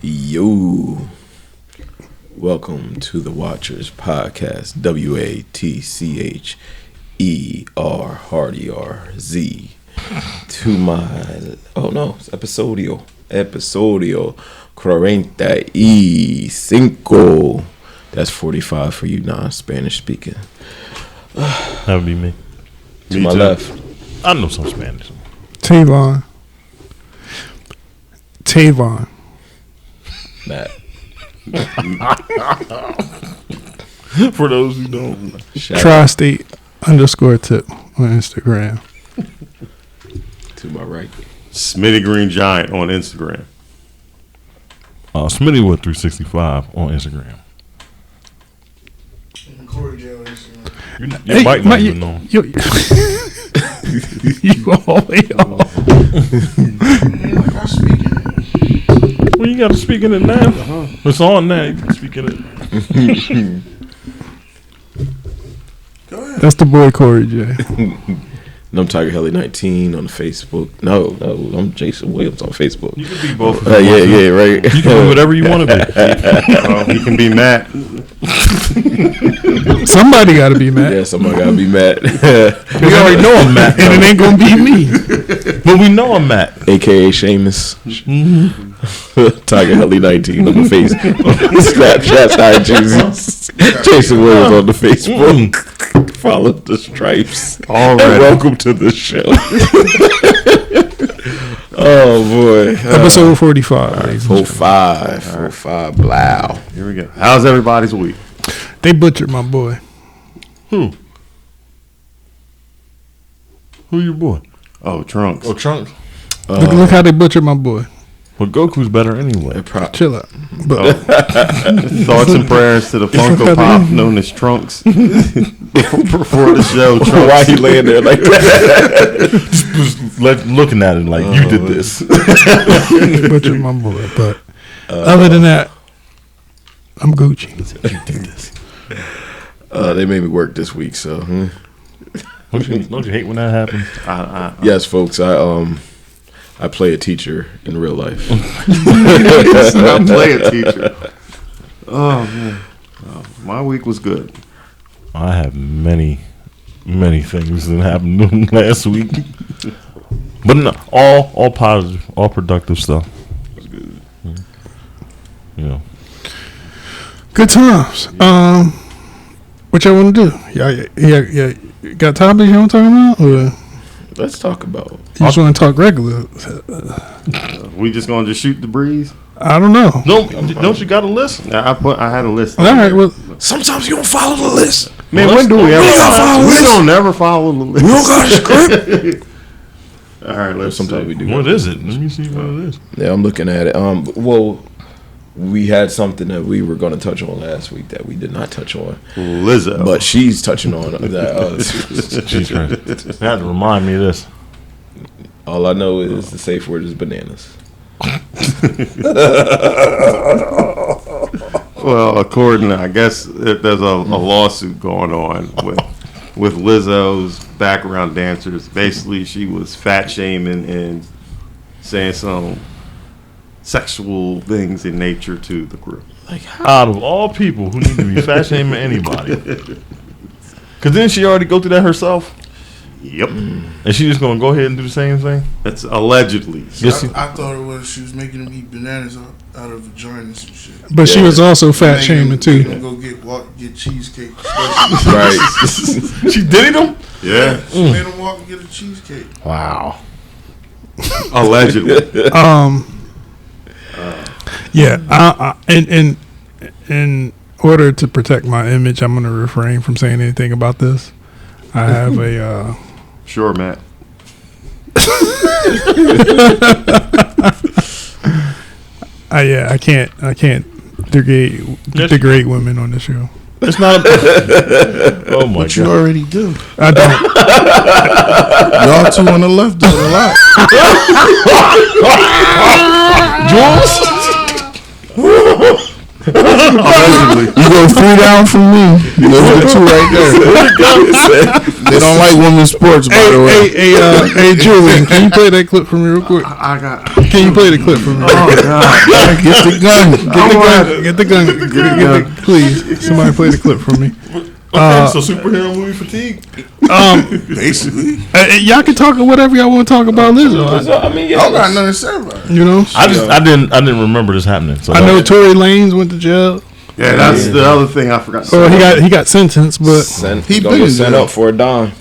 Yo, welcome to the Watchers Podcast. WATCHER to my it's episodio 45. That's 45 for you non-Spanish speaking. That would be me. To my left, I know some Spanish. Tavon. Matt. For those who don't, Tri-State _tip on Instagram. To my right, Smitty Green Giant on Instagram. Smitty with 365 on Instagram. Corey J on Instagram. Your mic not even on. You all the way off. Like I speak in it. Well, you got to speak in it now. It's on now. You can speak in it. Go ahead. That's the boy Corey J. and I'm Tiger Helly 19 on the Facebook. No, I'm Jason Williams on Facebook. You can be both. Yeah, right. You can be whatever you want to be. He can be Matt. Somebody got to be Matt. Yeah, somebody gotta be Matt. We already know I'm Matt, And it ain't going to be me. but we know I'm Matt. AKA Seamus. Tiger Helly 19 on the face. Snapchat, Jason Williams on the Facebook. Follow the stripes. All And right. welcome to the show. Oh boy. Episode 45. 45. Blow. Here we go. How's everybody's week? They butchered my boy. Who your boy? Oh, Trunks. Oh, Trunks. Look how they butchered my boy. Well, Goku's better anyway. Chill out. But Thoughts and prayers to the Funko Pop known as Trunks. Before the show, Trunks. Why he laying there like that? Just looking at it like you did this. they butchered my boy. But other than that, I'm Gucci. You did this. They made me work this week, so. Don't you hate when that happens? Yes, folks. I play a teacher in real life. I play a teacher. Oh, man. Oh, my week was good. I have many things that happened last week, but no, all positive, all productive stuff. It was good. Yeah. Good times. What y'all want to do? Yeah. Got topics you want to talk about? Or Let's talk about. you just want to talk regular? We just gonna just shoot the breeze? I don't know. Don't you got a list? I had a list. All right. Well, Sometimes you don't follow the list. Man, when do we ever? follow We this. don't never follow the list. We don't got a script. All right, let's. Sometimes we do. What is it? Let me see what it is. Yeah, I'm looking at it. Well, we had something that we were going to touch on last week that we did not touch on, Lizzo. but she's touching on that. Jesus Christ. You had to remind me of this. All I know is the safe word is bananas. Well, according to, I guess there's a lawsuit going on with Lizzo's background dancers. Basically, she was fat shaming and saying some sexual things in nature to the group. Like how? Out of all people who need to be fat shaming anybody, because didn't she already go through that herself? Yep, And she just gonna go ahead and do the same thing? that's allegedly. Yes. I thought it was she was making them eat bananas out of vaginas and shit. but she was also fat shaming Making too. them go get cheesecake. Right. She did them? Yeah, She made them walk and get a cheesecake. Wow. allegedly. Yeah. In order to protect my image, I'm going to refrain from saying anything about this. I have a. Sure, Matt. I can't degrade women on the show. It's not. Oh my But you god. already do. I don't. Y'all two on the left do it a lot. Allegedly. You go 3 down from me. Those are the two right there. They don't like women's sports, by the way. Hey, Julian, can you play that clip for me real quick? Can you play the clip for me? Oh God! Get the gun. Get the gun. Please, somebody play the clip for me. Okay, so superhero movie fatigue. Basically, Y'all can talk whatever y'all want to talk about Lizzo. I mean, yeah, I don't got nothing to say about it. You know, I didn't remember this happening. So I know Tory Lanez went to jail. Yeah, that's the other thing I forgot. Or he got sentenced, but He gonna been get sent jail. up for a dime.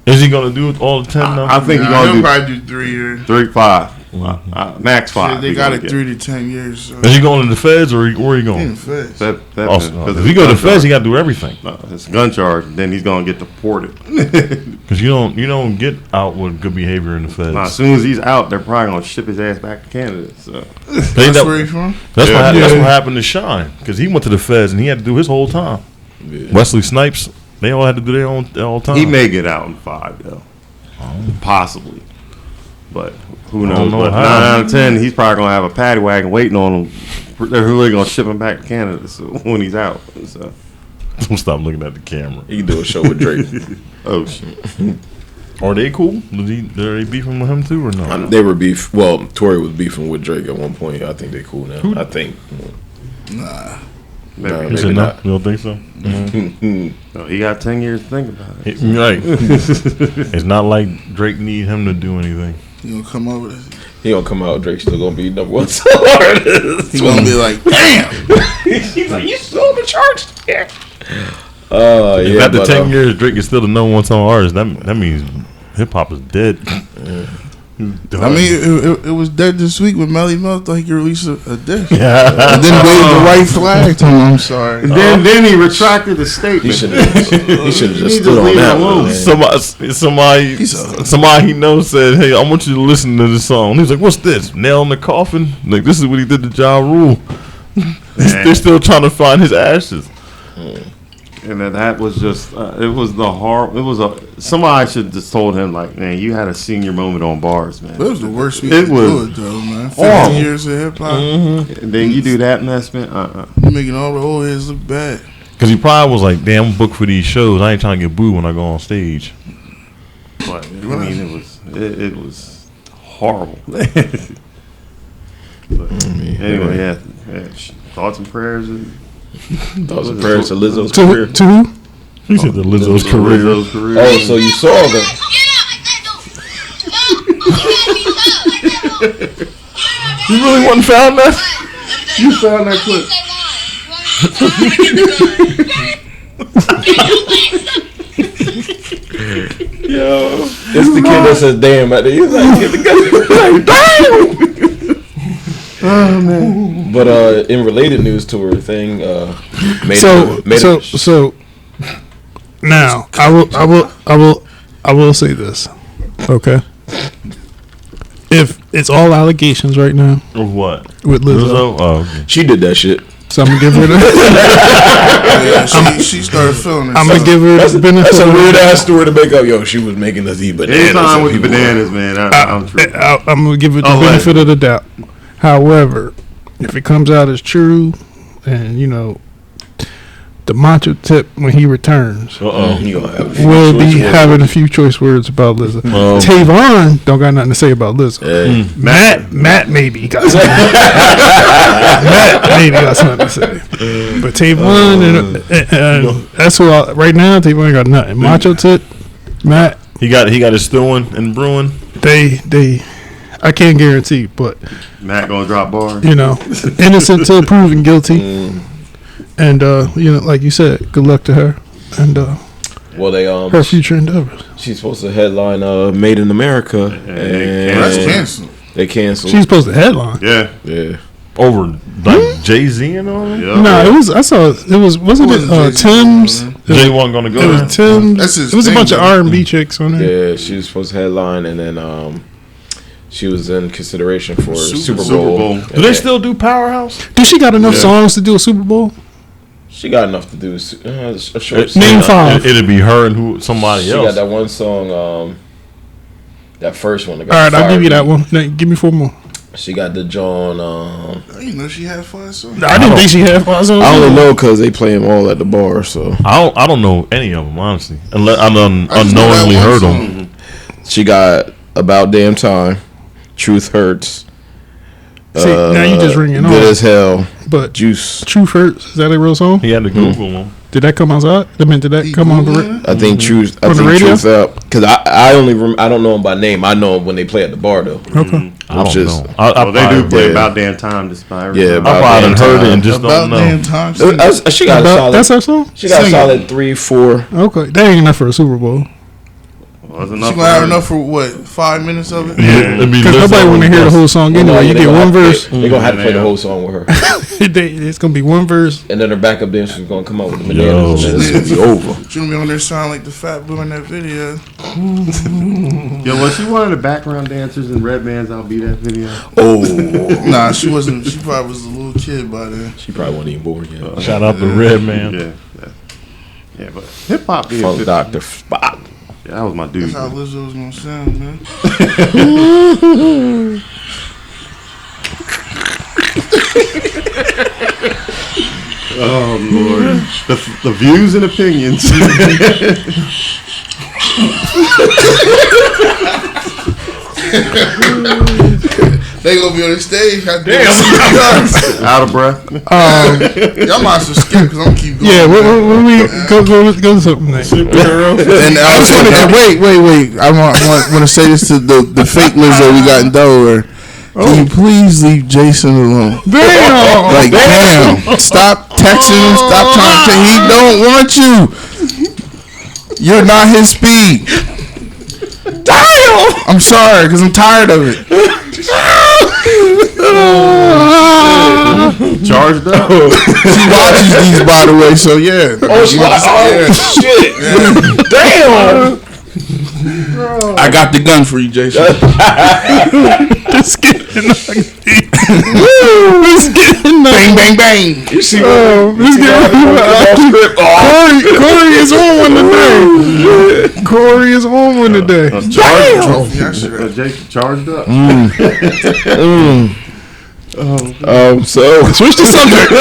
Is he gonna do all the 10 now? I think he's He'll gonna probably do 3 years. do 5, max 5. They got it 3 to 10 years. So. Is he going to the feds or where are you He going? in the feds. If he go to the feds, he got to do everything. No, it's a gun charge. Then he's gonna get deported. Because you don't get out with good behavior in the feds. As soon as he's out, they're probably gonna ship his ass back to Canada. So That's where he's from? That's what happened to Shine. Because he went to the feds and he had to do his whole time. Yeah. Wesley Snipes, they all had to do their own time. he may get out in 5 though, possibly. But who I knows? don't know But how. 9 out of 10, he's probably gonna have a paddy wagon waiting on him. They're really gonna ship him back to Canada when he's out. So. Don't stop looking at the camera. He can do a show with Drake. Oh shit! Are they cool? Are they beefing with him too or no? They were beef. Well, Tory was beefing with Drake at one point. I think they cool now. Who? I think. Nah. No, You maybe said no? not. You don't think so? No, he got 10 years to think about it. Right. It's not like Drake need him to do anything. He gonna come up with it. He gonna come out. Drake's still gonna be number one solo artist. He gonna be like, damn. He's like, you still the charge? Yeah. If after but, 10 years Drake is still the number one song artist, that means hip hop is dead. I mean, it was dead this week when Melly Mel thought he could release a diss. Yeah. And then waved the white flag to him. I'm sorry. And then he retracted the statement. He should have just stood on leave that him alone. one. Somebody he knows said, "Hey, I want you to listen to this song." He's like, "What's this? Nail in the coffin?" Like, this is what he did to Ja Rule. They're still trying to find his ashes. And that was just it was somebody should just told him like, man, you had a senior moment on bars, man. That was the worst week It to was do it, though, man. 15 horrible. years of hip hop. And then you do that mess, man. You making all the old heads look bad. Because he probably was like, "Damn, I'm booked for these shows. I ain't trying to get booed when I go on stage." But I mean, it was horrible. But anyway, yeah. Thoughts and prayers. Thoughts and prayers to Lizzo's to career. who? He said the Lizzo's career. Lizzo's career. Oh, so you saw them. You really wasn't found that? You found that clip. Yo, it's the kid that says "damn" at the he's like, get the gun. Like, damn. Oh man. But in related news to her thing, So now I will say this, okay? If it's all allegations right now Of what? with Lizzo, Oh, okay. she did that shit. so I'm gonna give her the Yeah, she started feeling it. I'm gonna give her the benefit. That's a of weird ass story to make up. Yo, she was making us eat bananas. Anytime with the and people- bananas, man. I'm true. I'm gonna give it the Oh, benefit of the doubt. However, if it comes out as true, and you know, the macho tip when he returns You gonna have a few will choice be words. having a few choice words about Lizzo. Tavon don't got nothing to say about Lizzo. Hey. Matt maybe got something. Matt maybe got something to say. But Tavon and that's who right now. Tavon ain't got nothing. Macho tip, Matt. He got his stewing and brewing. They I can't guarantee, but Matt gonna drop bars. you know, innocent till proven guilty. And you know, like you said, good luck to her and Well, they her future endeavors. she's supposed to headline "Made in America," and That's canceled. they canceled. She's supposed to headline. Yeah. Yeah. Over like Jay-Z and all that? Yeah. No, it was. I saw. It was. Wasn't It it wasn't Tim's? Jay wasn't going to go It there. was Tim's. That's his It was a thing, bunch of though. R&B chicks on there. Yeah, she was supposed to headline, and then she was in consideration for Super Super Bowl. Bowl. Do they still do Powerhouse? Do she got enough Yeah. songs to do a Super Bowl? She got enough to do a short. Name five. It'd be her and somebody She else. got that one song, that first one. That All got right, I'll give you fired. that one. Now, give me four more. She got the John. I didn't know she had 5 songs. I didn't think she had 5 songs. I only know because they play them all at the bar. So I don't know any of them honestly, unless I I just know unknowingly that one heard song. them. she got About Damn Time, Truth Hurts. See, now you just ringing Good on. as Hell, But Juice. Truth Hurts, is that a real song? He had to Google them. Did that come outside? I mean, did that come on the Googling radio? I think Truth. I On the think radio? Truth Up because I don't know them by name. I know them when they play at the bar though. Okay. I don't Which is- know. I Well, they do probably- play yeah. About Damn Time just by Yeah, I About probably Damn heard it Time. and just About don't know. damn time. She got a solid. That's that song? She got a Sing it. solid 3, 4. Okay. That ain't enough for a Super Bowl. Wasn't She enough gonna have for enough for what? 5 minutes of it? Yeah, it'd be Because Lizzo nobody want to and hear the Gus. whole song anyway. You get one verse. They're gonna have to play the whole song with her, It's going to be one verse. and then her backup dancer is gonna come out with the Yo. bananas, and then it's gonna be over. She gonna be on there sounding like the fat boy in that video. Yo, was she one of the background dancers in Red Man's I'll Be That video? Oh, Nah, she wasn't. She probably was a little kid by then. she probably wasn't even born yet. Shout out to Red Man. Yeah, but hip hop being Funk 50, Doctor Spot. yeah, that was my dude. That's how Lizzo was gonna sound, man. Oh Lord, the views and opinions. They gonna be on the stage. Damn. Out of breath. Y'all might as well skip because I'm gonna keep going. Yeah, when we go to something next. And I just wanted to wait. I want to say this to the fake Lizzo we got in Delaware. Can you please leave Jason alone? Damn. Like, damn. Stop texting him. Stop trying to. He don't want you. You're not his speed. Damn. I'm sorry because I'm tired of it. Charged up. She watches these, by the way. So yeah. Shit! Damn! I got the gun for you, Jason. It's getting ugly. It's getting ugly. Bang, bang, bang. You see It's getting Corey is on one today. Corey is on one today. Jason charged up. So Switch the subject.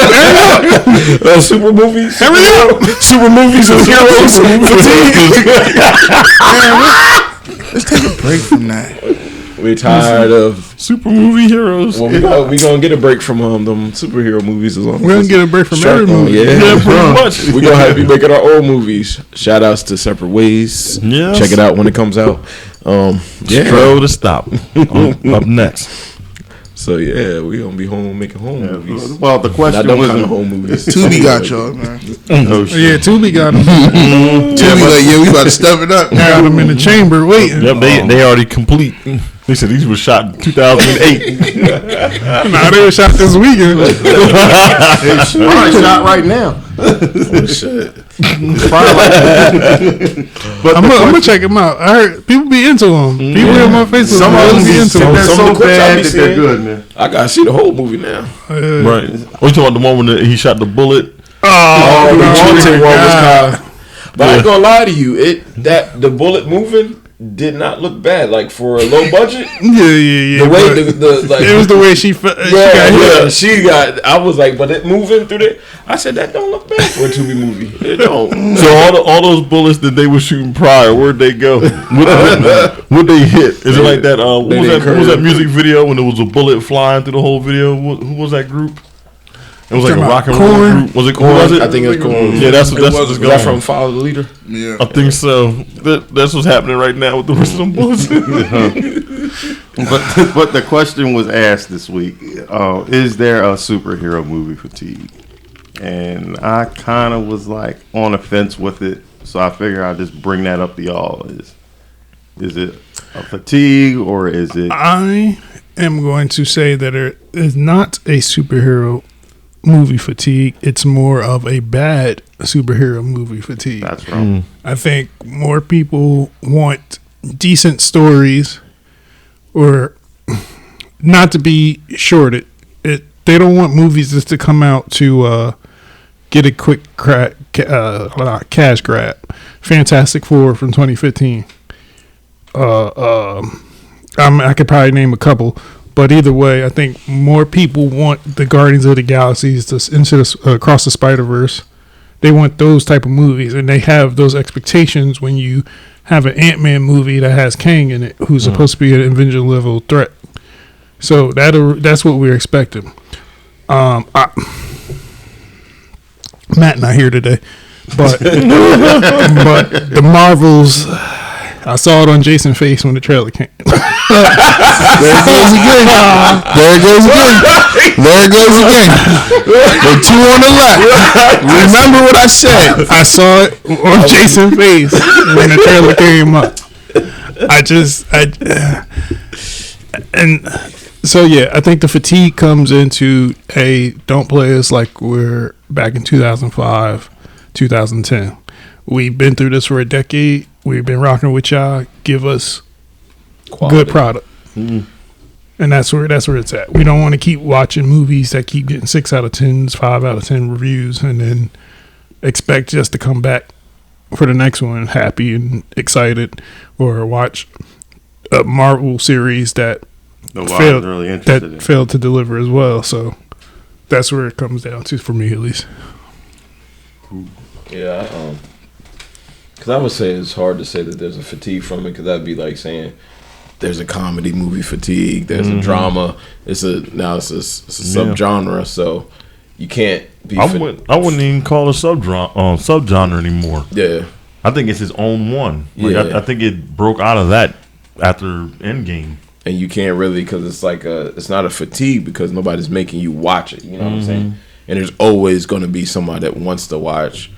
super movies. Hurry up. Super movies and heroes. Let's take a break from that. We're tired of. Super movie heroes. Well, we gonna get a break from them superhero movies as long as We're going to get a break from every movie. Yeah, pretty much. We're gonna have to be making our own movies. Shout outs to Separate Ways. Yes. Check it out when it comes out. Stroll to stop. Up next. So yeah, we gonna be home making home movies. Well, the Not question them was kind of home movies. Tubi got y'all, man. Oh, shit. Yeah, Tubi got him. Tubi like, yeah, we about to step it up. Got him in the chamber waiting. Yep, they already complete. They said these were shot in 2008. Nah, they were shot this weekend. Probably shot right now. Shit. But I'm gonna check him out. I heard people be into him. People in my Facebook. some of them be into him. they're Some so of the clips I bad be that they're seeing. good, man. I gotta see the whole movie now. Right. What you talking about the one when he shot the bullet? Oh, the Wanted one was God. kind. But I ain't gonna lie to you, the bullet moving did not look bad. Like for a low budget, Yeah. the way but the like it was the way she got hit. she got. I was like, but it moving through there. I said that don't look bad for a Tubi movie. It don't. So all those bullets that they were shooting prior, where'd they go? What they hit? Is it like that? What was that music video when there was a bullet flying through the whole video? Who was that group? It was like a Talking rock and about roll Korn? group. Was it Korn? Was it? I think it's cool. Yeah, that's what it's Was going. that from Follow the Leader? Yeah. I think so. That's what's happening right now with the rest of them bullets. But the question was asked this week: is there a superhero movie fatigue? And I kind of was like on the fence with it, so I figure I'll just bring that up to y'all. Is it a fatigue or is it? I am going to say that it is not a superhero movie fatigue. It's more of a bad superhero movie fatigue. That's wrong. I think more people want decent stories, or not to be shorted. They don't want movies just to come out to get a quick cash grab. Fantastic Four from 2015. I could probably name a couple, But either way, I think more people want the Guardians of the Galaxies Across the Spider-Verse. They want those type of movies, and they have those expectations when you have an Ant-Man movie that has Kang in it, who's supposed to be an Avenger level threat. So that's what we're expecting. Matt not here today, but but the Marvels. I saw it on Jason's face when the trailer came. There it goes again. There it goes again. The two on the left. Remember what I said. I saw it on Jason's face when the trailer came up. And so yeah, I think the fatigue comes into don't play us like we're back in 2005, 2010. We've been through this for a decade. We've been rocking with y'all. Give us good product. And that's where it's at. We don't want to keep watching movies that keep getting 6 out of 10s, 5 out of 10 reviews, and then expect just to come back for the next one happy and excited, or watch a Marvel series that failed to deliver as well. So that's where it comes down to for me, at least. Yeah, because I would say it's hard to say that there's a fatigue from it, because that'd be like saying there's a comedy movie fatigue, there's a drama. It's a subgenre, so you can't be. I wouldn't even call it subgenre anymore. Yeah, I think it's his own one. Yeah. I think it broke out of that after Endgame. And you can't really, because it's like it's not a fatigue because nobody's making you watch it. You know what I'm saying? And there's always going to be somebody that wants to watch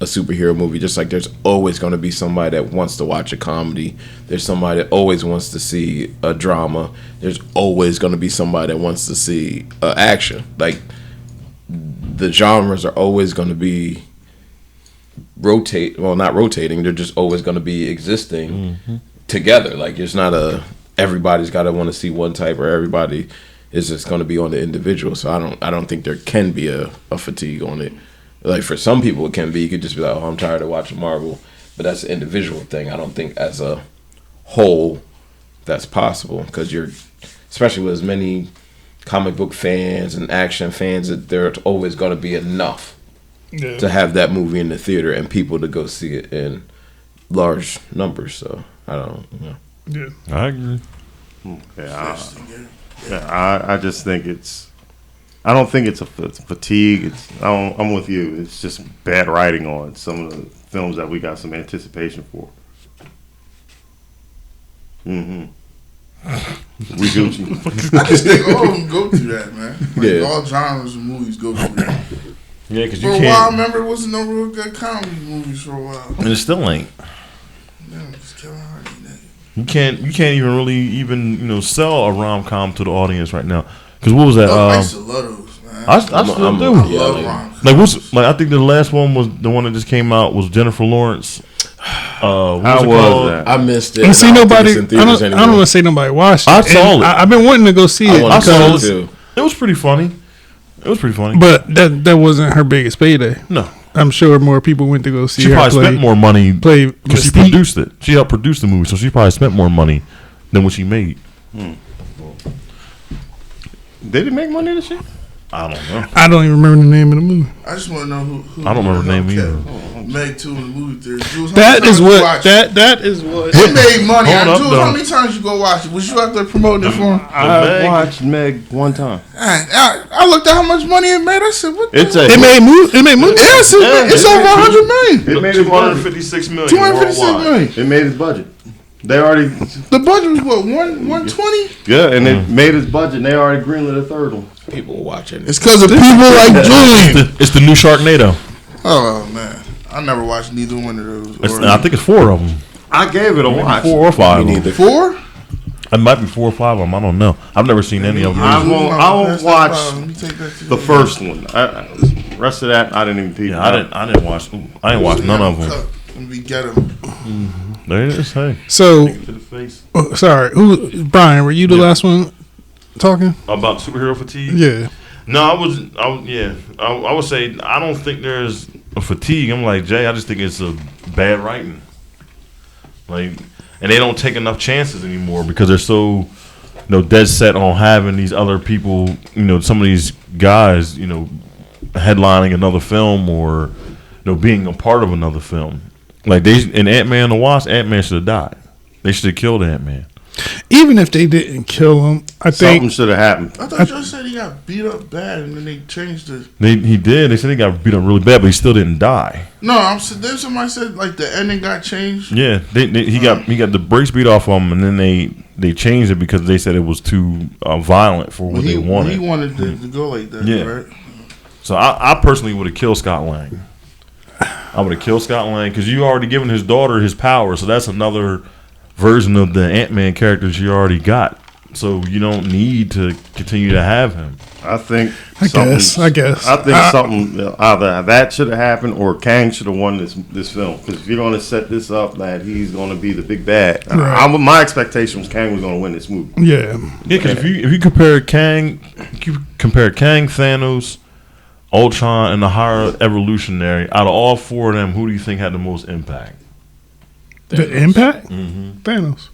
a superhero movie, just like there's always going to be somebody that wants to watch a comedy. There's somebody that always wants to see a drama. There's always going to be somebody that wants to see action. Like, the genres are always going to be not rotating. They're just always going to be existing together. Like, it's not everybody's got to want to see one type, or everybody is just going to be on the individual. So I don't think there can be a fatigue on it. Like, for some people it can be. You could just be like, oh, I'm tired of watching Marvel. But that's an individual thing. I don't think as a whole that's possible, because especially with as many comic book fans and action fans, that there's always going to be enough to have that movie in the theater and people to go see it in large numbers. So I don't know. Yeah, I agree. I just think I don't think it's a fatigue. I'm with you. It's just bad writing on some of the films that we got some anticipation for. We Gucci. I just think all of them go through that, man. Like, Yeah. all genres of movies go through that. Yeah, because For a while, I remember it wasn't no real good comedy movies for a while. and it still ain't. Damn, just Kevin Hart. You can't even really sell a rom-com to the audience right now. Because what was that? I used to love those, man. I still do. I love rom-coms. I think the last one was the one that just came out was Jennifer Lawrence. How was that? I missed it. I see nobody. I don't want anymore. to say nobody watched it. I saw it. I've been wanting to go see it. I saw it because too. It was pretty funny. But that wasn't her biggest payday. No. I'm sure more people went to go see She her probably spent more money because she Mystique. produced it. She helped produce the movie, so she probably spent more money than what she made. Did it make money this year? I don't know. I don't even remember the name of the movie. I just want to know who. I don't remember the name either. Meg 2 in the movie theater. Jules, how That many is times you what. watched it? That is what. It made money. Hold up, Jules, though. how many times you go watch it? Was you out there promoting it for him? I watched Meg one time. I looked at how much money it made. I said, "What?" It made movies. It made movies. Yes, it's over 100 million. It made his budget. 256 million. 256 worldwide. million. It made his budget. They already The budget was what 120. and it made his budget. And they already greenlit a third one. People watching. It's because of people like Julian. It's the new Sharknado. Oh man, I never watched neither one of those. I think it's 4 of them. I gave it a watch. 4 or 5 of Me them. neither. 4. It might be 4 or 5 of them. I don't know. I've never seen any of them. I won't watch the the first one. Rest of that, I didn't even peek. Yeah, I didn't watch none of them. And we get them. There it is. Hey. So, To the face. sorry. Brian, were you the last one talking? About superhero fatigue? Yeah. No, I would say I don't think there's a fatigue. I'm like Jay. I just think it's a bad writing. Like, and they don't take enough chances anymore because they're so dead set on having these other people, some of these guys, headlining another film or, being a part of another film. Like in Ant-Man and the Wasp, Ant-Man should have died. They should have killed Ant-Man. Even if they didn't kill him, I think something should have happened. I thought you said he got beat up bad, and then they changed it. He did. They said he got beat up really bad, but he still didn't die. No, then somebody said like the ending got changed. Yeah, he got the brakes beat off of him, and then they changed it because they said it was too violent for what they wanted. He wanted to go like that, right? So I personally would have killed Scott Lang. I would have killed Scott Lang because you already given his daughter his power, so that's another version of the Ant-Man characters you already got. So you don't need to continue to have him. I guess. I think something either that should have happened or Kang should have won this film. Because if you're going to set this up that he's going to be the big bad, my expectation was Kang was going to win this movie. Yeah. Because if you compare Kang, Thanos, Ultron, and the Higher Evolutionary, out of all four of them, who do you think had the most impact? The impact? Mm-hmm. Thanos.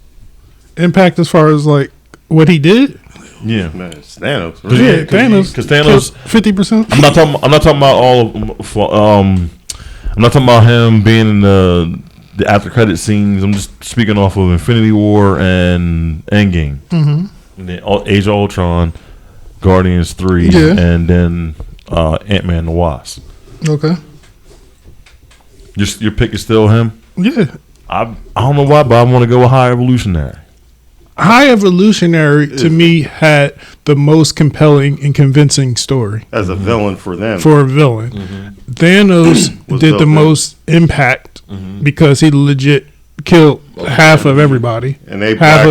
Impact as far as like what he did? Yeah, man, it's Thanos. Right? Yeah, Thanos. Because Thanos 50%. I'm not talking about all of them. I'm not talking about him being in the after credit scenes. I'm just speaking off of Infinity War and Endgame. Mm-hmm. And then Age of Ultron, Guardians 3, and then Ant-Man and the Wasp. Okay. Your pick is still him? Yeah. I don't know why, but I want to go with High Evolutionary. High Evolutionary to me had the most compelling and convincing story as a villain for them. For a villain, Thanos did the most impact because he legit killed half of everybody, and they half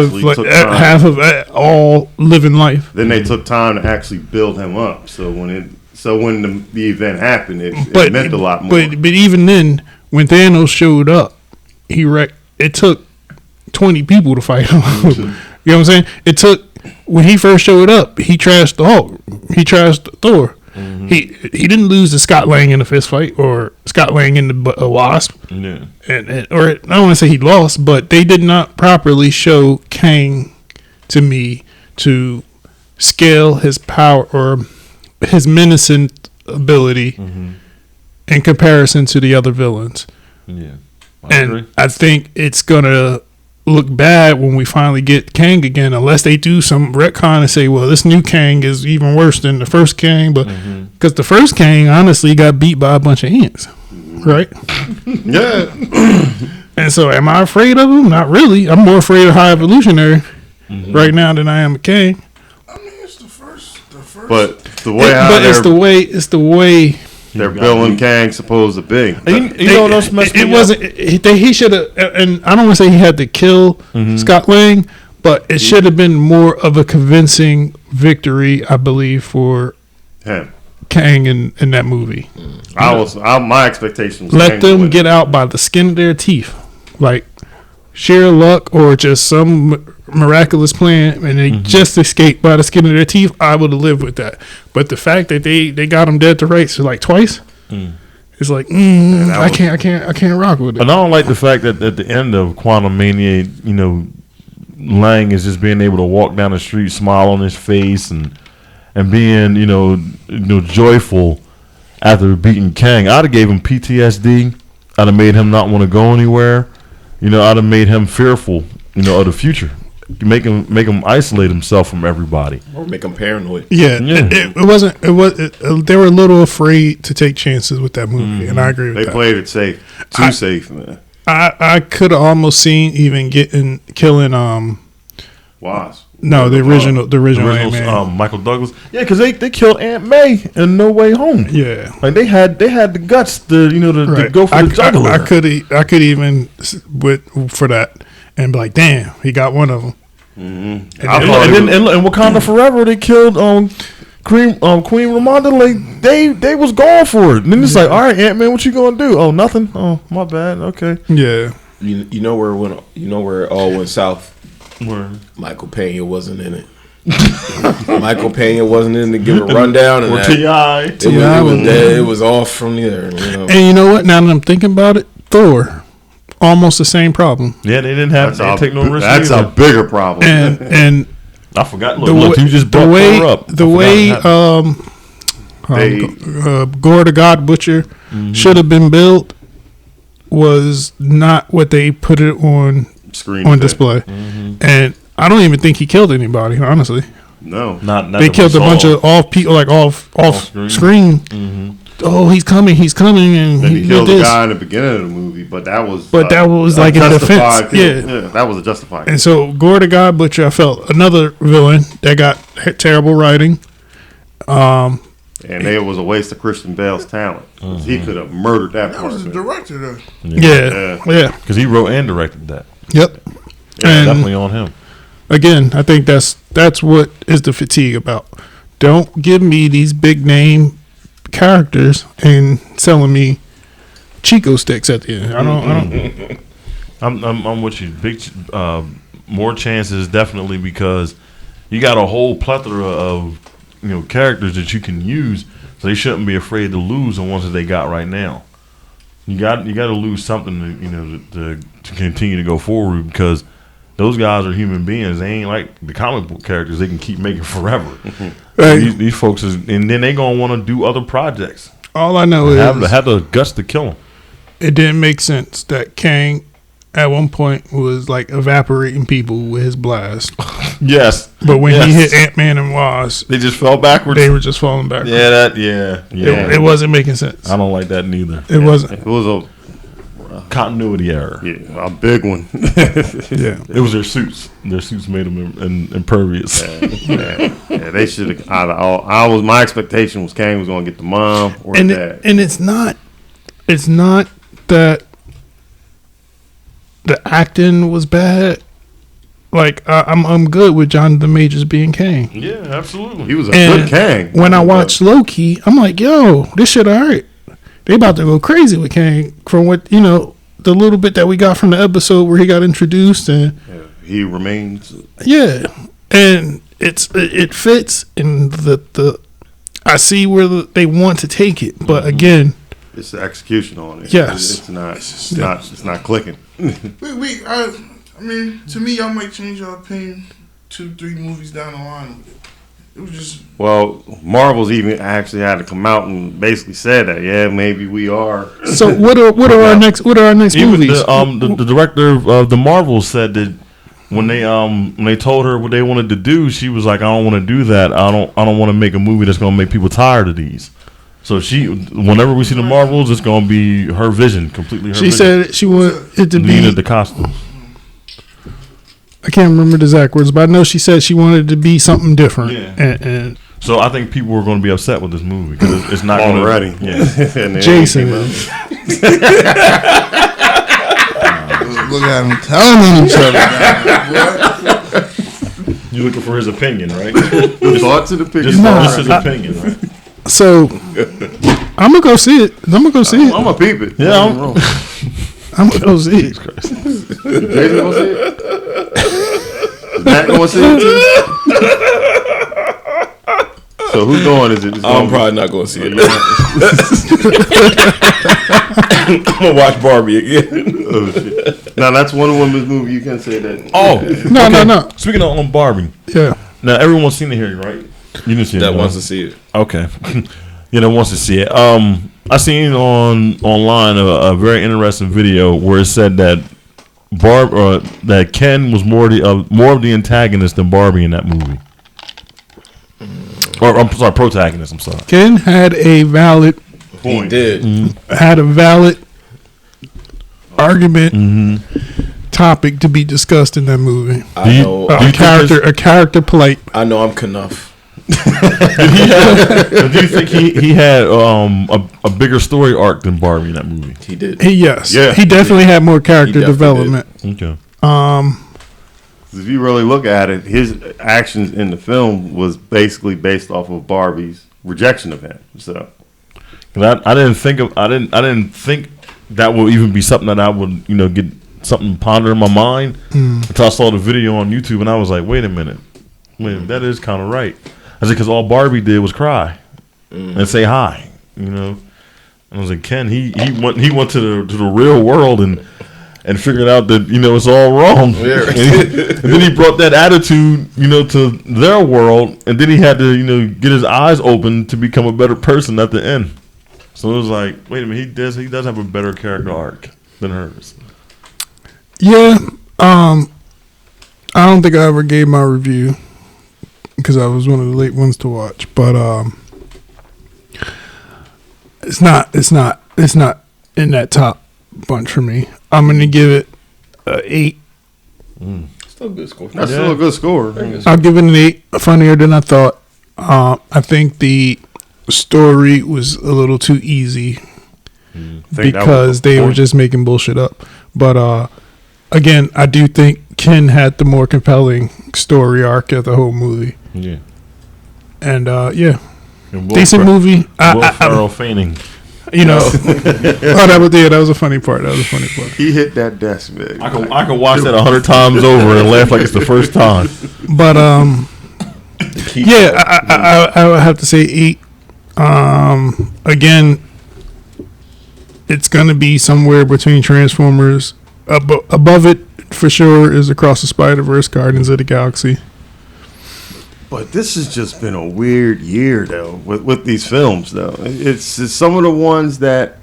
of all living life. Then they took time to actually build him up. So when the event happened, it meant a lot more. But even then, when Thanos showed up, it took 20 people to fight him. You know what I'm saying? It took, when he first showed up, he trashed the Hulk. He trashed Thor. He didn't lose to Scott Lang in the fist fight or Scott Lang in the Wasp. Yeah. Or I don't want to say he lost, but they did not properly show Kang to me to scale his power or his menacing ability in comparison to the other villains. Yeah. I think it's gonna look bad when we finally get Kang again, unless they do some retcon and say, "Well, this new Kang is even worse than the first Kang," but because the first Kang honestly got beat by a bunch of ants, right? Yeah. And so, am I afraid of him? Not really. I'm more afraid of High Evolutionary right now than I am of Kang. I mean, it's the first. But it's the way. They're billing Kang supposed to be. You know what else messed me up? It wasn't. He should have. And I don't want to say he had to kill Scott Lang, but it should have been more of a convincing victory, I believe, for him. Kang in that movie. My expectation was let them get out by the skin of their teeth, like sheer luck or just some miraculous plan, and they just escaped by the skin of their teeth. I would have lived with that. But the fact that they got him dead to rights like twice, it's like I can't rock with it. And I don't like the fact that at the end of Quantum Mania, Lang is just being able to walk down the street, smile on his face, and being joyful after beating Kang. I'd have gave him PTSD. I'd have made him not want to go anywhere. I'd have made him fearful, of the future. Make him isolate himself from everybody, or make him paranoid. Yeah. It wasn't. They were a little afraid to take chances with that movie, and I agree with that. They played it safe, safe, man. I could have almost seen even killing Wasp. No, the original Ant-Man. Michael Douglas. Yeah, because they killed Aunt May in No Way Home. Yeah, like they had the guts to to go for the jugular. I could even for that and be like, damn, he got one of them. And Wakanda Forever, they killed Queen Ramonda. Like they was going for it. And then it's like, all right, Ant-Man, what you gonna do? Oh, nothing. Oh, my bad. Okay. Yeah. You know where it all went south. Where? Michael Pena wasn't in it. Michael Pena wasn't in to give a rundown, and it was off from there. And you know what? Now that I'm thinking about it, Thor, almost the same problem. Yeah, they didn't have to take no risk. That's a bigger problem. And I forgot. Look, you just brought her up. The way Gore the God Butcher should have been built was not what they put it on display. And I don't even think he killed anybody, honestly. No, not they killed a bunch of off screen. Oh, he's coming, and he killed the guy in the beginning of the movie, but that was like in defense. Yeah, that was a justified. And so Gore the God Butcher, I felt another villain that got terrible writing. And it was a waste of Christian Bale's talent. He could have murdered that person. That was the director, though. Yeah. Because he wrote and directed that. Yep. Yeah, definitely on him. Again, I think that's what is the fatigue about. Don't give me these big name characters and selling me Chico sticks at the end. I don't. I'm with you. More chances definitely because you got a whole plethora of characters that you can use, so they shouldn't be afraid to lose the ones that they got right now. You got to lose something to continue to go forward because those guys are human beings. They ain't like the comic book characters. They can keep making forever. These folks and then they gonna want to do other projects. All I know is have the guts to kill them. It didn't make sense that Kang at one point was like evaporating people with his blast. Yes, but when he hit Ant-Man and Wasp, they just fell backwards. They were just falling backwards. Yeah, It wasn't making sense. I don't like that neither. It wasn't. It was a continuity error. Yeah, a big one. Yeah, it was their suits. Their suits made them impervious. Yeah, they should have. My expectation was Kang was going to get the mom or the dad. And it's not that the acting was bad. Like I'm good with Jonathan Majors being Kang. Yeah, absolutely. He was a good Kang. When I watched Loki, I'm like, yo, this shit alright. They about to go crazy with Kang from what the little bit that we got from the episode where he got introduced and he remains. Yeah, and it fits in the. I see where they want to take it, but again, it's the execution on it. Yes, it's not clicking. I mean, to me, y'all might change your opinion 2-3 movies down the line. It was just Marvel's even actually had to come out and basically said that maybe we are. So what are our next movies? The director of the Marvels said that when they told her what they wanted to do, she was like, I don't want to do that. I don't want to make a movie that's going to make people tired of these. So whenever we see the Marvels, it's going to be her vision, completely her vision. She said she wanted it to be the costumes. I can't remember the exact words, but I know she said she wanted it to be something different. Yeah. And so I think people are going to be upset with this movie because it's not already. Jason. Look at them telling on each other. You're looking for his opinion, right? The thoughts of the picture. Just his opinion, right? So I'm gonna go see it. I'm gonna peep it. Yeah, I'm gonna go see it. Jason gonna see it? Is Matt gonna see it too? So who's going? I'm probably not going to see it. I'm gonna watch Barbie again. Oh, shit. Now that's one woman's movie. You can't say that. No. Speaking of Barbie, yeah. Now everyone's seen it here, right? You didn't see it. That wants to see it. Okay. That wants to see it. I seen online a very interesting video where it said that that Ken was more of the antagonist than Barbie in that movie. Or I'm sorry, protagonist. I'm sorry. Ken had a valid point. He did. Mm-hmm. Had a valid argument topic to be discussed in that movie. A character plate. I know I'm Knuff. Do you think he had a bigger story arc than Barbie in that movie? He did. He definitely had more character development. Okay. If you really look at it, his actions in the film was basically based off of Barbie's rejection of him. So, I didn't think that would even be something that I would get something ponder in my mind until I saw the video on YouTube and I was like, wait a minute, that is kind of right. I said because all Barbie did was cry and say hi, I was like, Ken, he went to the real world and figured out that it's all wrong. And then he brought that attitude, to their world, and then he had to, get his eyes open to become a better person at the end. So it was like, wait a minute, he does have a better character arc than hers. Yeah, I don't think I ever gave my review because I was one of the late ones to watch, but it's not in that top bunch for me. I'm gonna give it an 8. Still a good score. That's still a good score. I'll give it an 8. Funnier than I thought. I think the story was a little too easy because they were just making bullshit up. But again, I do think Ken had the more compelling story arc of the whole movie. Yeah. And decent movie. Will Ferrell feigning. That was a funny part. He hit that desk, man. I can watch that 100 times over and laugh like it's the first time. But I would have to say 8. Again, it's gonna be somewhere between Transformers. Above it for sure is Across the Spider-Verse, Guardians of the Galaxy. But this has just been a weird year, though, with these films, though. It's some of the ones that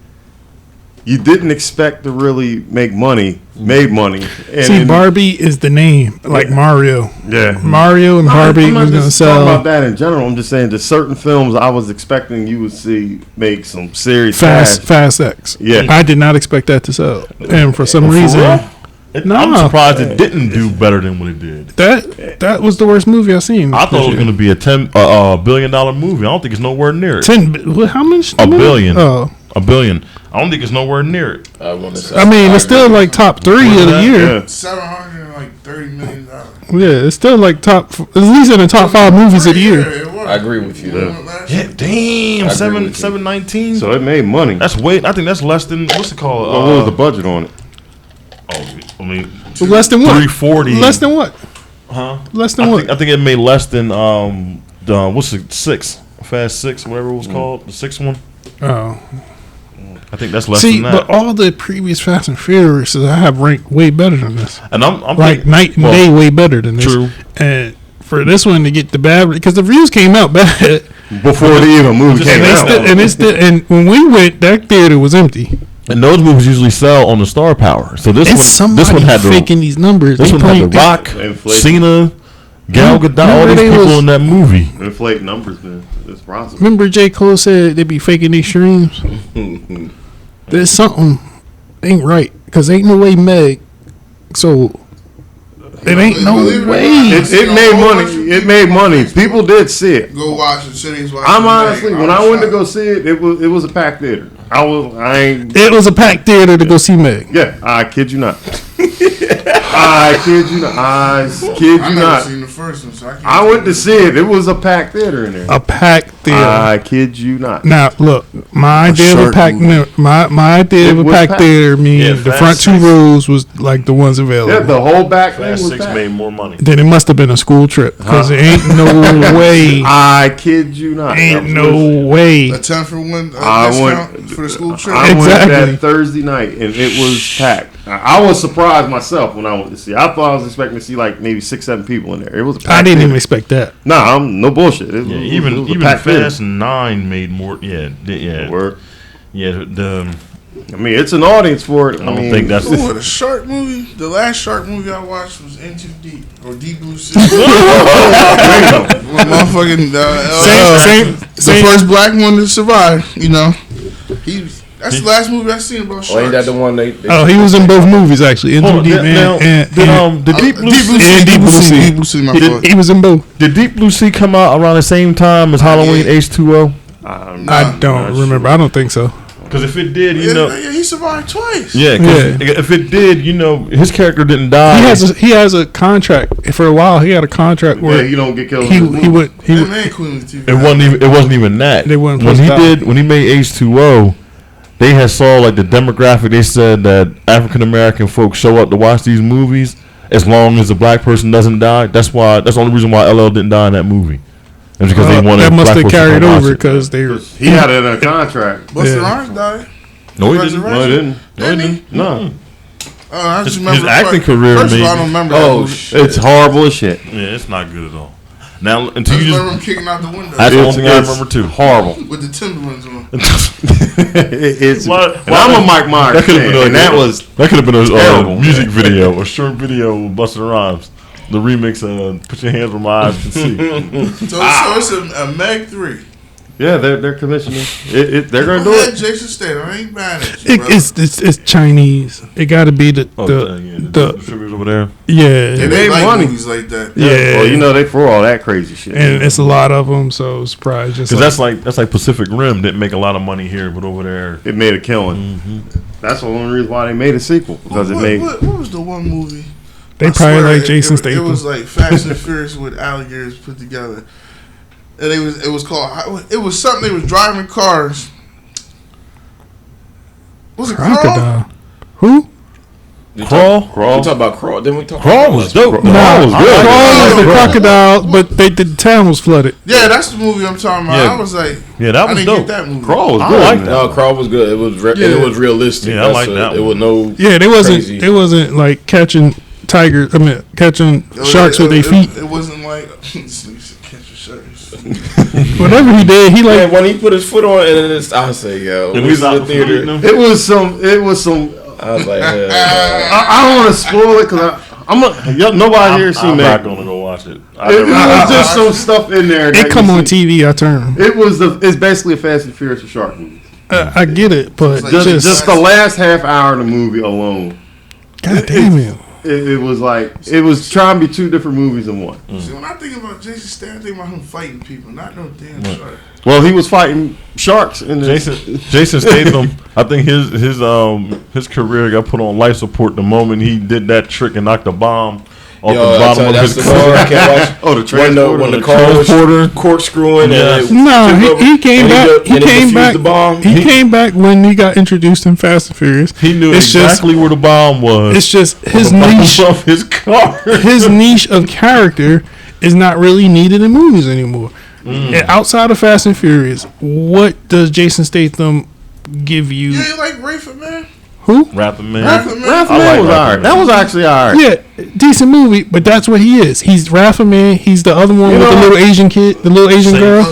you didn't expect to really make money, made money. And Barbie is the name, like Mario. Yeah. Mario and Barbie was going to sell. I'm not talking about that in general. I'm just saying there's certain films I was expecting you would see make some serious Fast X. Yeah. I did not expect that to sell. And for some reason... I'm surprised it didn't do better than what it did. That was the worst movie I've seen. I thought it was going to be a $10 billion movie. I don't think it's nowhere near it. How much? $1 billion. Oh, $1 billion. I don't think it's nowhere near it. It's still like top 3 of the year. Yeah. $730 million. Yeah, it's still like at least in the top 5 movies of the year. I agree with you. Yeah, damn, 719. So it made money. That's I think that's less than what's it called? What was the budget on it? Less than what? 340. Less than what? Huh? Less than what? I think it made less than what's it? 6, Fast 6, whatever it was called, the 6th one. Oh. I think that's less than that. But all the previous Fast and Furious I have ranked way better than this. And I'm like night and day way better than this. True. And for this one to get the bad, because the reviews came out bad before the even movie came out. And when we went, that theater was empty. And those movies usually sell on the star power. So this one had faking these numbers. This one had The Rock, Cena, Gal Gadot, all these people in that movie. Inflate numbers, man. It's possible. Remember J. Cole said they be faking these streams? There's something ain't right because ain't no way Meg sold. It ain't no way. It made money. It made money. People did see it. Go watch it. Cities. I'm honestly, when I went to go see it, it was a packed theater. It was a packed theater to go see Meg. Yeah, I kid you not. I kid you not. I never seen the first one, so I went to see it. It was a packed theater in there. A packed theater. I kid you not. Now look, my idea of a packed theater means the front 2 rows was like the ones available. Yeah, the whole back thing Fast was 6 packed. made more money. Then it must have been a school trip because there ain't no way. I kid you not. Ain't no way. A 10 for 1 I discount went for the school trip. I went that Thursday night and it was packed. I was surprised myself when I went to see. I thought I was expecting to see like maybe 6-7 people in there. It was. I didn't even expect that. Nah, no bullshit. Even Fast 9 made more. Yeah. Work. Yeah. I mean, it's an audience for it. I don't think that's the shark movie. The last shark movie I watched was In Too Deep or Deep Blue Sea. Motherfucking the first black one to survive. That's the last movie I seen about sharks. Ain't that the one they he was in both movies actually. In Too Deep and Deep Blue Sea. He was in both. Did Deep Blue Sea come out around the same time as Halloween H2O? I don't remember. I don't think so. Because if it did, he survived twice. Yeah, if it did, his character didn't die. He has a contract for a while. He had a contract where you don't get killed. He would. It wasn't even that. They weren't when he made H2O. They had saw like the demographic. They said that African American folks show up to watch these movies as long as the black person doesn't die. That's the only reason why LL didn't die in that movie. It's because they wanted that must have carried over because he had it in a contract. Busta Rhymes died. No, he didn't. No, he didn't. Didn't he? No. I just His remember acting career, First of all, I maybe. don't remember. Oh, that shit. It's horrible as shit. Yeah, it's not good at all. Now, I until just you remember him just. kicking out the window That's the only thing I remember too. Horrible. with the Timberlands on. It's. Why- And I'm a Mike Myers That could have fan, been and that was that could have been a terrible. music video, a short video with Busta Rhymes. The remix of "Put Your Hands Where My Eyes Can See." So it's a Meg 3. yeah. They're commissioning. They're gonna do Go ahead, it. Jason Statham. I ain't mad at you, brother. It's Chinese. It got to be the distributors over there. yeah. They made like money. movies like that. Yeah. Well, you know they for all that crazy shit. And it's a lot of them, so it's probably just Because that's like Pacific Rim didn't make a lot of money here, but over there, It made a killing. That's the only reason why they made a sequel because it made. What was the one movie? they I probably swear like Jason It Statham. was like Fast and Furious with alligators put together, and it was called. It was something. They was driving cars. Was it Crawl? Crocodile. Who? Crawl. We talk about Crawl. Then we talk Crawl about was dope. No, Crawl was good. Crawl was the crocodile, but the town was flooded. Yeah, that's the movie I'm talking about. Yeah. I was like, Yeah, that I was didn't dope. get that movie. Crawl was I good. like man. No, Crawl was good. It was and it was realistic. Yeah, I like that It one. was no. Yeah, they wasn't. Crazy. It wasn't like catching tigers. I mean, catching sharks with their feet. It wasn't like catch a shark. Whatever he did, he Like like. when he put his foot on, and it's, I say, yo, And we was in out the theater. It was some. I was like, hell, I don't want to spoil it because nobody here seen I'm not that. gonna go watch it. It was just some stuff in there. It come on TV. I turn. It's basically a Fast and Furious with shark movie. I get it, but like Just the last half hour of the movie alone. God damn it. It was like it was trying to be two different movies in one. See, when I think about Jason Statham, I think about him fighting people, not no damn shark. Well, he was fighting sharks in the Jason Statham, I think his career got put on life support the moment he did that trick and knocked a bomb off yo, the bottom of that's his the car. I car. can't watch. Oh, the When transporter. the car was corkscrewing, Yeah. and it No, tipped over, he came and back. He and came defused back. The bomb. He came back when he got introduced in Fast and Furious. He knew It's just- exactly where the bomb was. It's just his The bomb niche. was off his car. His niche of character is not really needed in movies anymore. And outside of Fast and Furious, what does Jason Statham give you? You ain't like Rayford, man? Who? Rapping man. Rayford, man. Ralph I Man like was Ralph alright. Man. That was actually alright. Yeah, decent movie, but that's what he is. He's Rafa Man. He's the other one You with the know- little Asian kid, the little Asian Same. girl.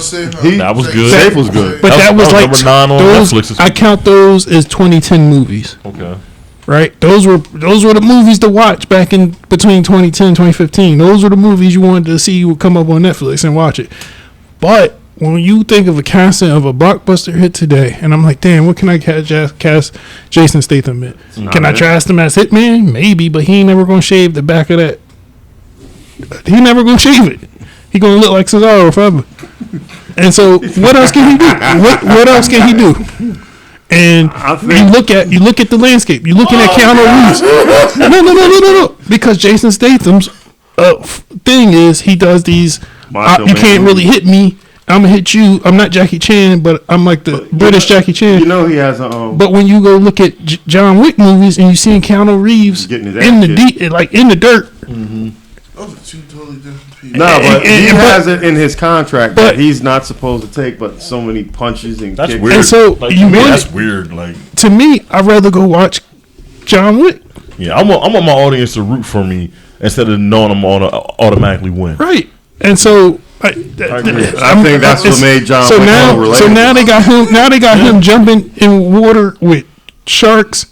That was good. Safe was good. But that was like number 9 on those. Netflix. I count those as 2010 movies, Okay. right? Those were the movies to watch back in between 2010 and 2015. Those were the movies you wanted to see would come up on Netflix and watch it. But when you think of a casting of a blockbuster hit today, and I'm like, damn, what can I cast Jason Statham in? Can I cast him as Hitman? Maybe, but he ain't never gonna shave the back of that. He never gonna shave it. He gonna look like Cesaro forever. And so, what else can he do? What else can he do? And you look at the landscape. You're looking at Keanu Reeves. No. Because Jason Statham's thing is he does these. You can't really hit me. I'm gonna hit you. I'm not Jackie Chan, but I'm like the British Jackie Chan. You know he has a. But when you go look at John Wick movies and you see Keanu Reeves Getting his in ass the kicked. like in the dirt, Those are two totally different people. No, but he and- has it in his contract but- that he's not supposed to take, but so many punches and That's kicks. weird. And so like, you to me, want- that's weird. Like, to me, I'd rather go watch John Wick. yeah, I want my audience to root for me instead of knowing I'm gonna automatically win. Right. And so I think that's what made John so Wick now so relatable. so now they got him him jumping in water with sharks,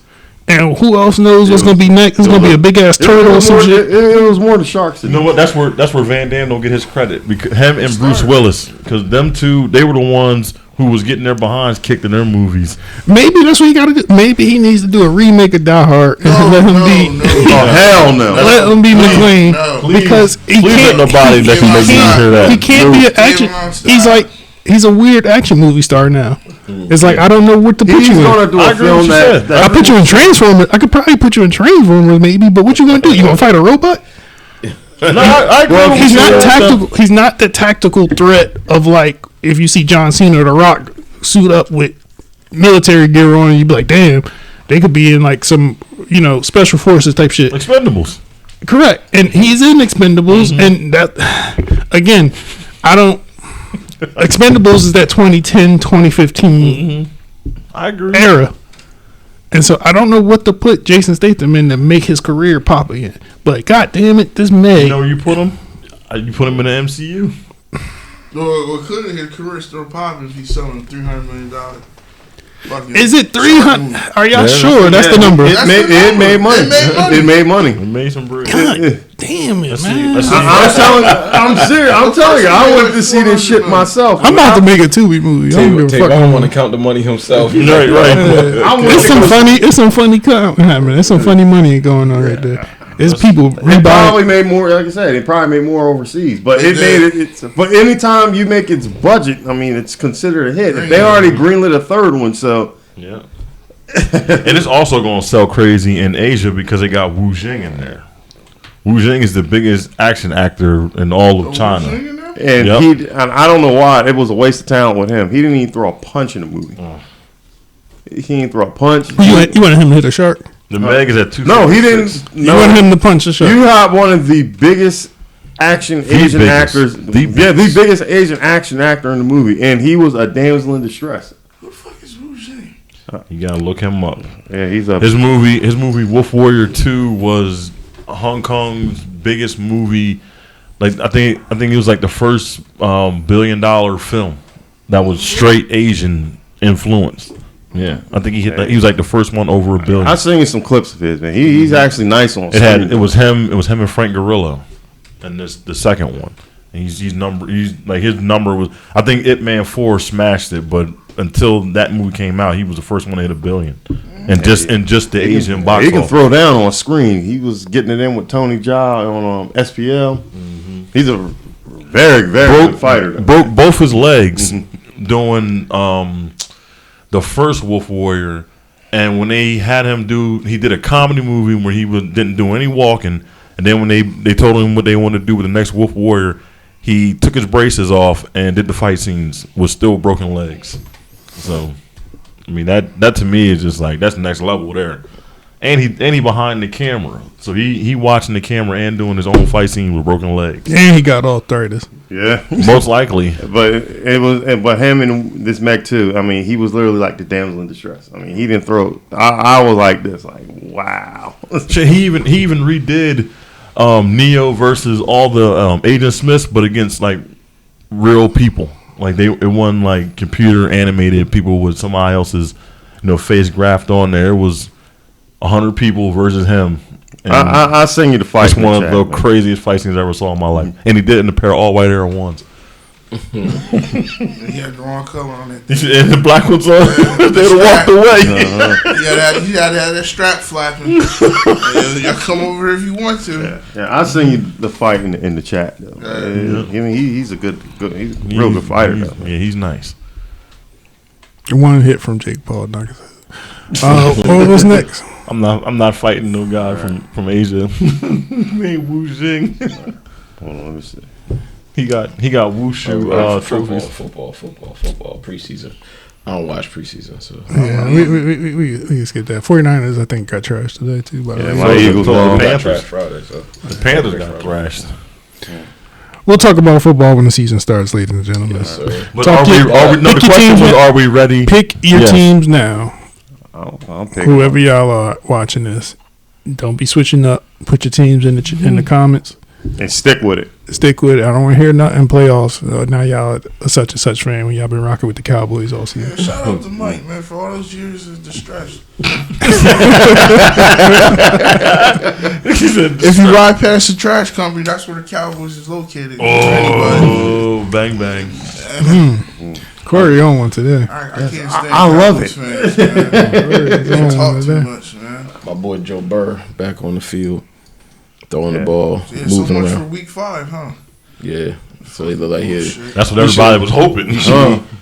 and who else knows what's gonna be next? It's gonna be a big ass turtle or some shit. It was more the sharks. You know what? That's where Van Damme don't get his credit, because him and Bruce Willis, because them two, they were the ones who was getting their behinds kicked in their movies. Maybe that's what he got to do. Maybe he needs to do a remake of Die Hard and let him be Oh hell no! let him be McLean no. because he Please let can't. nobody that can make me hear that. He can't be an action. He's like he's a weird action movie star now. It's like I don't know what to put He's you in. gonna do I a agree film with what you said. I put you in Transformers. I could probably put you in Transformers maybe, but what you gonna do? You gonna fight a robot? No, I agree with He's you. not tactical. He's not the tactical threat of like if you see John Cena or The Rock suit up with military gear on, and you be like, damn, they could be in like some special forces type shit. Expendables. Correct, and he's in Expendables, and that again, I don't. Expendables is that 2010, 2015 I agree. era. And so I don't know what to put Jason Statham in to make his career pop again. But god damn it, this May. You know where you put him? You put him in the MCU. Well, couldn't his career still popping if he's selling $300 million? Is it 300? Are y'all sure that's the number? It made money. It made money. It made some bread. God damn it, man. I'm serious. I'm telling you, I wanted to see this shit myself. I'm about to make a Tubi movie. I don't give a fuck. I don't want to count the money himself. Right. It's some funny happening. There's some funny money going on right there. It's people It probably made more. Like I said, it probably made more overseas. But it made it. But anytime you make its budget, I mean, it's considered a hit. If they already greenlit a third one, so yeah. And it's also going to sell crazy in Asia because they got Wu Jing in there. Wu Jing is the biggest action actor in all of China. And I don't know why it was a waste of talent with him. He didn't even throw a punch in the movie. He didn't throw a punch. You wanted him to hit a shark? The Meg is at 2. No, he didn't. You wanted him to punch a shark? You have one of the biggest Asian actors. The biggest Asian action actor in the movie, and he was a damsel in distress. Who the fuck is Wu Jing? You gotta look him up. Yeah, he's up. His movie Wolf Warrior 2 was Hong Kong's biggest movie. Like I think it was like the first $1 billion film that was straight Asian influence. Yeah, I think he was like the first one over $1 billion. I've seen some clips of his, man. He's actually nice on screen. It was him and Frank Grillo, and the second one. And his number was, I think Ip Man 4 smashed it, but until that movie came out, he was the first one to hit $1 billion, and just the Asian box. He can throw down on screen. He was getting it in with Tony Jaa on SPL. Mm-hmm. He's a very good fighter. Broke both his legs doing the first Wolf Warrior, and when they had him he did a comedy movie where he didn't do any walking, and then when they told him what they wanted to do with the next Wolf Warrior, he took his braces off and did the fight scenes with still broken legs. So, I mean that to me is just like that's the next level there. And he behind the camera, so he watching the camera and doing his own fight scene with broken legs. And he got arthritis. Yeah, most likely. But him and this Meg too. I mean, he was literally like the damsel in distress. I mean, he didn't throw. I was like this, like wow. He even redid Neo versus all the Agent Smiths, but against like real people. Like it wasn't like computer animated people with somebody else's face graphed on there. It was 100 people versus him. I sing you the fight. It's one of the craziest fight scenes I ever saw in my life, and he did it in a pair of all white Air Ones. He had the wrong color on it. And the black ones on. They would have walked away. You had to have that strap flapping. Y'all come over here if you want to. Yeah, I sing you the fight in the chat. Though. I mean, he's a he's a real good fighter. Though. Yeah, he's nice. One hit from Jake Paul. What was next? I'm not fighting no guy from Asia named Wu Jing. Hold on, let me see. He got wushu trophies. Football preseason. I don't watch preseason, so yeah, we just get that. 49ers, I think, got trashed today too. By the way. My Eagles got trashed Friday. So the Panthers got thrashed. Yeah. We'll talk about football when the season starts, ladies and gentlemen. Yes, but the question was, are we ready? Pick your teams now. I'll pick whoever y'all are watching this. Don't be switching up. Put your teams in the comments. And stick with it. Stick with it. I don't want to hear nothing playoffs. Now y'all are such and such fan when y'all been rocking with the Cowboys all season. Yeah, shout out to Mike, man, for all those years of distress. If you ride past the trash company, that's where the Cowboys is located. Oh, bang, bang. Corey on one today. I can't stand I love Cowboys it. Fans, man. They talk too much, man. My boy Joe Burr back on the field, throwing the ball, Yeah, moving so much around. for week 5, huh? Yeah, so he look like that's what everybody was hoping.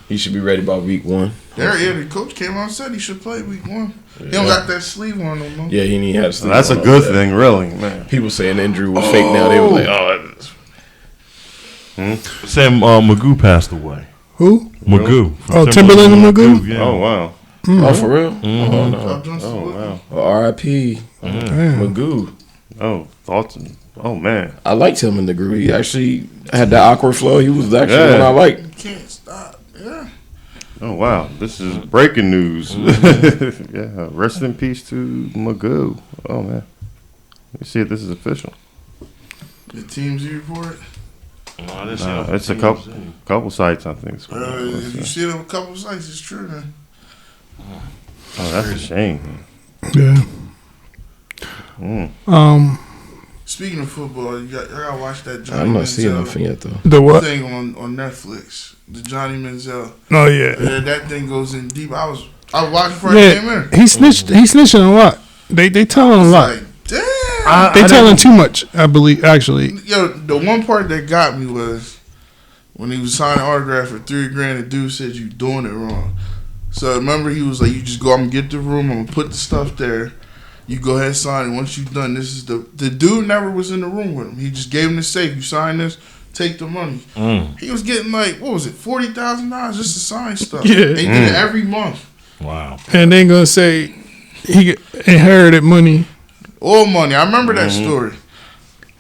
He should be ready by week 1. The coach came out and said he should play week 1. He don't got that sleeve on no more. Yeah, he didn't have sleeve. That's a good thing, really, man. People saying the injury was fake now. They were like, Sam Magoo passed away. Who? Magoo. Timberland and Magoo? Yeah. Oh, wow. Oh, for real? Mm-hmm. Oh, no. Oh, wow. R.I.P. Magoo. Oh, thoughts. Oh, man. I liked him in the group. He actually had that awkward flow. He was actually one I liked. You can't stop. Yeah. Oh wow, this is breaking news. Yeah, rest in peace to Magoo. Oh man, let me see if this is official. The TMZ report. It's a couple sites I think. If you see it on a couple sites, it's true, man. Oh, that's a shame. Yeah. Speaking of football, y'all gotta watch that Johnny I'm not seeing Manziel nothing yet though. The what? thing on Netflix. The Johnny Manziel. Oh yeah. And that thing goes in deep. I was watching before I came in. He snitching a lot. They telling a lot. Like, damn. They telling too much, I believe. Actually, Yo, the one part that got me was when he was signing autograph for $3,000. The dude said you doing it wrong. So remember, he was like, "You just go. I'm gonna get the room. I'm gonna put the stuff there. You go ahead and sign it. Once you've done, this is the dude never was in the room with him. He just gave him the safe. You sign this, take the money. He was getting like, what was it, $40,000 just to sign stuff. Yeah. They did it every month. Wow. and they gonna say he inherited money, All money. I remember that story.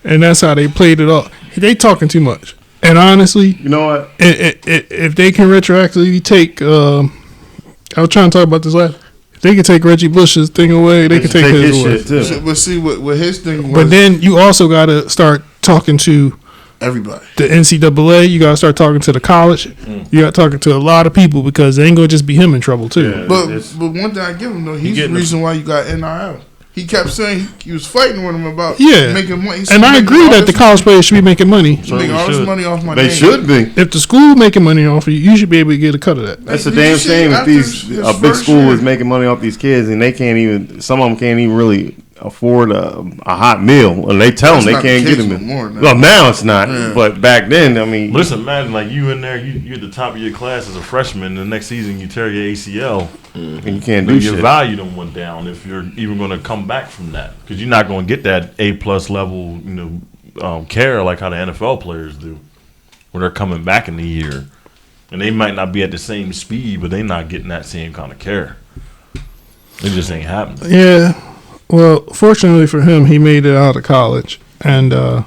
and that's how they played it off. They talking too much. And honestly, You know what? if they can retroactively take, I was trying to talk about this last. If they can take Reggie Bush's thing away, they can take his away. shit too. So, but see, what his thing was, But then you also got to start talking to everybody. the NCAA. You got to start talking to the college. You got to talking to a lot of people because it ain't gonna just be him in trouble too. Yeah. But one thing I give him though, he's the getting reason why you got NIL. He kept saying he was fighting with him about Yeah. making money. And I agree that the college players should be making money. making all this should. money off my They name. should be. If the school making money off of you, you should be able to get a cut of that. That's a Did you damn see shame if after these his a big first school year? is making money off these kids and they can't even. Some of them can't even really afford a hot meal, and they tell them That's they not the can't get case them. no more now. Well, now it's not, Yeah. but back then, I mean, But just imagine, like, you in there, you're at the top of your class as a freshman, and the next season you tear your ACL. and you can't Then do your shit. value done went down if you're even going to come back from that. Because you're not going to get that A+ level, care like how the NFL players do when they're coming back in the year. And they might not be at the same speed, but they're not getting that same kind of care. It just ain't happening. Yeah. Well, fortunately for him, he made it out of college, and there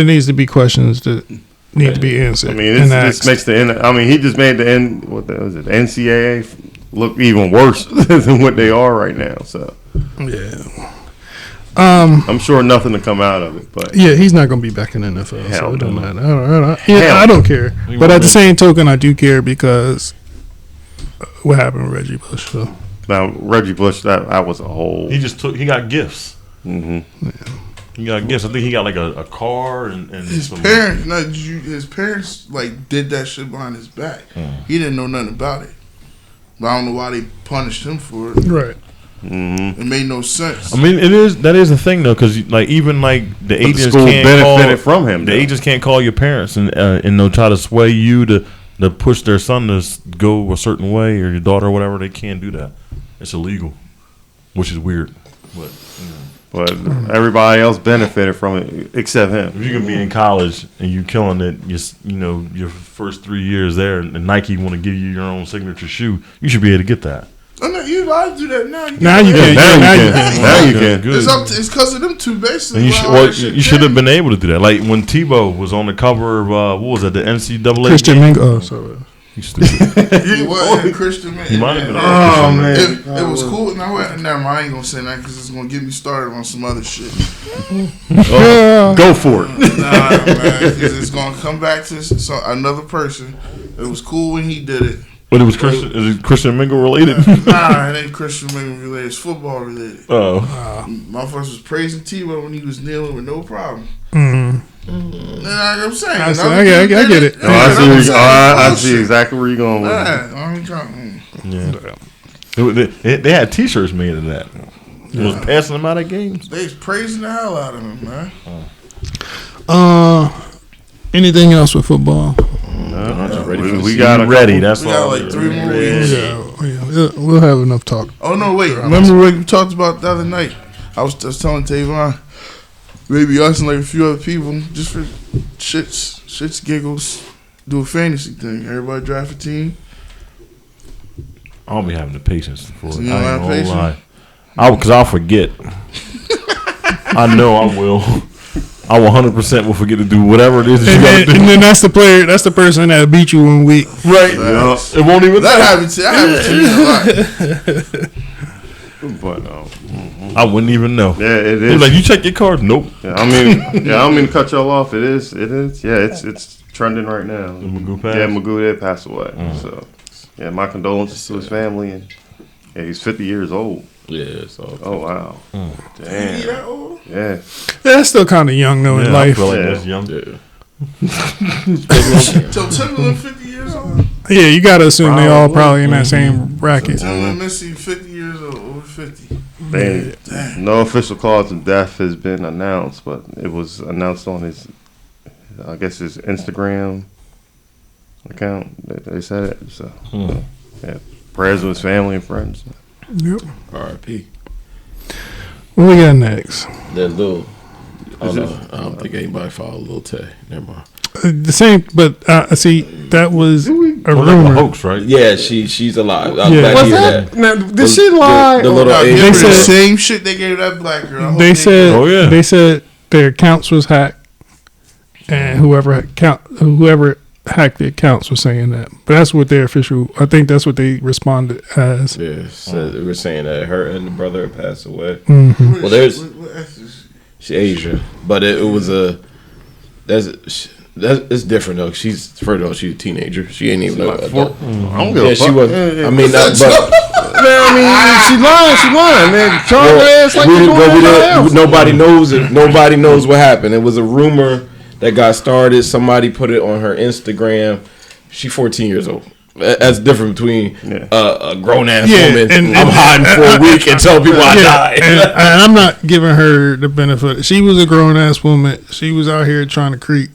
needs to be questions that need to be answered. I mean, this makes the end. I mean, he just made the end. What was it? NCAA look even worse than what they are right now. So yeah. I'm sure nothing to come out of it. But Yeah, he's not going to be back in the NFL, Hell so it don't no. matter. Hell I don't care. He But at won't the be. same token, I do care because what happened with Reggie Bush. So. now Reggie Bush, that was a whole. He got gifts. hmm He got gifts. I think he got like a car and His some. parents, his parents, like did that shit behind his back. He didn't know nothing about it. But I don't know why they punished him for it. Right. hmm It made no sense. I mean, that is a thing though, because like even like the the agents school can't benefited call, from him. The though. agents can't call your parents and they'll try to sway you to push their son to go a certain way or your daughter or whatever. They can't do that. It's illegal, which is weird. But But everybody else benefited from it except him. if you can be in college and you killing it, your first 3 years there, and Nike want to give you your own signature shoe, you should be able to get that. Oh, no, you allowed to do that now. Now you can. Now you Yeah, can. Now you can. Good. It's because of them two, basically. And Wow, you should have been able to do that. Like when Tebow was on the cover of what was it, the NCAA? Christian game? Mingo. Oh, sorry. He's stupid. He was Christian, man. He might have been. Oh man. It was cool. Now, never mind. I ain't gonna say that because it's gonna get me started on some other shit. Go for it. Nah, man, because it's gonna come back to another person. It was cool when he did it. But it was Christian. Is it Christian Mingle related? Nah, it ain't Christian Mingle related. It's football related. Oh, My first was praising Tebow when he was kneeling with no problem. Mm-hmm. And I'm saying, I get it. No, I see exactly where you're going with it. I'm trying. yeah. They had T-shirts made of that. It was passing them out at games. They was praising the hell out of him, man. Anything else with football? We got a ready. couple- That's We got all. like 3 more weeks. Yeah, we'll have enough talk. Oh no, wait! Remember what we talked about the other night? I was telling Tavon, maybe us and like a few other people, just for shits, giggles, do a fantasy thing. Everybody draft a team. I don't be having the patience for it. So you don't I have ain't gonna patience? lie. Because I'll forget. I know I will. I 100% will forget to do whatever it is that you And got then, to do. and then that's the player. That's the person that beat you 1 week. Right. Yeah. It won't even. That happens to me a lot. But I wouldn't even know. yeah, it He's is. like, you check your cards? Nope. Yeah, I don't mean to cut y'all off. It is. Yeah, it's trending right now. Magoo passed? Yeah, Magoo did pass away. So, yeah, my condolences to his family, and yeah, he's 50 years old. Yeah, so Oh wow, He damn. that old? Yeah, That's still kind of young though in Yeah, I life. feel like Yeah. that's young. yeah. So Timberland 50 years old? Yeah, you gotta assume they all Probably. probably in that same bracket. Timberland Missy 50 years old, over 50. no official cause of death has been announced, but it was announced on his, I guess his Instagram account. They said it. So, yeah, prayers to his family and friends. Yep. R.I.P. What we got next? Then Lil, I don't think anybody followed Lil Tay. Never mind. The same, but see, that was a Well, like a rumor. hoax, right? Yeah, she's alive. I'm Yeah. glad to Was hear that? that. Now, The- the little Now, Asian give her They the said- same shit they gave that black girl. I hope They said, Oh, yeah. they said their accounts was hacked, and whoever hacked the accounts was saying that. But that's what their official. I think that's what they responded as. Yeah, so they were saying that her and the brother had passed away. Mm-hmm. Well, there's What else is- she's Asian, but it was it's different though. She's first of all, she's a teenager. She ain't even Like know. four- I don't give Yeah, a she fuck. was. Yeah. I mean, but She lying, man. Charge her ass like we you didn't- doing but we everybody didn't- else. nobody knows it. Nobody knows what happened. It was a rumor that got started. Somebody put it on her Instagram. She 14 years old. That's different between a grown ass woman. I'm hiding for a week and tell people I died. and I'm not giving her the benefit. She was a grown ass woman. She was out here trying to creep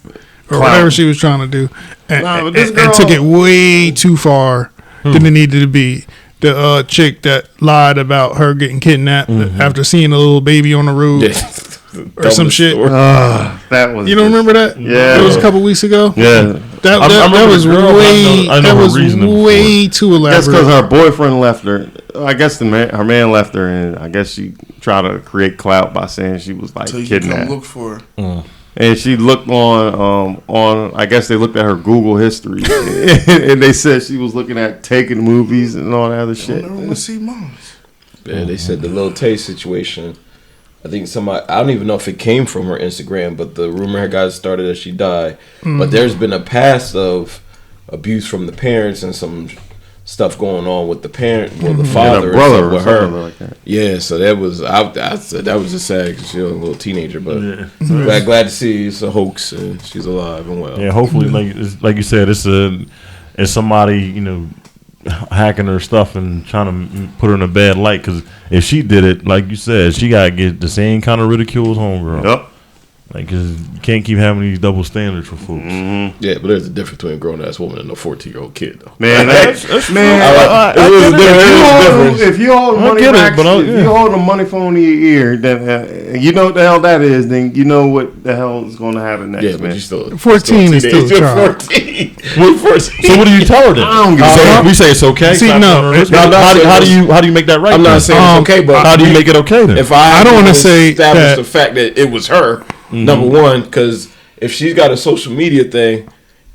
or whatever she was trying to do, and, Nah, but this and took it girl- way too far than it needed to be. The chick that lied about her getting kidnapped after seeing a little baby on the road or some shit. That was. You don't remember that? Yeah. It was a couple weeks ago. Yeah. That I remember was the girl, but I know that her was reasoning way too That's elaborate. because her boyfriend left her. I guess her man left her, and I guess she tried to create clout by saying she was like So you can come kidnapped. look for her. And she looked on I guess they looked at her Google history, and they said she was looking at taking movies and all that other I shit. never want to see moms. Yeah, they said the Lil Tay situation. I think I don't even know if it came from her Instagram, but the rumor had got started that she died. But there's been a past of abuse from the parents and some stuff going on with the parent, well, the father, And her brother and or stuff with her. something like that. Yeah, so that was I said that was just sad because she was a little teenager, but Yeah. glad to see it's a hoax and she's alive and well. Yeah, hopefully, like you said, it's somebody hacking her stuff and trying to put her in a bad light. Because if she did it, like you said, she gotta get the same kind of ridicule as homegirl. Yep. Like, 'cause you can't keep having these double standards for folks. Yeah, but there's a difference between a grown ass woman and a 14-year-old kid, though. Man, if you hold a money get it, rack, but if you hold a money phone in your ear, then you know what the hell that is. Then you know what the hell is going to happen next, Yeah, but man. you still 14 is still a You're child. 14. We're 14. So what do you tell her then? I don't give a fuck. We say it's okay. See, Stop no, telling her. it- How do you make that right? I'm then? not saying it's okay, but How do you make it okay then? If I don't wanna say establish that- the fact that it was her, number one, because if she's got a social media thing,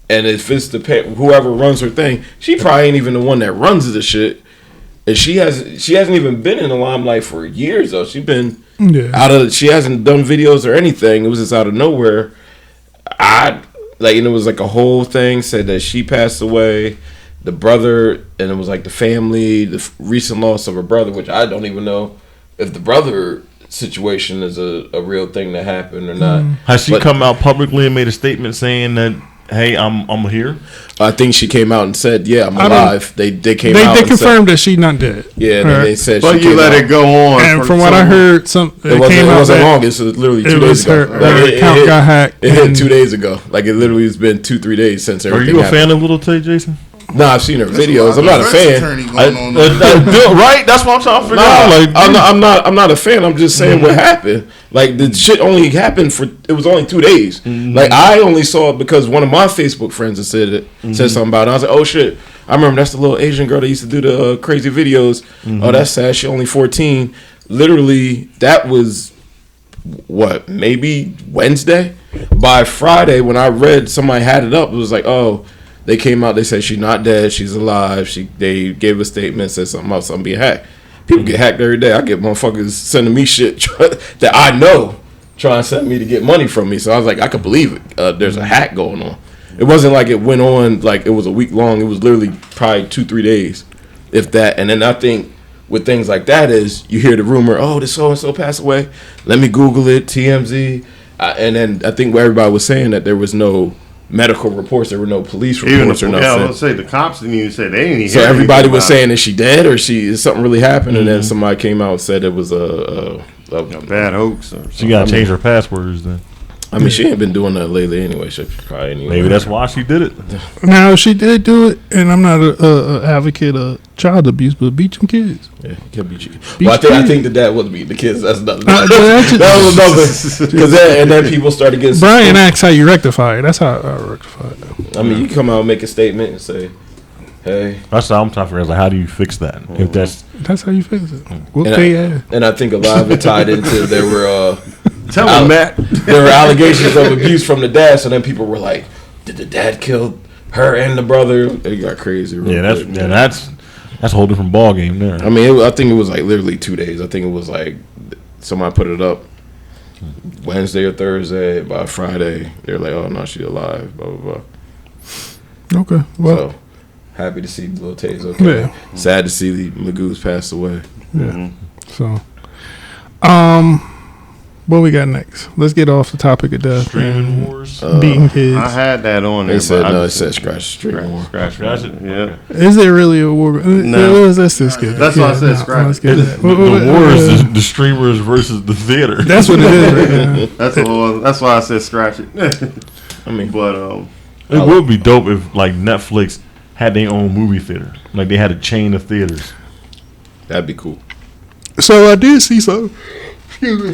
and if it's whoever runs her thing, she probably ain't even the one that runs the shit, and she hasn't even been in the limelight for years though. She's been she hasn't done videos or anything. It was just out of nowhere. And it was like a whole thing said that she passed away. The brother, and it was like the family, the recent loss of her brother, which I don't even know if the brother situation is a real thing that happened or not. Has she come out publicly and made a statement saying that, hey, I'm here? I think she came out and said, "Yeah, I'm alive." They came out. They and confirmed that she not dead. Said, yeah, Right. they said. But she you came let out. it go on. And from what I heard, it It came out wasn't that long. It's literally 2 it days was ago. her account got hacked. It hit and 2 days ago. Like it literally has been 2-3 days since Are everything you a happened. fan of Little Tay, Jason? No, I've seen her videos. I'm not a fan. Right? That's what I'm trying to figure out. Like, I'm not a fan. I'm just saying what happened. Like the shit only happened it was only 2 days. Like I only saw it because one of my Facebook friends had said something about it. I was like, oh shit. I remember that's the little Asian girl that used to do the crazy videos. Oh, that's sad. She only 14. Literally, that was maybe Wednesday. By Friday, when I read somebody had it up, it was like, oh, they came out. They said she's not dead. She's alive. They gave a statement, said something about something being hacked. People get hacked every day. I get motherfuckers sending me shit that I know trying to send me to get money from me. So I was like, I could believe it. There's a hack going on. It wasn't like it went on like it was a week long. It was literally probably 2-3 days, if that. And then I think with things like that is you hear the rumor, oh, this so and so passed away. Let me Google it, TMZ, and then I think where everybody was saying that there was no medical reports, there were no police reports or nothing. Yeah, let's say the cops didn't even say they didn't even. So everybody was saying, is she dead or is something really happened? And then somebody came out and said it was a bad hoax. She got to change her passwords then. I mean, she ain't been doing that lately anyway. She probably anyway. Maybe that's why she did it. Now, she did do it, and I'm not a advocate of child abuse, but beat them kids. Yeah, you can't beat you. Well, I think the dad was beating the kids. That's nothing. That was another. Because then people started getting. Brian asks how you rectify it. That's how I rectify it. I mean, you come out and make a statement and say, hey. That's how I'm trying to figure out, like, how do you fix that? If that's how you fix it. Whoop their ass. And I think a lot of it tied into there were Tell him, Matt. There were allegations of abuse from the dad, so then people were like, did the dad kill her and the brother? They got crazy. That's a whole different ball game there. I mean, I think it was like literally 2 days. I think it was like somebody put it up Wednesday or Thursday. By Friday, they're like, oh no, she's alive. Blah blah blah. Okay, well, so happy to see Lil Tay's okay. Yeah. Sad to see the Magoo's passed away. Yeah. So, what we got next? Let's get off the topic of death. Streaming wars. Beating kids. I had that on there. They said no. It said scratch stream war. Scratch it. Yeah. Is there really a war? No. Let's just get That's why I said scratch. The war is the streamers versus the theater. That's what it is right now. That's why I said scratch it. I mean, but it would be dope if like Netflix had their own movie theater. Like they had a chain of theaters. that'd be cool. So I did see some. Excuse me.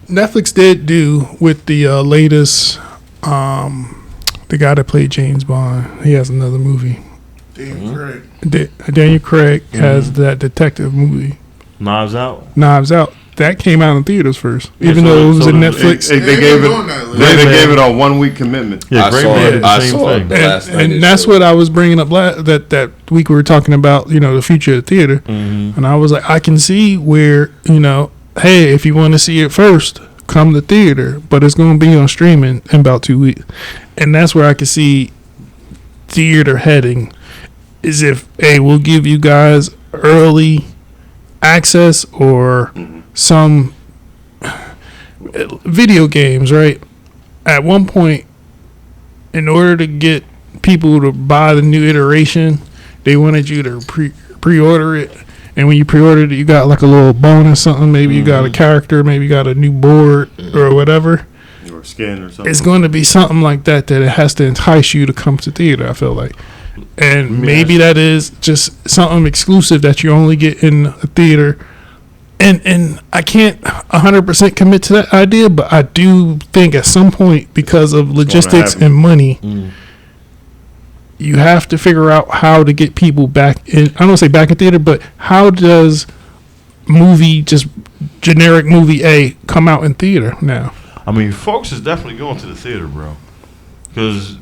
Netflix did do with the latest, the guy that played James Bond. He has another movie. Daniel Craig. Daniel Craig has that detective movie. Knives Out. Knives Out. That came out in theaters first, even though it was in Netflix. They gave it a 1 week commitment. Yeah, I saw it last night. And that's what I was bringing up that week we were talking about, the future of the theater. And I was like, I can see where, hey, if you want to see it first, come to theater, but it's going to be on streaming in about 2 weeks. And that's where I can see theater heading, is if, hey, we'll give you guys early access or some video games, right? At one point, in order to get people to buy the new iteration, they wanted you to pre-order it. And when you pre-ordered it, you got like a little bonus something. Maybe you got a character, maybe you got a new board or whatever. Or skin or something. It's going to be something like that it has to entice you to come to theater, I feel like. And maybe that is just something exclusive that you only get in a theater. And I can't 100% commit to that idea, but I do think at some point, because of logistics and money, you have to figure out how to get people back in. I don't want to say back in theater, but how does generic movie A come out in theater now? I mean, folks is definitely going to the theater, bro. Because,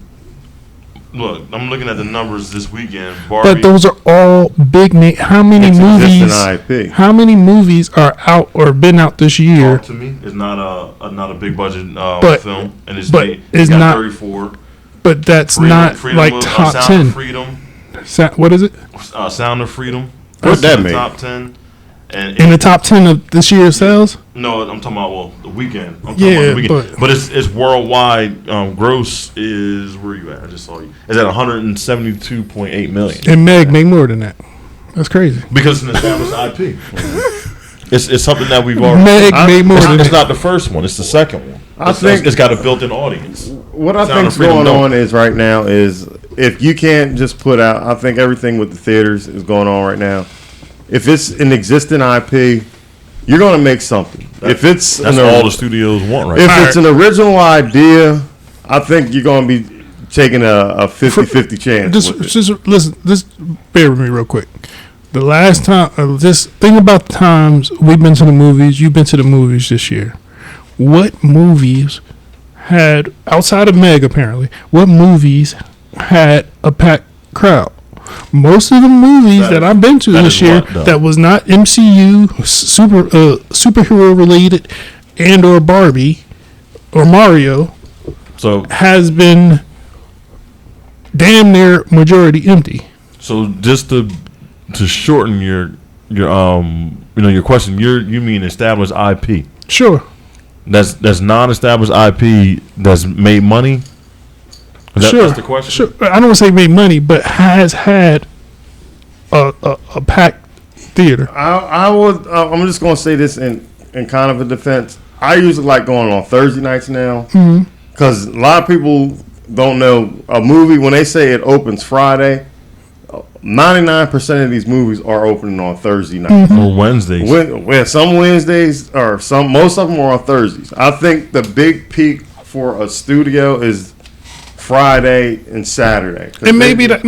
look, I'm looking at the numbers this weekend. Barbie, but those are all big names. How many movies are out or been out this year? Talk to me. It's not a big budget film, and it's not 34. But that's not like top 10. Sound of Freedom. What is it? Sound of Freedom. What's that mean? Top 10. And in the top 10 of this year's sales? No, I'm talking about the weekend. But it's worldwide. Gross is, where you at? I just saw you. Is at 172.8 million. And Meg make more than that. That's crazy. Because it's an established IP. It's something that we've already. Meg made more than it's not the first one. It's the second one. I think it's got a built-in audience. What I think's going on is right now is if you can't just put out. I think everything with the theaters is going on right now. If it's an existing IP, you're going to make something. That's all the studios want right now. now. If it's an original idea, I think you're going to be taking a 50-50 chance. Just listen. Just bear with me real quick. The last time, just think about the times we've been to the movies. You've been to the movies this year. What movies had, outside of Meg apparently, what movies had a packed crowd? Most of the movies that I've been to this year that was not MCU, superhero related, and or Barbie or Mario, so has been damn near majority empty. So just to shorten your your question, you mean established IP? Sure. That's non-established IP that's made money. Sure. That's the question. Sure. I don't want to say made money, but has had a packed theater. I would. I'm just gonna say this in kind of a defense. I usually like going on Thursday nights now because a lot of people don't know a movie when they say it opens Friday. 99% of these movies are opening on Thursday nights or Wednesdays. Some Wednesdays or most of them are on Thursdays. I think the big peak for a studio is Friday and Saturday. And maybe that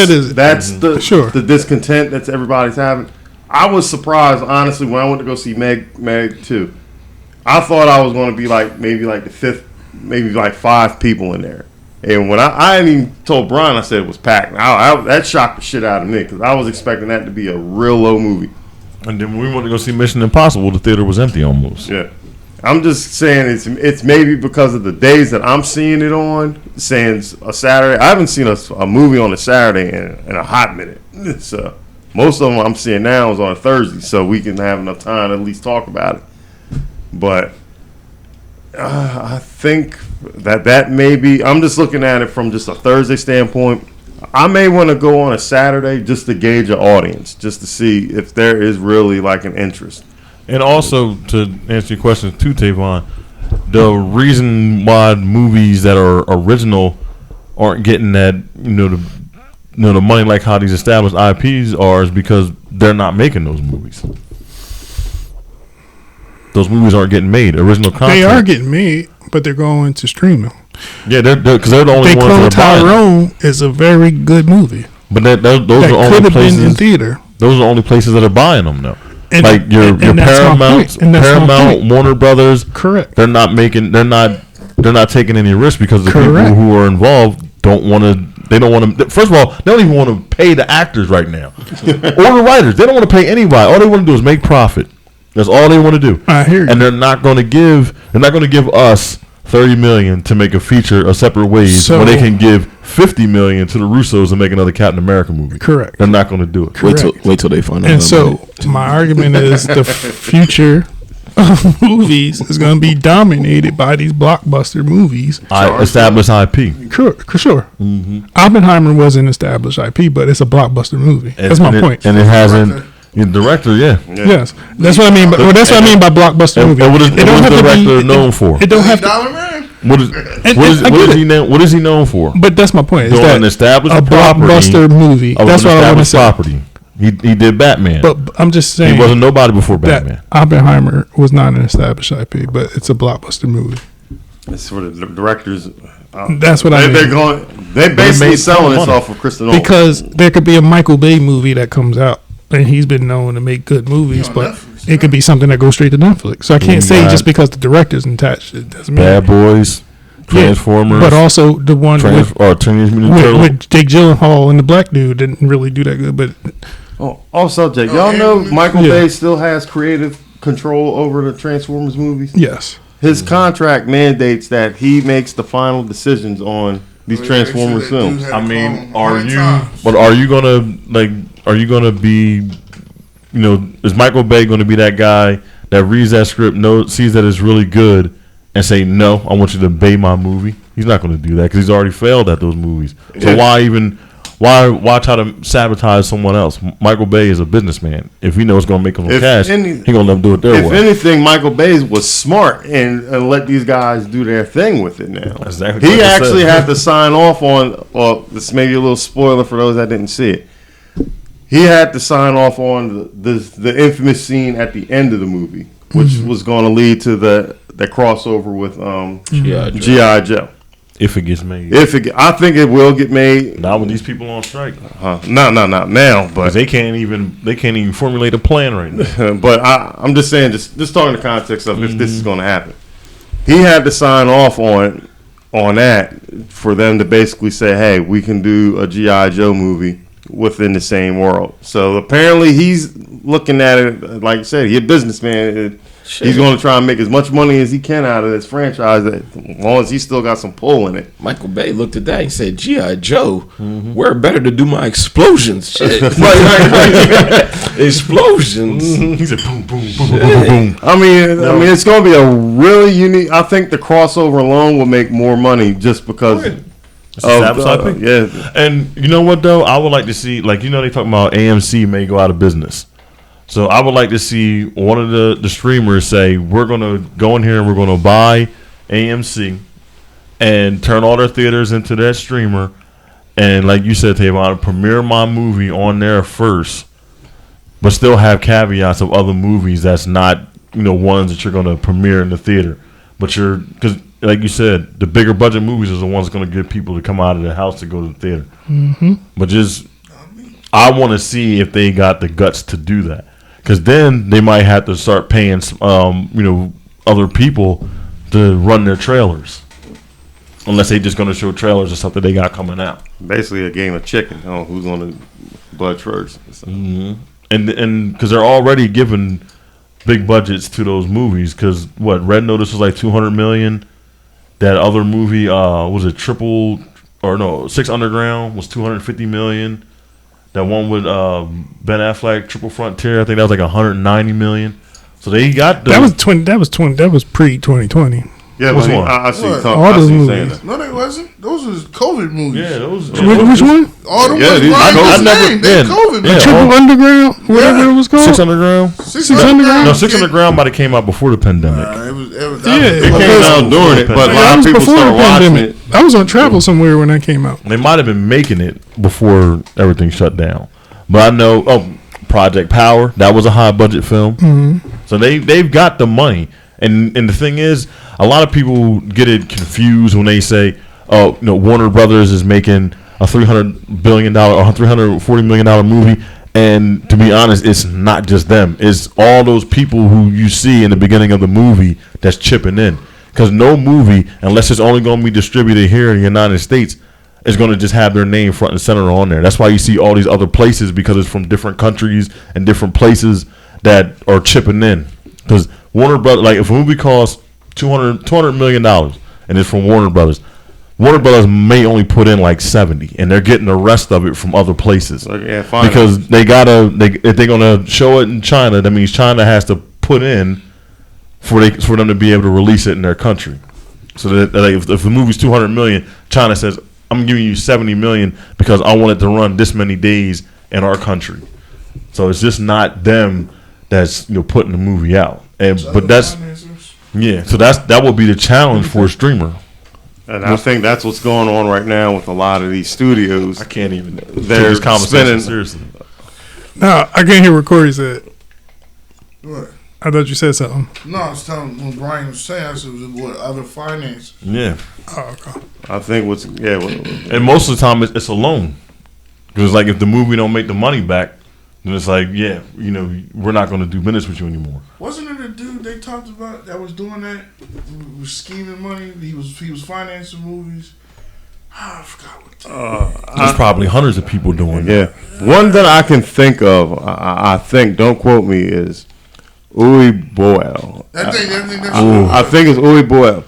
is that's the discontent that everybody's having. I was surprised, honestly, when I went to go see Meg 2. I thought I was going to be maybe the fifth, maybe 5 people in there. And when I even told Brian, I said it was packed. That shocked the shit out of me because I was expecting that to be a real low movie. And then when we went to go see Mission Impossible, the theater was empty almost. Yeah. I'm just saying it's maybe because of the days that I'm seeing it on, saying a Saturday. I haven't seen a movie on a Saturday in a hot minute. So most of them I'm seeing now is on a Thursday, so we can have enough time to at least talk about it. But I think that may be, I'm just looking at it from just a Thursday standpoint. I may want to go on a Saturday just to gauge an audience, just to see if there is really an interest. And also, to answer your question too, Tavon, the reason why movies that are original aren't getting that, the money like how these established IPs are is because they're not making those movies. Those movies aren't getting made. Original content. They are getting made, but they're going to streaming. Yeah, because they're the only ones that are Tyrone is a very good movie. But those are only places been in theater. Those are the only places that are buying them though. And, your Paramount, Warner Brothers, correct? They're not taking any risk because the people who are involved don't want to. They don't want to. First of all, they don't even want to pay the actors right now, or the writers. They don't want to pay anybody. All they want to do is make profit. That's all they want to do. I hear you. And they're not going to give us $30 million to make a feature of Separate Ways when they can give $50 million to the Russos and make another Captain America movie. Correct. They're not going to do it. Wait till they find out. And so my argument is the future of movies is going to be dominated by these blockbuster movies. Established IP. Sure. Mm-hmm. Oppenheimer wasn't established IP, but it's a blockbuster movie. That's my point. And it hasn't. The director, yeah. Yes, that's what I mean. That's what I mean by blockbuster movie. And what is the director known for? It don't have to. What is he known for? But that's my point. Is that an established blockbuster movie? That's what I want to say. Property. He did Batman. But I'm just saying he wasn't nobody before Batman. Oppenheimer was not an established IP, but it's a blockbuster movie. That's what the directors. That's what I mean. They're basically selling this off of Kristen Nolan. Because there could be a Michael Bay movie that comes out. And he's been known to make good movies, but Netflix, it could be something that goes straight to Netflix. So I can't say just because the director's attached, it doesn't mean. Bad Boys, Transformers, but also the one with Jake Gyllenhaal and the black dude didn't really do that good. But also, Jake, y'all know Michael Bay still has creative control over the Transformers movies. Yes, his contract mandates that he makes the final decisions on these Transformers films. I mean, are you gonna be, is Michael Bay going to be that guy that reads that script, sees that it's really good, and say, no, I want you to bay my movie? He's not going to do that because he's already failed at those movies. So why try to sabotage someone else? Michael Bay is a businessman. If he knows it's going to make him some cash, he's going to let them do it their way. If anything, Michael Bay was smart and let these guys do their thing with it now. Exactly. He actually had to sign off on, this may be a little spoiler for those that didn't see it. He had to sign off on the infamous scene at the end of the movie, which was going to lead to the crossover with G.I. Joe. If it gets made. I think it will get made. Not with these people on strike. No, not now. But they can't even formulate a plan right now. But I'm just saying, just talking in the context of if this is going to happen. He had to sign off on that for them to basically say, hey, we can do a G.I. Joe movie within the same world. So apparently he's looking at it, like you said, he's a businessman. He's going to try and make as much money as he can out of this franchise, as long as he's still got some pull in it. Michael Bay looked at that and said, G.I. Joe, where better to do my explosions? Shit. Explosions. He said, boom, boom, boom, boom, boom, boom. I mean, it's going to be a really unique. I think the crossover alone will make more money just because. Yeah. And you know what, though? I would like to see, they talking about AMC may go out of business. So I would like to see one of the streamers say, we're going to go in here and we're going to buy AMC and turn all their theaters into that streamer. And like you said, Tavon, premiere my movie on there first, but still have caveats of other movies that's not, ones that you're going to premiere in the theater. But because like you said, the bigger budget movies are the ones going to get people to come out of their house to go to the theater. Mm-hmm. But I want to see if they got the guts to do that. Because then they might have to start paying, other people to run their trailers, unless they just going to show trailers of stuff that they got coming out. Basically, a game of chicken. Who's going to budge first? Mm-hmm. And because they're already giving big budgets to those movies. Because Red Notice was like $200 million. That other movie was it Six Underground was $250 million. That one with Ben Affleck, Triple Frontier, I think that was like $190 million. So they got that was pre 2020. Yeah, which one? I see. All those movies. No, they wasn't. Those was COVID movies. Yeah, those. Which one? All them was Ryan's name. COVID movies. Triple Underground, whatever it was called. Six Underground. Six Underground. No, Six Underground might have came out before the pandemic. It came out during it, but a lot of people started watching it. I was on travel somewhere when that came out. They might have been making it before everything shut down. But I know, Project Power, that was a high budget film. Mm-hmm. So they've got the money. And the thing is, a lot of people get it confused when they say, Warner Brothers is making a $300 billion or $340 million movie. And to be honest, it's not just them. It's all those people who you see in the beginning of the movie that's chipping in. Because no movie, unless it's only going to be distributed here in the United States, is going to just have their name front and center on there. That's why you see all these other places, because it's from different countries and different places that are chipping in. Because Warner Brothers, like if a movie costs $200 million and it's from Warner Brothers may only put in like 70, and they're getting the rest of it from other places. Because if they're gonna show it in China, that means China has to put in for them to be able to release it in their country. So that if the movie's $200 million, China says, I'm giving you $70 million because I want it to run this many days in our country. So it's just not them that's putting the movie out. But that's so that would be the challenge for a streamer. And I think that's what's going on right now with a lot of these studios. I can't even. They're this conversation seriously. No, I can't hear what Corey said. What? I thought you said something. No, I was telling what Brian was saying. I said, what other finance? Yeah. Oh, okay. I think and most of the time it's a loan. Because like if the movie don't make the money back, then it's like, we're not going to do business with you anymore. Wasn't it a dude they talked about that was doing that? Who was scheming money. He was financing movies. I forgot what. There's probably hundreds of people doing that. Yeah. One that I can think of, I think, don't quote me, is Uwe Boll. I think it's Uwe Boll.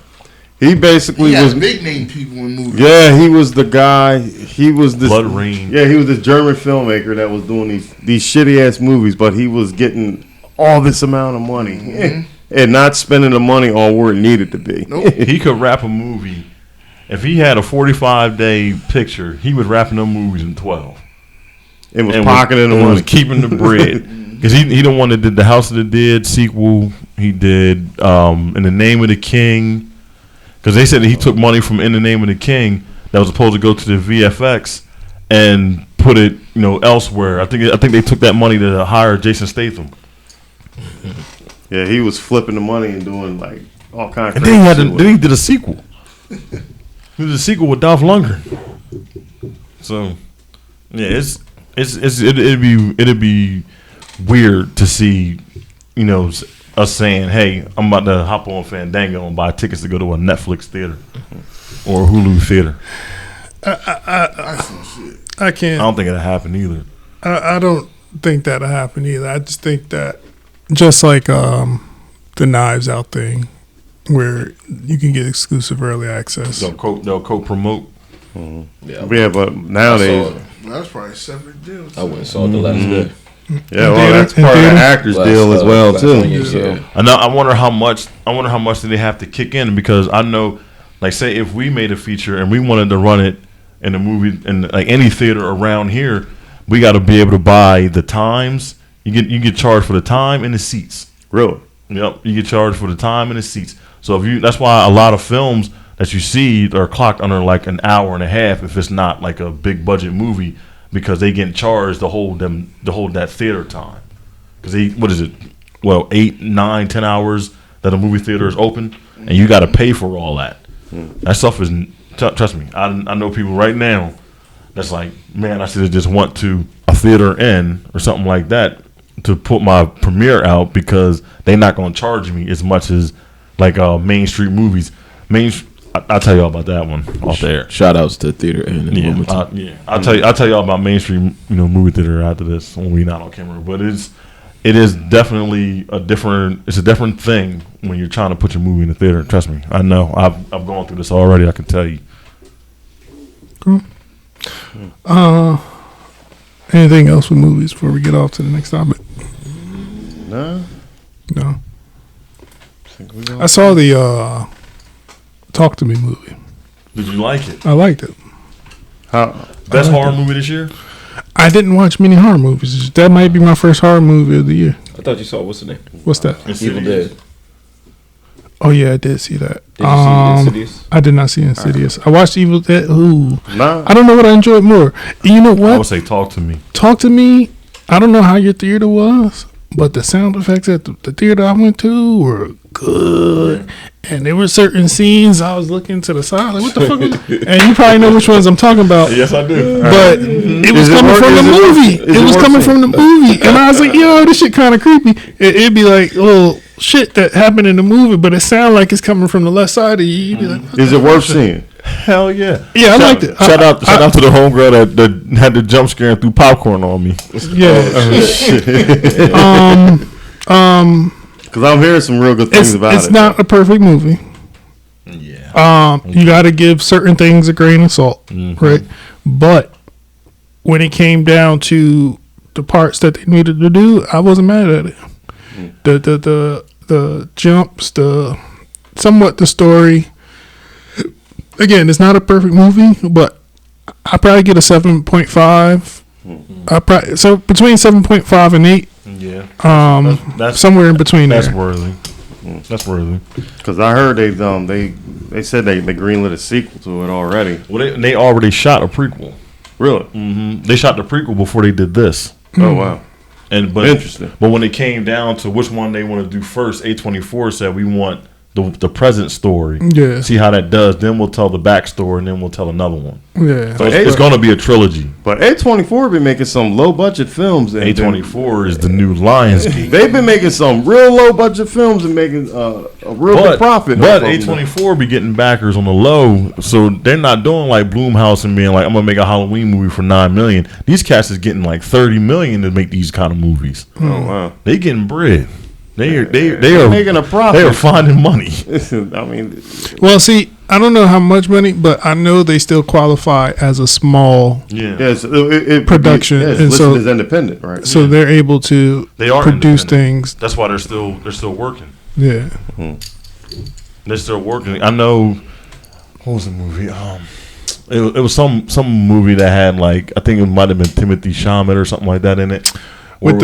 He basically was big name people in movies. Yeah, he was the guy. He was this Blood Rain. Yeah, he was this German filmmaker that was doing these shitty ass movies, but he was getting all this amount of money and not spending the money on where it needed to be. Nope. He could wrap a movie. If he had a 45-day picture, he was wrapping them movies in 12. And was pocketing the money, was keeping the bread. Because he the one that did the House of the Dead sequel. He did In the Name of the King. Because they said that he took money from In the Name of the King that was supposed to go to the VFX and put it, elsewhere. I think they took that money to hire Jason Statham. Yeah, he was flipping the money and doing like all kinds of. And then he did a sequel. It was a sequel with Dolph Lundgren. So, yeah, it'd be weird to see, us saying, "Hey, I'm about to hop on Fandango and buy tickets to go to a Netflix theater or a Hulu theater." I can't. I don't think it'll happen either. I don't think that'll happen either. I just think that just like the Knives Out thing, where you can get exclusive early access. They'll co-promote. Yeah, but nowadays That's probably a separate deal. I went and saw it the last day. yeah, well, that's part of the actor's deal as well too. So. I wonder how much do they have to kick in, because I know, like, say if we made a feature and we wanted to run it in a movie in like any theater around here, we got to be able to buy the times. You get charged for the time and the seats. Really? Yep, you get charged for the time and the seats. So that's why a lot of films that you see are clocked under like an hour and a half if it's not like a big budget movie, because they get charged to hold that theater time. Because 8, 9, 10 hours that a movie theater is open, and you got to pay for all that. That stuff is, trust me, I know people right now that's like, man, I should have just went to a theater in or something like that to put my premiere out, because they're not going to charge me as much as like Main Street movies. I'll tell y'all about that one off the air. Shout outs to theater and I'll tell y'all about Main Street movie theater after this when we're not on camera. But it is definitely a different thing when you're trying to put your movie in the theater. Trust me, I know. I've gone through this already. I can tell you. Cool. Anything else with movies before we get off to the next topic? No. I saw the Talk to Me movie. Did you like it? I liked it. Best horror movie this year? I didn't watch many horror movies. That might be my first horror movie of the year. I thought you saw, what's the name? What's that? Evil Dead. Oh yeah, I did see that. Did you see Insidious? I did not see Insidious. I watched Evil Dead. Ooh, Nah. I don't know what I enjoyed more. You know what? I would say Talk to Me. Talk to Me. I don't know how your theater was, but the sound effects at the theater I went to were good. And there were certain scenes I was looking to the side, like, what the fuck? And you probably know which ones I'm talking about. Yes, I do. But it was coming from the movie. It was coming from the movie. And I was like, yo, this shit kind of creepy. It'd be like little shit that happened in the movie, but it sounded like it's coming from the left side of you. You'd be like, Is it worth seeing? Hell yeah. Yeah, I liked it. Shout out to the homegirl that had the jump scare and threw popcorn on me. Yeah. Because I'm hearing some real good things about it. It's not a perfect movie. Yeah. You got to give certain things a grain of salt, right? But when it came down to the parts that they needed to do, I wasn't mad at it. The jumps, somewhat the story. Again, it's not a perfect movie, but I probably get a 7.5. So between 7.5 and 8. Yeah. That's somewhere in between there. That's worthy. That's worthy. Because I heard they said they greenlit a sequel to it already. Well, they already shot a prequel. Really? Mm-hmm. They shot the prequel before they did this. Oh wow. But interesting. But when it came down to which one they want to do first, A24 said we want the present story. Yeah. See how that does. Then we'll tell the backstory, and then we'll tell another one. Yeah. So it's going to be a trilogy. But A24 been making some low budget films. And A24 is the new Lionsgate. They've been making some real low budget films and making a real good profit. But A24 be getting backers on the low, so they're not doing like Blumhouse and being like, I'm gonna make a Halloween movie for $9 million. These cats is getting like $30 million to make these kind of movies. Oh wow. They getting bread. They are making a profit. They are finding money. I mean, well, see, I don't know how much money, but I know they still qualify as a small production, it's and so as independent, right? So they're able to produce things. That's why they're still working. Yeah, they're still working. I know. What was the movie? It was some movie that had like, I think it might have been Timothy Chalamet or something like that in it. With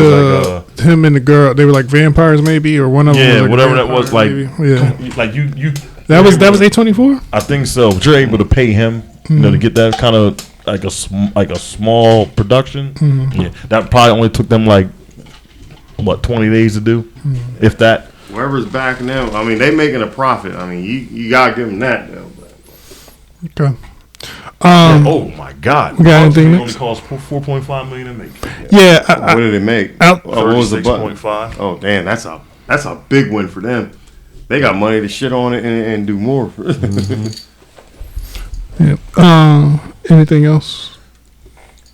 him and the girl, they were like vampires, maybe, or one of them. Yeah, was like whatever that was. Like, like you. That was A24. I think so. But you're able to pay him, to get that kind of like a small production. Yeah, that probably only took them like 20 days to do, if that. Whoever's back now, I mean, they making a profit. I mean, you gotta give them that though. Okay. Oh my God! We got anything Only next? cost $4.5 million to make. Yeah. What did it make? Out- What was the budget? 36.5. Oh damn, that's a big win for them. They got money to shit on it and do more. Yeah. Anything else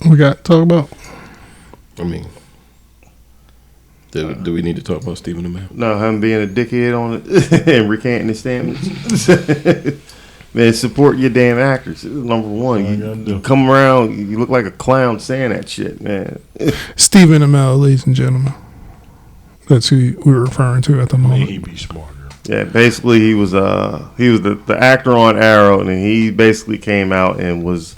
we got to talk about? I mean, do we need to talk about Stephen Amell? No, him being a dickhead on it and recanting his statements. Man, support your damn actors. Number one, you come around, you look like a clown saying that shit, man. Stephen Amell, ladies and gentlemen. That's who we're referring to at the moment. He be smarter. Yeah, basically he was the actor on Arrow, and then he basically came out and was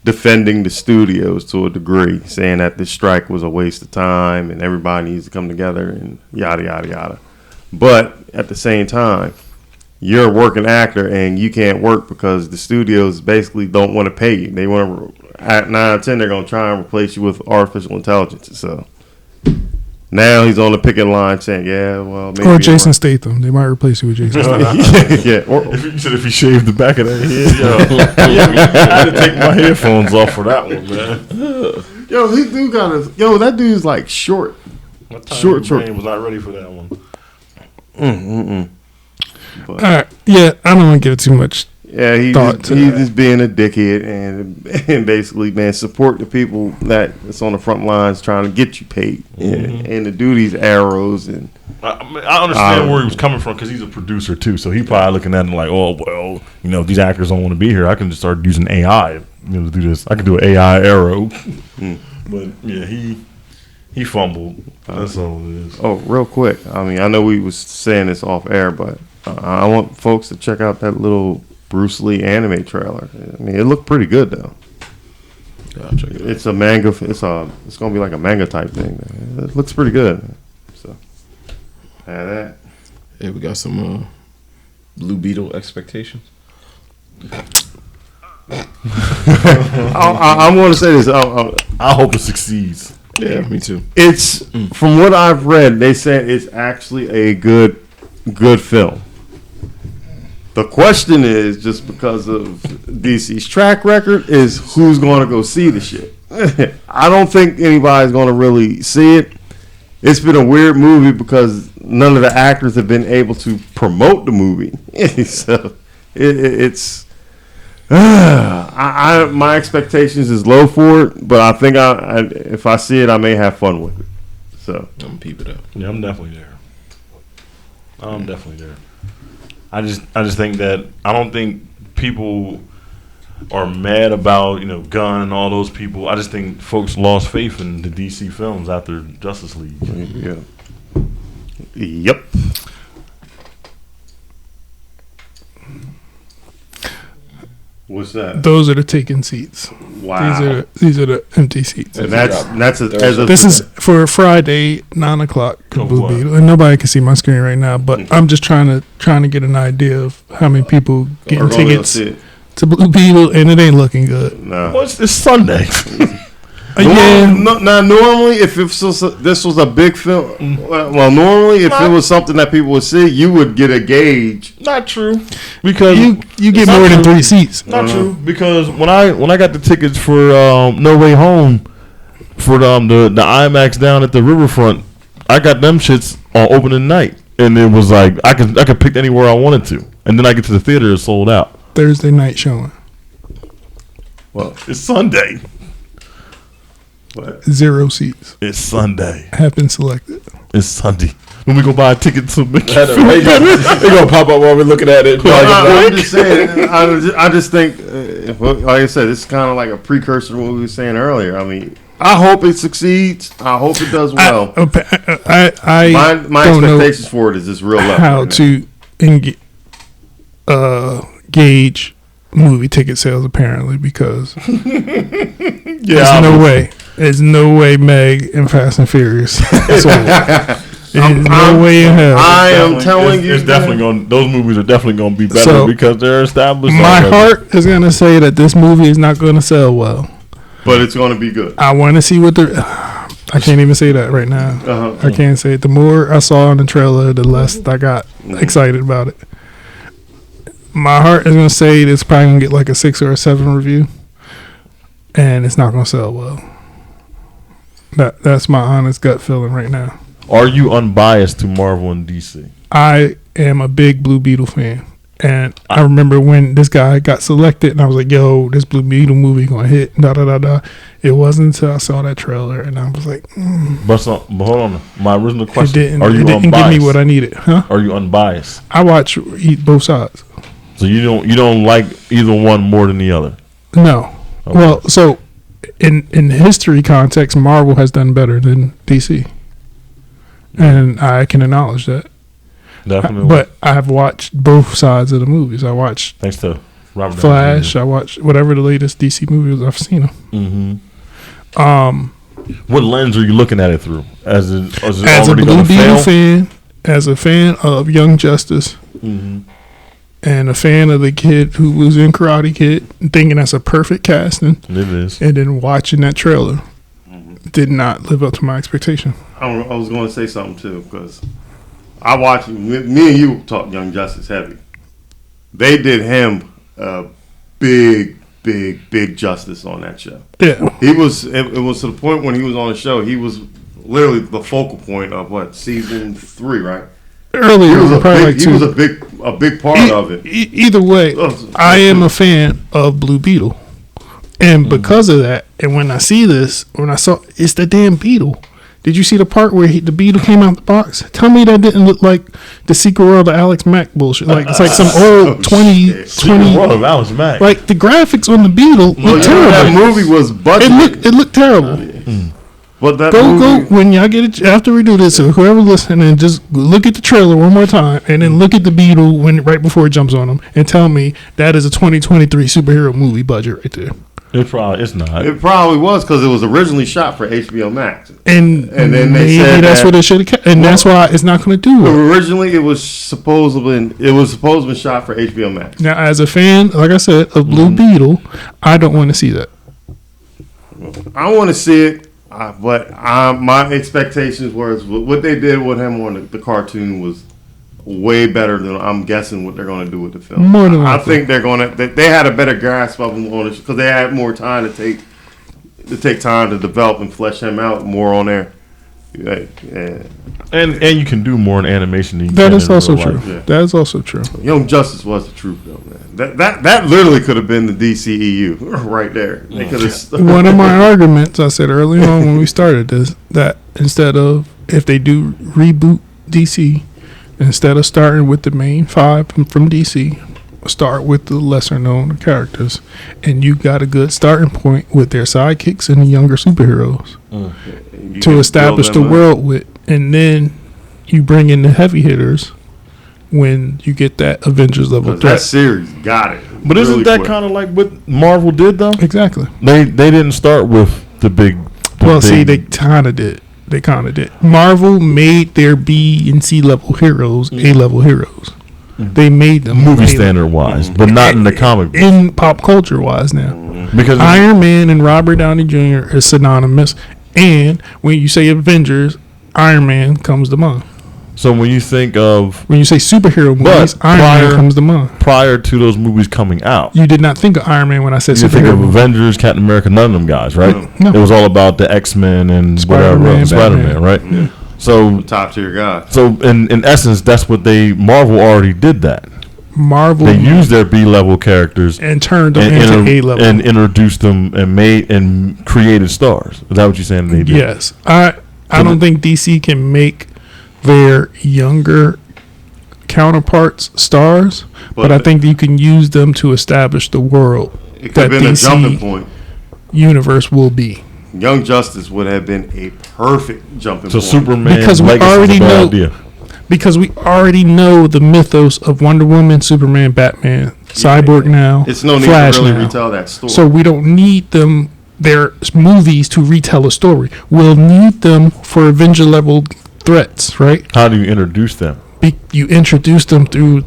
defending the studios to a degree, saying that this strike was a waste of time and everybody needs to come together and yada yada yada. But at the same time, you're a working actor and you can't work because the studios basically don't want to pay you. They want to, at 9 out of 10, they're going to try and replace you with artificial intelligence. So now he's on the picket line saying, yeah, well, maybe. Or Jason Statham. They might replace you with Jason Statham. Yeah. Or, If he shaved the back of that head, I had to take my headphones off for that one, man. yo, he do got a, that dude's like short. Short. Was not ready for that one. All right. Yeah, I don't want to give it too much. Yeah, he's just being a dickhead and basically, man, support the people that's on the front lines trying to get you paid and to do these arrows. And I understand where he was coming from because he's a producer too, so he probably looking at it like, oh well, if these actors don't want to be here, I can just start using AI, to do this. I can do an AI arrow. But yeah, he fumbled. That's all it is. Oh, real quick, I mean, I know we was saying this off air, but I want folks to check out that little Bruce Lee anime trailer. I mean, it looked pretty good though. Yeah, I'll check it out. It's a manga. It's gonna be like a manga type thing. It looks pretty good. So, that. Yeah, we got some Blue Beetle expectations. I'm going to say this. I hope it succeeds. Yeah, me too. It's from what I've read, they said it's actually a good film. The question is, just because of DC's track record, is who's going to go see the shit. I don't think anybody's going to really see it. It's been a weird movie because none of the actors have been able to promote the movie. So it's my expectations is low for it, but I think if I see it, I may have fun with it. So I'm gonna peep it up. Yeah, I'm definitely there. I just think that I don't think people are mad about Gunn and all those people. I just think folks lost faith in the DC films after Justice League. yeah, yep. What's that? Those are the taken seats. Wow. These are the empty seats. And that's This is for Friday, 9:00. Blue what? Beetle, and nobody can see my screen right now. But I'm just trying to get an idea of how many people getting tickets to Blue Beetle, and it ain't looking good. No. What's this Sunday? Yeah. Now, normally, if this was a big film, well, normally, if it was something that people would see, you would get a gauge. Not true, because You get more than 3 seats. Not true, because when I got the tickets for No Way Home for the IMAX down at the Riverfront, I got them shits on opening night, and it was like I could pick anywhere I wanted to, and then I get to the theater, it's sold out. Thursday night showing. Well, it's Sunday. What? 0 seats It's Sunday. have been selected. It's Sunday. When we go buy a ticket to make They're gonna pop up while we're looking at it. I'm just saying. I just think, like I said, it's kind of like a precursor to what we were saying earlier. I mean, I hope it succeeds. I hope it does well. My don't know expectations for it is just real low. how to gauge movie ticket sales, apparently, because there's no way Meg and Fast and Furious is sold. There's no way in hell. I am telling you, it's definitely going. Those movies are definitely going to be better because they're established. My heart is going to say that this movie is not going to sell well, but it's going to be good. I want to see what they're. I can't even say that right now. I can't say it. The more I saw in the trailer, the less I got excited about it. My heart is gonna say it's probably gonna get like a 6 or a 7 review, and it's not gonna sell well. That's my honest gut feeling right now. Are you unbiased to Marvel and DC? I am a big Blue Beetle fan, and I remember when this guy got selected, and I was like, "Yo, this Blue Beetle movie gonna hit." Da da da da. It wasn't until I saw that trailer, and I was like, But hold on. My original question: It didn't give me what I needed, huh? Are you unbiased? I watch both sides. So you don't like either one more than the other? No. Okay. Well, so in history context, Marvel has done better than DC, and I can acknowledge that. Definitely. But I've watched both sides of the movies. I watched Thanks to Robert Flash. I watched whatever the latest DC movie was. I've seen them. Mm-hmm. What lens are you looking at it through? As a Blue Beetle fan, as a fan of Young Justice, and a fan of the kid who was in Karate Kid, thinking that's a perfect casting. It is. And then watching that trailer did not live up to my expectation. I was going to say something too, because I watched, me and you talk Young Justice heavy. They did him big justice on that show. Yeah. It was to the point when he was on the show, he was literally the focal point of season 3, right? Earlier, he was a big part of it. Either way, I am a fan of Blue Beetle, and because of that, and when I see this, when I saw it's the damn Beetle. Did you see the part where the Beetle came out the box? Tell me that didn't look like the Secret World of Alex Mack bullshit. Like it's like some old 20 World of Alex Mack. Like the graphics on the Beetle look terrible. That movie was budgeted. It looked terrible. But that go when y'all get it after we do this. So whoever listening, just look at the trailer one more time, and then look at the Beetle right before it jumps on them, and tell me that is a 2023 superhero movie budget right there. It's not. It probably was because it was originally shot for HBO Max, and then they maybe said that's what it should have kept, and that's why it's not going to do well. Originally, it was supposed to be shot for HBO Max. Now, as a fan, like I said, of Blue Beetle, I don't want to see that. I want to see it, but my expectations were what they did with him on the cartoon was way better than I'm guessing what they're going to do with the film. More than I likely. think they're going to. They had a better grasp of him on it because they had more time to take time to develop and flesh him out more on there. Yeah. And you can do more in animation than you that can is in also real true. life. Yeah. That is also true. Young Justice was the truth, though, man. That literally could have been the DCEU right there. They could have. One of my arguments I said early on when we started this, that instead of, if they do reboot DC, instead of starting with the main 5 from DC, start with the lesser known characters, and you got a good starting point with their sidekicks and the younger superheroes to establish the world with, and then you bring in the heavy hitters when you get that Avengers level That threat. series got it. But isn't really that quick. kind of like what Marvel did though? Exactly. They didn't start with the big. They kind of did. They kind of did. Marvel made their B and C level heroes A level heroes. They made them movie A-level. standard wise, but not in the comic book. In pop culture wise now. Because Iron Man and Robert Downey Jr. is synonymous. And when you say Avengers, Iron Man comes to mind. so when you think of When you say superhero movies, Iron Man comes to mind. prior to those movies coming out, You did not think of Iron Man when I said you think superhero of movie. Avengers, Captain America, none of them guys, right? No. It was all about the X-Men and Spider-Man, whatever, Batman. Spider-Man, right? So Top tier guy. in essence, that's what Marvel already did that. Marvel They used their B-level characters and turned them into A level. and introduced them and made and created stars. Is that what you're saying they did? Yes. I don't think DC can make their younger counterparts stars, but I think you can use them to establish the world It could that have been a jumping DC point. universe will be. Young Justice would have been a perfect jumping So point. Superman Because we legacy is already a bad know- idea. Because we already know the mythos of Wonder Woman, Superman, Batman, Cyborg now, It's no need Flash to really now. retell that story. So we don't need their movies to retell a story. We'll need them for Avenger level threats, right? How do you introduce them? You introduce them through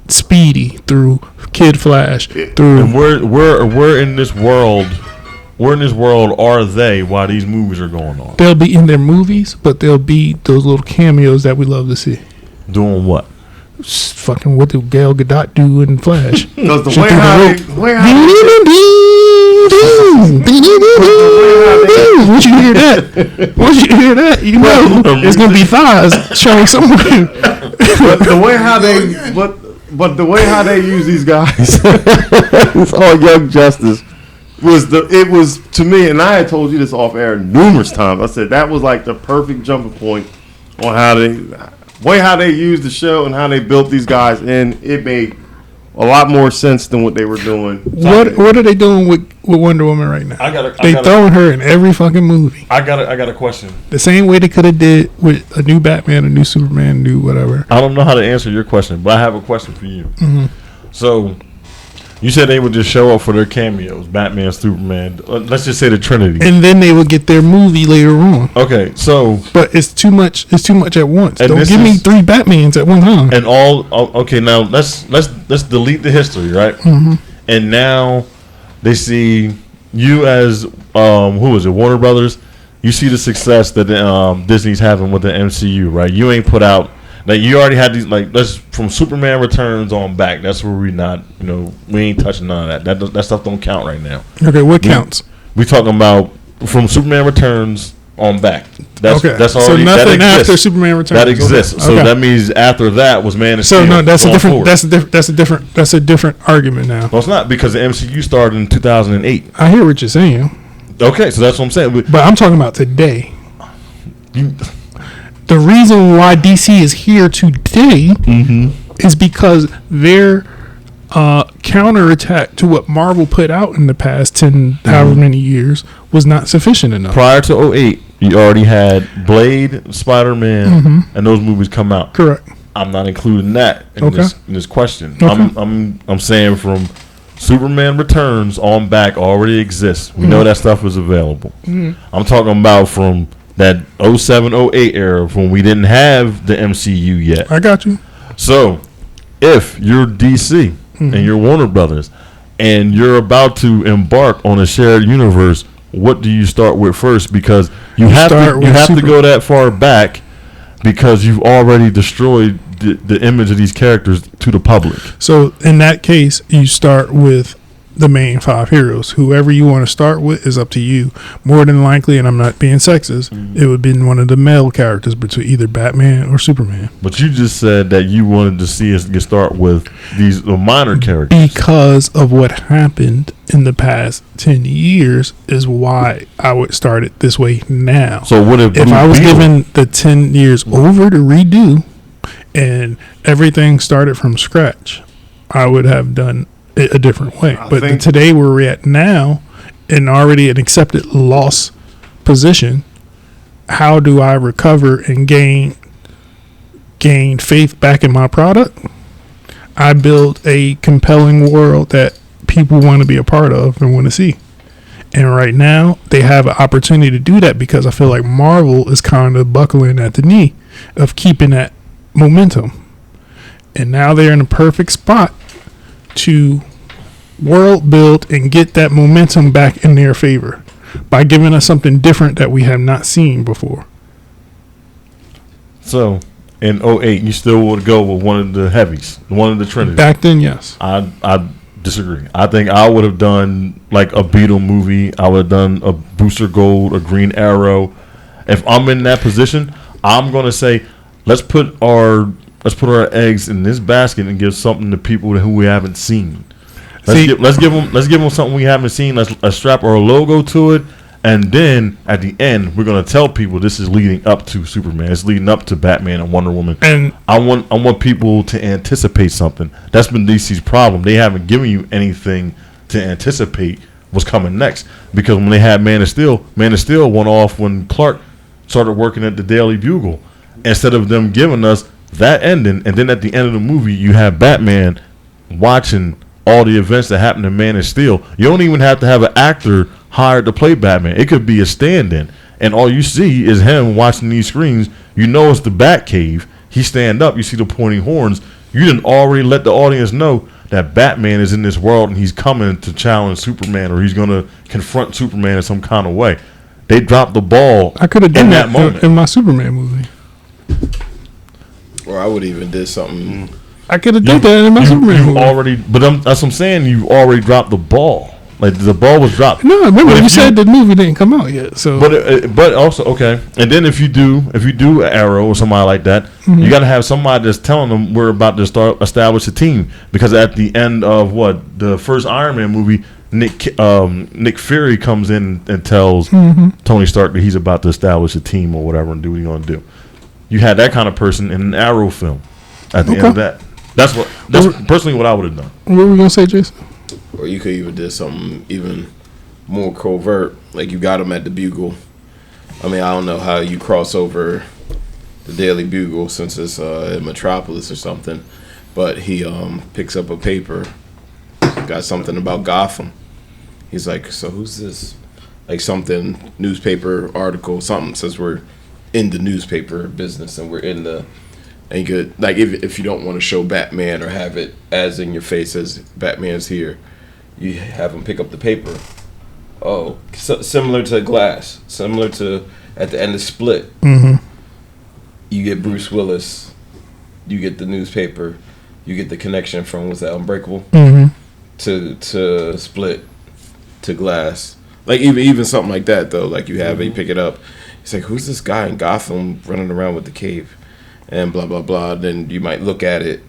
Speedy, through Kid Flash, And through where in this world? Where in this world are they while these movies are going on? they'll be in their movies, but they'll be those little cameos that we love to see. Doing what? Fucking what did Gal Gadot do in Flash? Because the She way threw how the they, way how Once you hear that, you know it's gonna be thighs showing somewhere. but the way how they, but the way how they use these guys, it's all Young Justice. It was to me, and I had told you this off air numerous times. I said that was like the perfect jumping point on how they used the show and how they built these guys in. It made a lot more sense than what they were doing. What are they doing with Wonder Woman right now? They throwing her in every fucking movie. I got a question. The same way they could have did with a new Batman, a new Superman, a new whatever. I don't know how to answer your question, but I have a question for you. Mm-hmm. So, you said they would just show up for their cameos, Batman, Superman. Let's just say the Trinity, and then they would get their movie later on. Okay, so but it's too much. It's too much at once. And Don't give me 3 Batmans at one time. And okay, now let's delete the history, right? Mm-hmm. And now they see you as who is it? Warner Brothers. You see the success that Disney's having with the MCU, right? You ain't put out. Like you already had these, like that's from Superman Returns on back. That's where we not, we ain't touching none of that. That stuff don't count right now. Okay, what counts? We talking about from Superman Returns on back. That's already, so nothing after Superman Returns. That exists. Okay. So that means after that was Man of Steel. So no, that's a different argument now. Well, it's not because the MCU started in 2008. I hear what you're saying. Okay, so that's what I'm saying. But I'm talking about today. The reason why DC is here today is because their counterattack to what Marvel put out in the past 10, however many years, was not sufficient enough. Prior to 2008, you already had Blade, Spider-Man, and those movies come out. Correct. I'm not including that in this question. Okay. I'm saying from Superman Returns on back already exists. We know that stuff is available. I'm talking about from that 07, 08 era when we didn't have the MCU yet. I got you. So, if you're DC and you're Warner Brothers and you're about to embark on a shared universe, what do you start with first? Because you have to go that far back because you've already destroyed the image of these characters to the public. So, in that case, you start with the main 5 heroes. Whoever you want to start with is up to you. More than likely, and I'm not being sexist, it would be one of the male characters between either Batman or Superman. But you just said that you wanted to see us start with these minor characters. Because of what happened in the past 10 years is why I would start it this way now. So what if I was given the 10 years over to redo and everything started from scratch, I would have done a different way. But today where we're at now, in already an accepted loss position, how do I recover and gain faith back in my product? I build a compelling world that people want to be a part of and want to see. And right now they have an opportunity to do that because I feel like Marvel is kind of buckling at the knee of keeping that momentum. And now they're in a perfect spot to world build and get that momentum back in their favor by giving us something different that we have not seen before. So, in 08, you still would go with one of the heavies, one of the Trinity. Back then, yes. I disagree. I think I would have done like a Beetle movie. I would have done a Booster Gold, a Green Arrow. If I'm in that position, I'm going to say, let's put our eggs in this basket and give something to people who we haven't seen. Let's give them something we haven't seen. Let's strap our logo to it, and then at the end we're gonna tell people this is leading up to Superman. It's leading up to Batman and Wonder Woman. And I want people to anticipate something. That's been DC's problem. They haven't given you anything to anticipate what's coming next. Because when they had Man of Steel went off when Clark started working at the Daily Bugle. Instead of them giving us that ending, and then at the end of the movie you have Batman watching all the events that happened in Man of Steel. You don't even have to have an actor hired to play Batman. It could be a stand-in, and all you see is him watching these screens. You know it's the Batcave. He stand up. You see the pointing horns. You didn't already let the audience know that Batman is in this world and he's coming to challenge Superman, or he's going to confront Superman in some kind of way. They dropped the ball. I could have done that moment in my Superman movie. Or I would even did something I could have did that in my Superman movie. Already, but that's what I'm saying. You already dropped the ball. Like the ball was dropped. No, remember you said the movie didn't come out yet. So, but also okay. And then if you do Arrow or somebody like that, you got to have somebody that's telling them we're about to establish a team. Because at the end of the first Iron Man movie, Nick Fury comes in and tells Tony Stark that he's about to establish a team or whatever and do what he's going to do. You had that kind of person in an Arrow film. At the end of that, that's personally what I would have done. What were we gonna say, Jason? Or you could even do something even more covert, like you got him at the Bugle. I mean, I don't know how you cross over the Daily Bugle since it's in Metropolis or something, but he picks up a paper, got something about Gotham. He's like, so who's this? Like something, newspaper article, something says we're in the newspaper business and we're in the. And you could, like, if you don't want to show Batman or have it as in your face as Batman's here, you have him pick up the paper. Oh, similar to Glass, similar to at the end of Split. You get Bruce Willis, you get the newspaper, you get the connection from, what's that, Unbreakable? To Split, to Glass. Like, even something like that, though. Like, you have you pick it up. It's like, who's this guy in Gotham running around with the cave? And blah, blah, blah. Then you might look at it,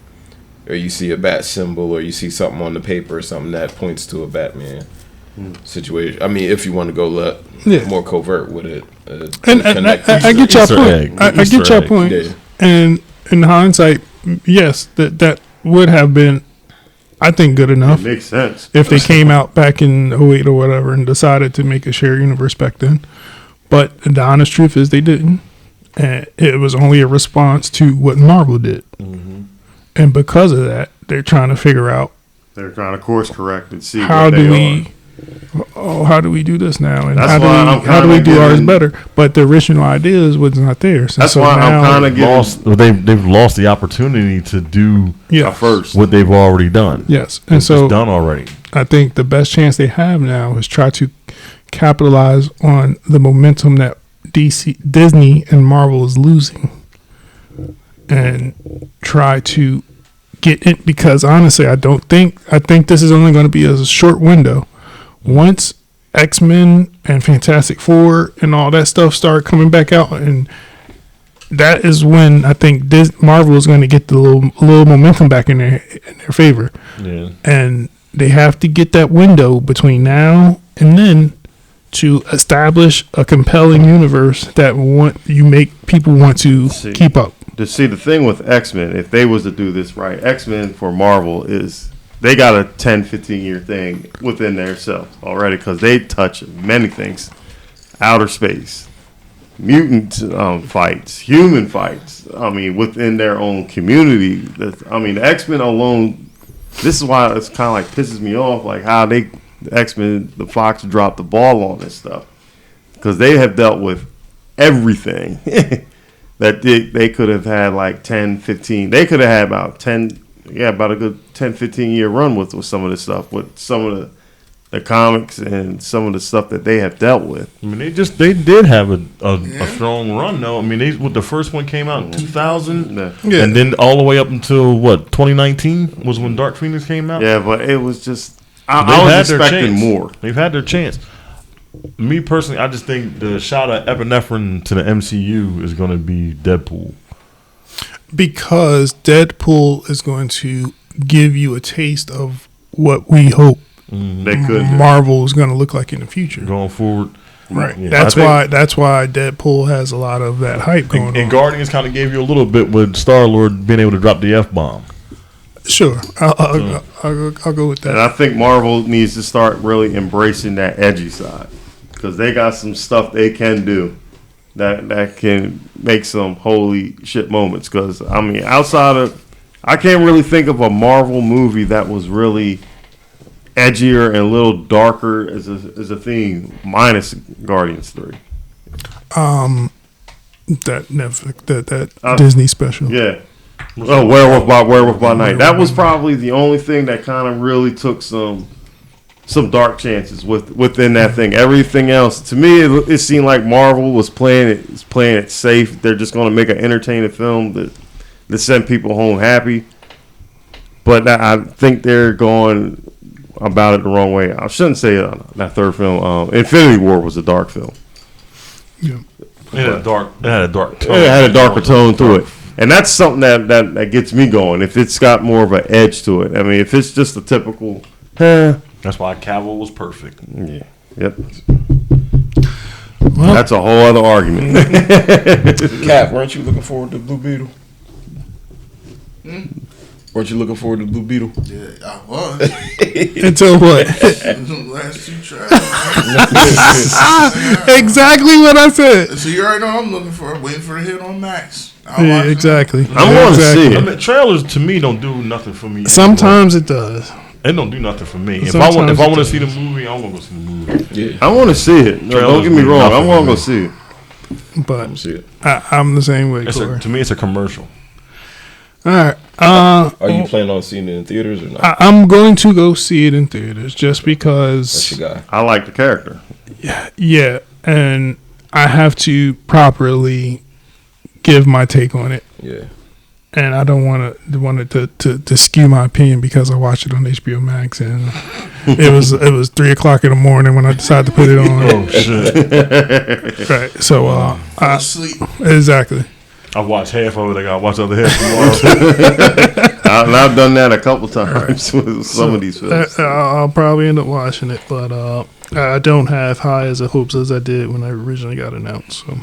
or you see a bat symbol, or you see something on the paper or something that points to a Batman situation. I mean, if you want to go more covert with it. And I get your point. I get your point. Yeah. And in hindsight, yes, that would have been, I think, good enough. It makes sense. If they came out back in 2008 or whatever and decided to make a shared universe back then. But the honest truth is they didn't. And it was only a response to what Marvel did. And because of that, they're trying to figure out. They're trying to course correct and see how do we do this now? And that's how do we do ours better? But the original ideas was not there. So that's why I'm kind of lost. They've lost the opportunity to do first what they've already done. Yes. And so it's done already. I think the best chance they have now is try to capitalize on the momentum that Disney and Marvel is losing, and try to get it, because honestly I think this is only going to be a short window. Once X-Men and Fantastic Four and all that stuff start coming back out, and that is when I think Marvel is going to get the little momentum back in their favor. And they have to get that window between now and then to establish a compelling universe that people want to keep up. To see the thing with X-Men, if they was to do this right, X-Men for Marvel they got a 10, 15-year thing within themselves already, because they touch many things. Outer space, mutant fights, human fights. I mean, within their own community. The X-Men alone, this is why it's kind of like pisses me off, like how the X-Men, the Fox dropped the ball on this stuff, because they have dealt with everything that they could have had like 10, 15. They could have had about a good 10, 15 year run with some of this stuff, with some of the comics and some of the stuff that they have dealt with. I mean, they did have a strong run though. I mean, the first one came out in 2000, and then all the way up until 2019 was when Dark Phoenix came out. Yeah, but it was just. I was expecting more. They've had their chance. Me personally, I just think the shot of epinephrine to the MCU is going to be Deadpool. Because Deadpool is going to give you a taste of what we hope Marvel is going to look like in the future. Going forward. Right. Yeah. That's why Deadpool has a lot of that hype going on. And Guardians kind of gave you a little bit with Star-Lord being able to drop the F-bomb. Sure, I'll go with that. And I think Marvel needs to start really embracing that edgy side, because they got some stuff they can do that can make some holy shit moments. Because I mean, I can't really think of a Marvel movie that was really edgier and a little darker as a theme, minus Guardians 3. That Netflix, that Disney special. Yeah. Oh, Werewolf by Night. That was probably the only thing that kind of really took some dark chances within that thing. Everything else, to me, it seemed like Marvel was playing it safe. They're just going to make an entertaining film that send people home happy. But I think they're going about it the wrong way. I shouldn't say that third film. Infinity War was a dark film. Yeah. It had a dark tone. It had a darker tone to it. And that's something that gets me going. If it's got more of an edge to it. I mean, if it's just a typical, That's why Cavill was perfect. yeah, yep. Well, That's a whole other argument. Cap, weren't you looking forward to Blue Beetle? Weren't you looking forward to Blue Beetle? Yeah, I was. until what? The last two tracks. Exactly what I said. So you already know I'm looking for. I'm waiting for a hit on Max. I'll Yeah, watch it. exactly. I want to see I it. mean, trailers to me don't do nothing for me. Sometimes it does. It don't do nothing for me. If Sometimes I want it to does. see the movie, I'm gonna go see the movie. Yeah. I want to see it. No, don't get me mean wrong. I nothing want to to go me. see it. But See it. I'm the same way, Corey. To me, it's a commercial. All right. Are you planning on seeing it in theaters or not? I'm going to go see it in theaters just That's because, your guy. I like the character. yeah, and I have to properly give my take on it, Yeah. and I don't want it to skew my opinion because I watched it on HBO Max and it was 3:00 in the morning when I decided to put it on. Oh shit! Right. So Sleep. exactly. I watched half of it. I got to watch the other half tomorrow. And I've done that a couple times with some of these films. I'll probably end up watching it, but I don't have high as hopes as I did when I originally got announced. So,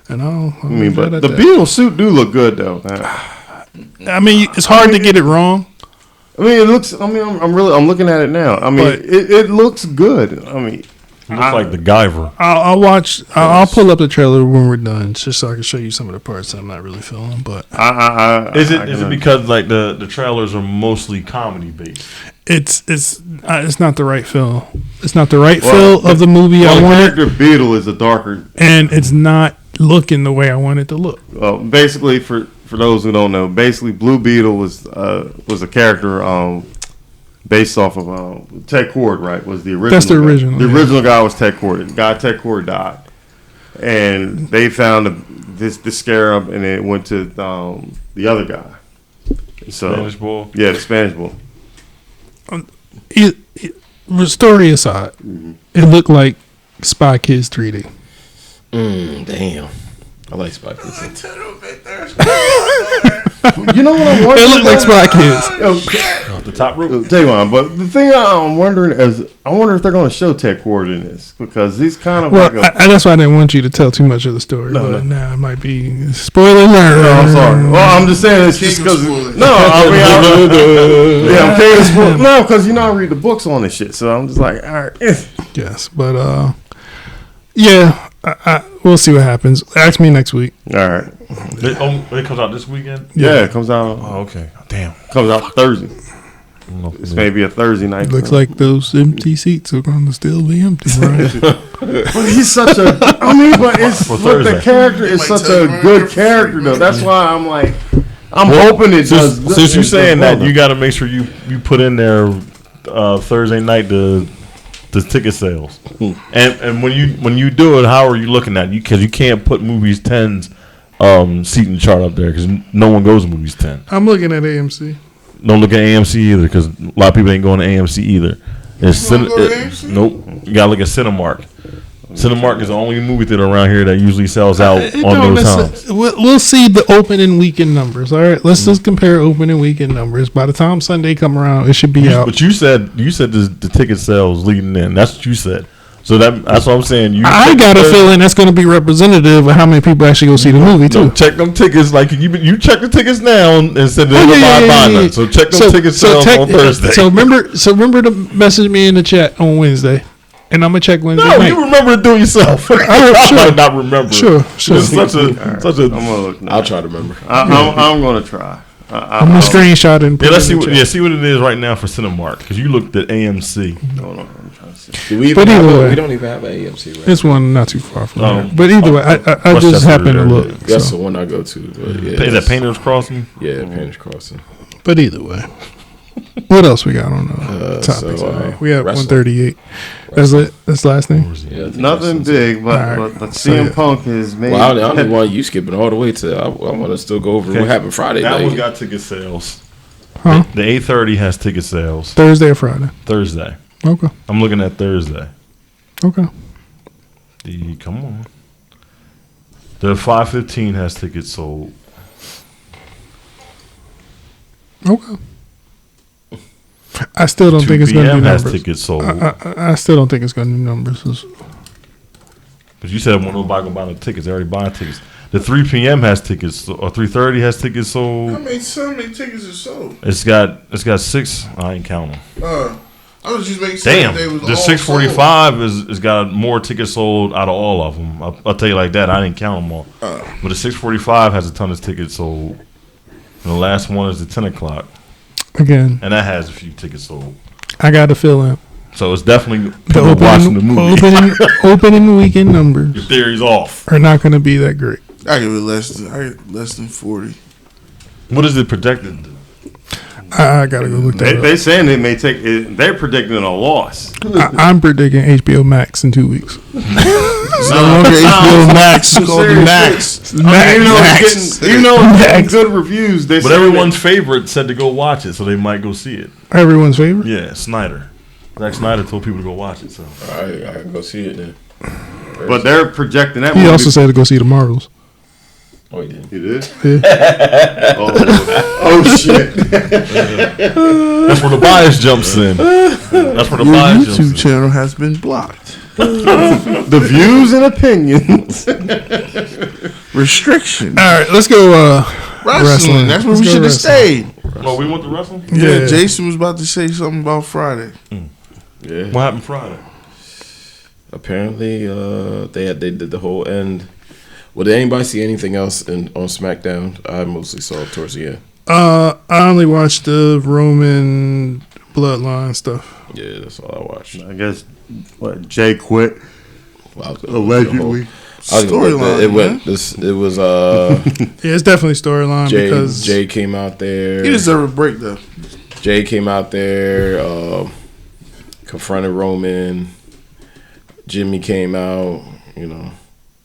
and I'll I mean, but leave it the at Beetle suit do look good though. that. I mean, it's hard to get it wrong. I mean, it looks. I mean, I'm looking at it now. I mean, But- it looks good. I mean, It looks like the Guyver. I'll watch. I'll pull up the trailer when we're done, just so I can show you some of the parts that I'm not really feeling. But Is it because like the trailers are mostly comedy based? it's not the right feel. It's not the right feel of the movie I the wanted, character Beetle is a darker. and it's not looking the way I want it to look. Basically, for those who don't know, basically Blue Beetle was a character based off of Ted Cord, right? Was the original. That's the guy. original, The yeah. original guy was Ted Cord. The guy Ted Cord died, and they found this scarab, and it went to the other guy. So Spanish Bull. yeah, the Spanish Bull. Story aside, it looked like Spy Kids 3D. Damn. I like Spy Kids. You know what I'm It wondering? looked like Spy Kids. Off the top rope. Tell you what, but the thing I'm wondering is, I wonder if they're going to show Ted Cord in this, because he's kind of Well, like a. that's why I didn't want you to tell too much of the story. But now it might be spoiler alert. No, I'm sorry. Well, I'm just saying it's just King of because. spoilers. No, I mean, yeah, I'm king of spoilers. No, because I read the books on this shit, so I'm just like, all right. Yes, but yeah, we'll see what happens. Ask me next week. All right. It comes out this weekend. Yeah, it comes out. Oh, okay. Damn. Comes out Thursday. It's maybe a Thursday night. Looks like those empty seats are going to still be empty, right? But he's such a. I mean, but it's For but the Thursday. character is Might such tell a you right good there for character free, though. man. That's why I'm like, I'm hoping it does. Since you're saying that, well. you got to make sure you put in there Thursday night the ticket sales, and when you do it, how are you looking at? Because you can't put movies 10's seating chart up there because no one goes to movies 10. I'm looking at AMC. Don't look at AMC either because a lot of people ain't going to AMC either. It's You wanna go to AMC? Nope. You gotta look at Cinemark. Cinemark is the only movie theater around here that usually sells out on those times. We'll see the opening weekend numbers. All right, let's just compare opening weekend numbers. By the time Sunday come around, it should be out. But you said the ticket sales leading in. That's what you said. So that's what I'm saying. I got a feeling that's going to be representative of how many people actually go see the movie too. No, check them tickets. Like you check the tickets now and said they're buy none. So check them ticket sales on Thursday. So remember to message me in the chat on Wednesday, and I'm gonna check Wednesday no, night. you remember to do it yourself. sure. I might not remember. Sure. It's such a. I'm gonna look. Now. I'll try to remember. I'm gonna try. I'm gonna screenshot and put Yeah, let's it in see. the chat. See what it is right now for Cinemark because you looked at AMC. Hold on, I'm trying to see. Do we But even either have way. we don't even have an AMC, right? This one not too far from Oh. here. But either way, I just Westchester happened to there, look. That's so. the one I go to. But yeah, Is that that's- Painter's Crossing? Yeah, Painter's Crossing. But either way, what else we got on the topics? so, today? We have wrestling. 138. That's it. That's the last name. Yeah, I think Nothing wrestling's- big, but All right. but So, CM yeah. Punk has made. Well, I don't want you skipping all the way to. I want to still go over what happened Friday That night. one got ticket sales. Huh? The 8:30 has ticket sales. Thursday or Friday? Thursday. Okay. I'm looking at Thursday. Okay. Come on. The 5:15 has tickets sold. Okay. I still don't 2 think it's going to do p.m. has numbers. tickets sold. I still don't think it's going to do numbers. But you said when nobody gonna buy no tickets, they already buying tickets. The 3 p.m. has tickets, or 3:30 has tickets sold. How many tickets are sold? It's got 6. I ain't count them. I was just making sure Damn, they was the all 645 is got more tickets sold out of all of them. I'll tell you like that. I didn't count them all. But the 645 has a ton of tickets sold. And the last one is the 10 o'clock, Again, and that has a few tickets sold. I got a feeling So it's definitely the people watching the movie. opening weekend numbers Your theory's off. are not going to be that great. I give it less than 40. What is it projected? I got to go look that They saying they may take it. They're predicting a loss. up. I'm predicting HBO Max in 2 weeks. It's no longer HBO Max. It's called Max. Even though it's getting good reviews, they But say everyone's favorite said to go watch it, so they might go see it. Everyone's favorite? Yeah, Snyder. Zack Snyder told people to go watch it. So All right, I can go see it then. but they're projecting that. He movie. also said to go see the Marvels. Oh, he did. He did. Yeah. Oh shit! that's where the bias jumps in. That's where the Your bias jumps YouTube in. channel has been blocked. The views and opinions. Restriction. All right, let's go. Wrestling. That's where Let's we go should have wrestling. stayed. Oh, we went to wrestling? Yeah, Jason was about to say something about Friday. Yeah. What happened Friday? Apparently, they did the whole end. Well, did anybody see anything else on SmackDown? I mostly saw it towards the end. I only watched the Roman bloodline stuff. Yeah, that's all I watched. I guess what Jay quit Well, I was gonna allegedly. Storyline. It was Yeah, it's definitely storyline because Jay came out there. He deserved a break though. Jay came out there, confronted Roman. Jimmy came out,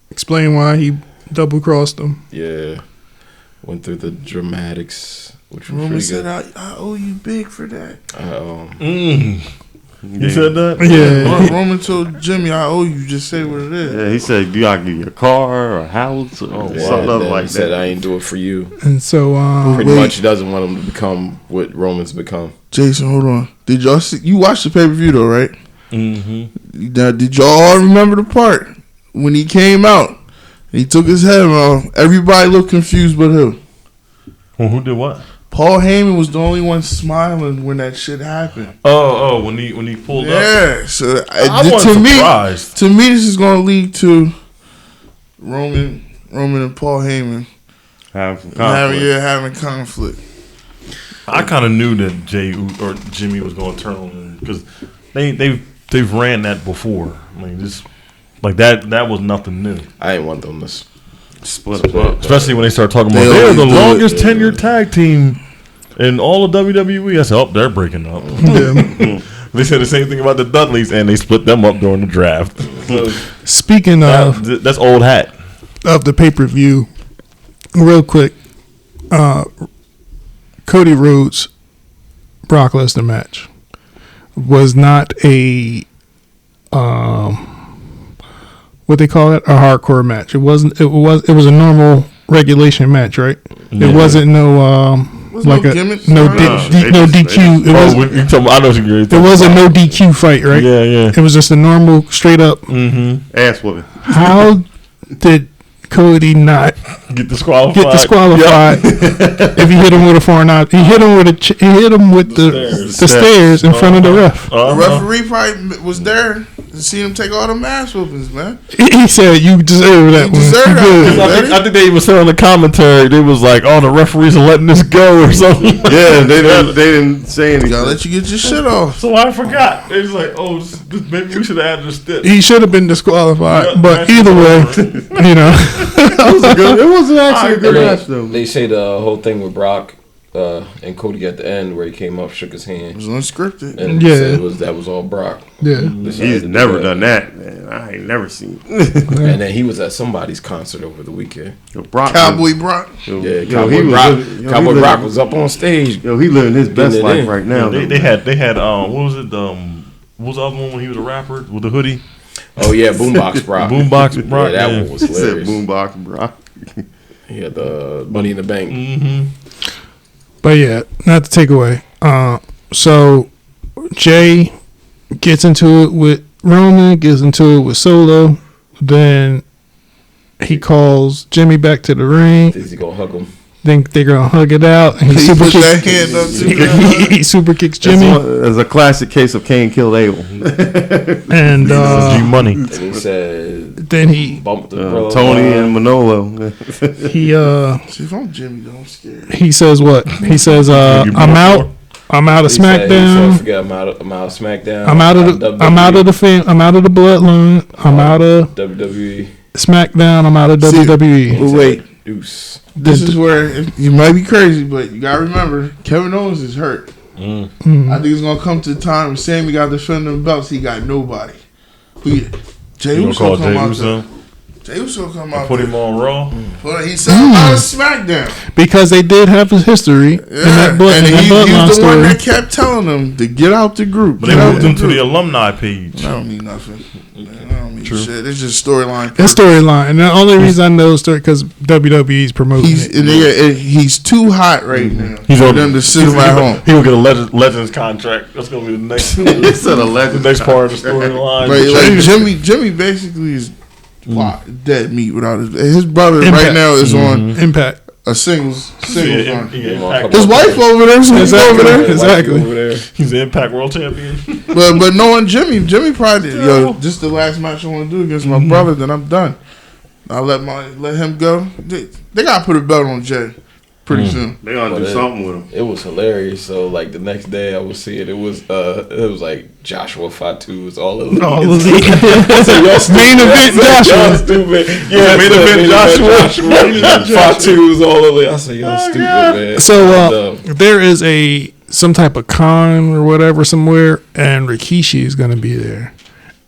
explain why he double crossed him. Yeah, went through the dramatics, which was Roman pretty said, good. I owe you big for that. You said that? Yeah. Roman told Jimmy, I owe you. Just say what it is. Yeah, he said, "Do I give you a car or a house or Yeah, something and then like he said, that?" I ain't do it for you. And so Pretty much, he doesn't want him to become what Roman's become. Jason, hold on. Did y'all see? You watched the pay per view though, right? Mm-hmm. Now, did y'all all remember the part when he came out? He took his head off. Everybody looked confused but him. Well, who did what? Paul Heyman was the only one smiling when that shit happened. Oh, when he pulled up. Yeah, so I wasn't surprised. To me, this is going to lead to Roman and Paul Heyman having conflict. I kind of knew that Jay or Jimmy was going to turn on him because they've ran that before. I mean, just like that was nothing new. I didn't want them to Split them up. Especially when they start talking about They they're the always do longest it. tenured tag team in all of WWE. I said, oh, they're breaking up. yeah. They said the same thing about the Dudleys, and they split them up during the draft. Speaking of That's old hat. the pay per view, real quick, Cody Rhodes Brock Lesnar match was not a what they call it, a hardcore match. It wasn't. It was a normal regulation match, right? Yeah. It wasn't no like no a gimmicks? no No, no DQ. It was. You talking about, I know what you're It was a no DQ fight, right? Yeah, yeah. It was just a normal, straight up. Mm-hmm. Ass whooping. How did Cody not Get disqualified. get disqualified if he hit him with a foreign object? He hit him with the stairs in front of the ref. The referee probably was there to see him take all the ass whoopings, man. He said, "You deserve that You one. deserve You that good." one. I think they even said on the commentary, they was like, "Oh, the referees are letting this go" or something. Yeah, they didn't say anything. Gotta let you get your shit off. So I forgot. They was like, "Oh, maybe we should have added this." He should have been disqualified, but either way, It was actually a good match though. They say the whole thing with Brock and Cody at the end where he came up, shook his It hand, was unscripted. and Yeah. said that was all Brock. Yeah. He's never done that, man. I ain't never seen. And then he was at somebody's concert over the weekend. Yo, Brock, Cowboy Brock. Yeah, he Cowboy was Brock. living- yo, Cowboy he Brock living- was up on stage. Yo, he living his best it life in. right now. They had what was it? What was the other one when he was a rapper with the hoodie? Oh yeah, Boombox Brock. Boombox Brock. Yeah, that yeah. one was He said hilarious. boombox, bro. He had the Money in the Bank. Mm-hmm. But yeah, not to take away. So Jay gets into it with Roman, gets into it with Solo. Then he calls Jimmy back to the ring. Is he gonna hug him? Think they're gonna hug it out, and he He super put that kicks. hand up too. He super kicks Jimmy, That's a classic case of Cain killed Abel. and G Money. And he said, then he "Bump the brother." Tony and Manolo. he See, if I'm Jimmy, though, I'm scared. he says what? He says, "I'm out. I'm out of He said, SmackDown. "Forget I'm out of SmackDown. I'm out of the. I'm out of the fan. I'm out of the bloodline. I'm out of WWE. SmackDown. I'm out of See, WWE." But wait, Deuce. this is where you might be crazy, but you gotta remember, Kevin Owens is hurt. Mhm. I think it's gonna come to the time when Sammy got defending the belts. He got nobody. Jay You gonna Uso call come Jey out Uso? there. Jay Uso come out Put there. him on Raw. But he said I'm out of SmackDown. Because they did have his history in Yeah, that, and in that he's bloodline the one story. that kept telling them to get out the group. But they Get out moved him to group. the alumni page. That don't mean nothing. That don't mean True. shit. It's just storyline. That storyline, and the only reason I know the story because WWE's promoting He's it. he's too hot right now He's for on them to sit him at home. He will get a Legends contract. That's gonna be the next. It's a the legend. next part of the storyline. But like Jimmy basically is dead meat without his brother Impact. right now is on Impact. a singles run. Impact His wife over there, so he's over there. Exactly. Over there. He's the Impact World Champion. But knowing Jimmy probably this is the last match I want to do against my brother. Then I'm done. I'll let him go. They gotta put a belt on Jay pretty soon. They gonna do But something with him. It was hilarious. So like the next day I was seeing it was like Joshua Fatu was all of All of the main event Y'all Joshua. stupid. Yeah, Main event Joshua. Fatu was all over. I said, y'all stupid, man. So there is some type of con or whatever somewhere, and Rikishi is going to be there.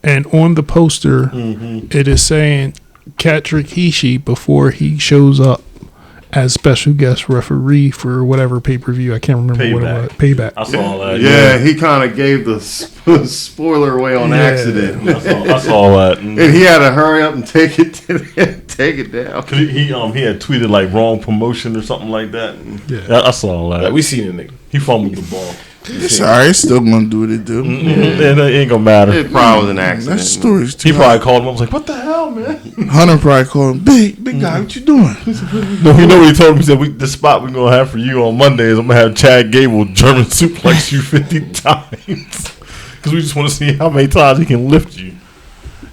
And on the poster, it is saying catch Rikishi before he shows up as special guest referee for whatever pay-per-view. I can't remember what it was. Payback. I saw that. Yeah, he kind of gave the spoiler away on accident, I saw that. and he had to hurry up and take it down. Cause he had tweeted like wrong promotion or something like that. Yeah. I saw that. Like, we seen the nigga. He fumbled the ball. It's alright. It's still gonna do what it do. It ain't gonna matter. It probably was an accident. That story's too He hot. probably called him. I was like, "What the hell, man?" Hunter probably called him, big guy, what you doing? No, you know what he told him? He said, "The spot we're gonna have for you on Monday is I'm gonna have Chad Gable German suplex you 50 times because we just want to see how many times he can lift you."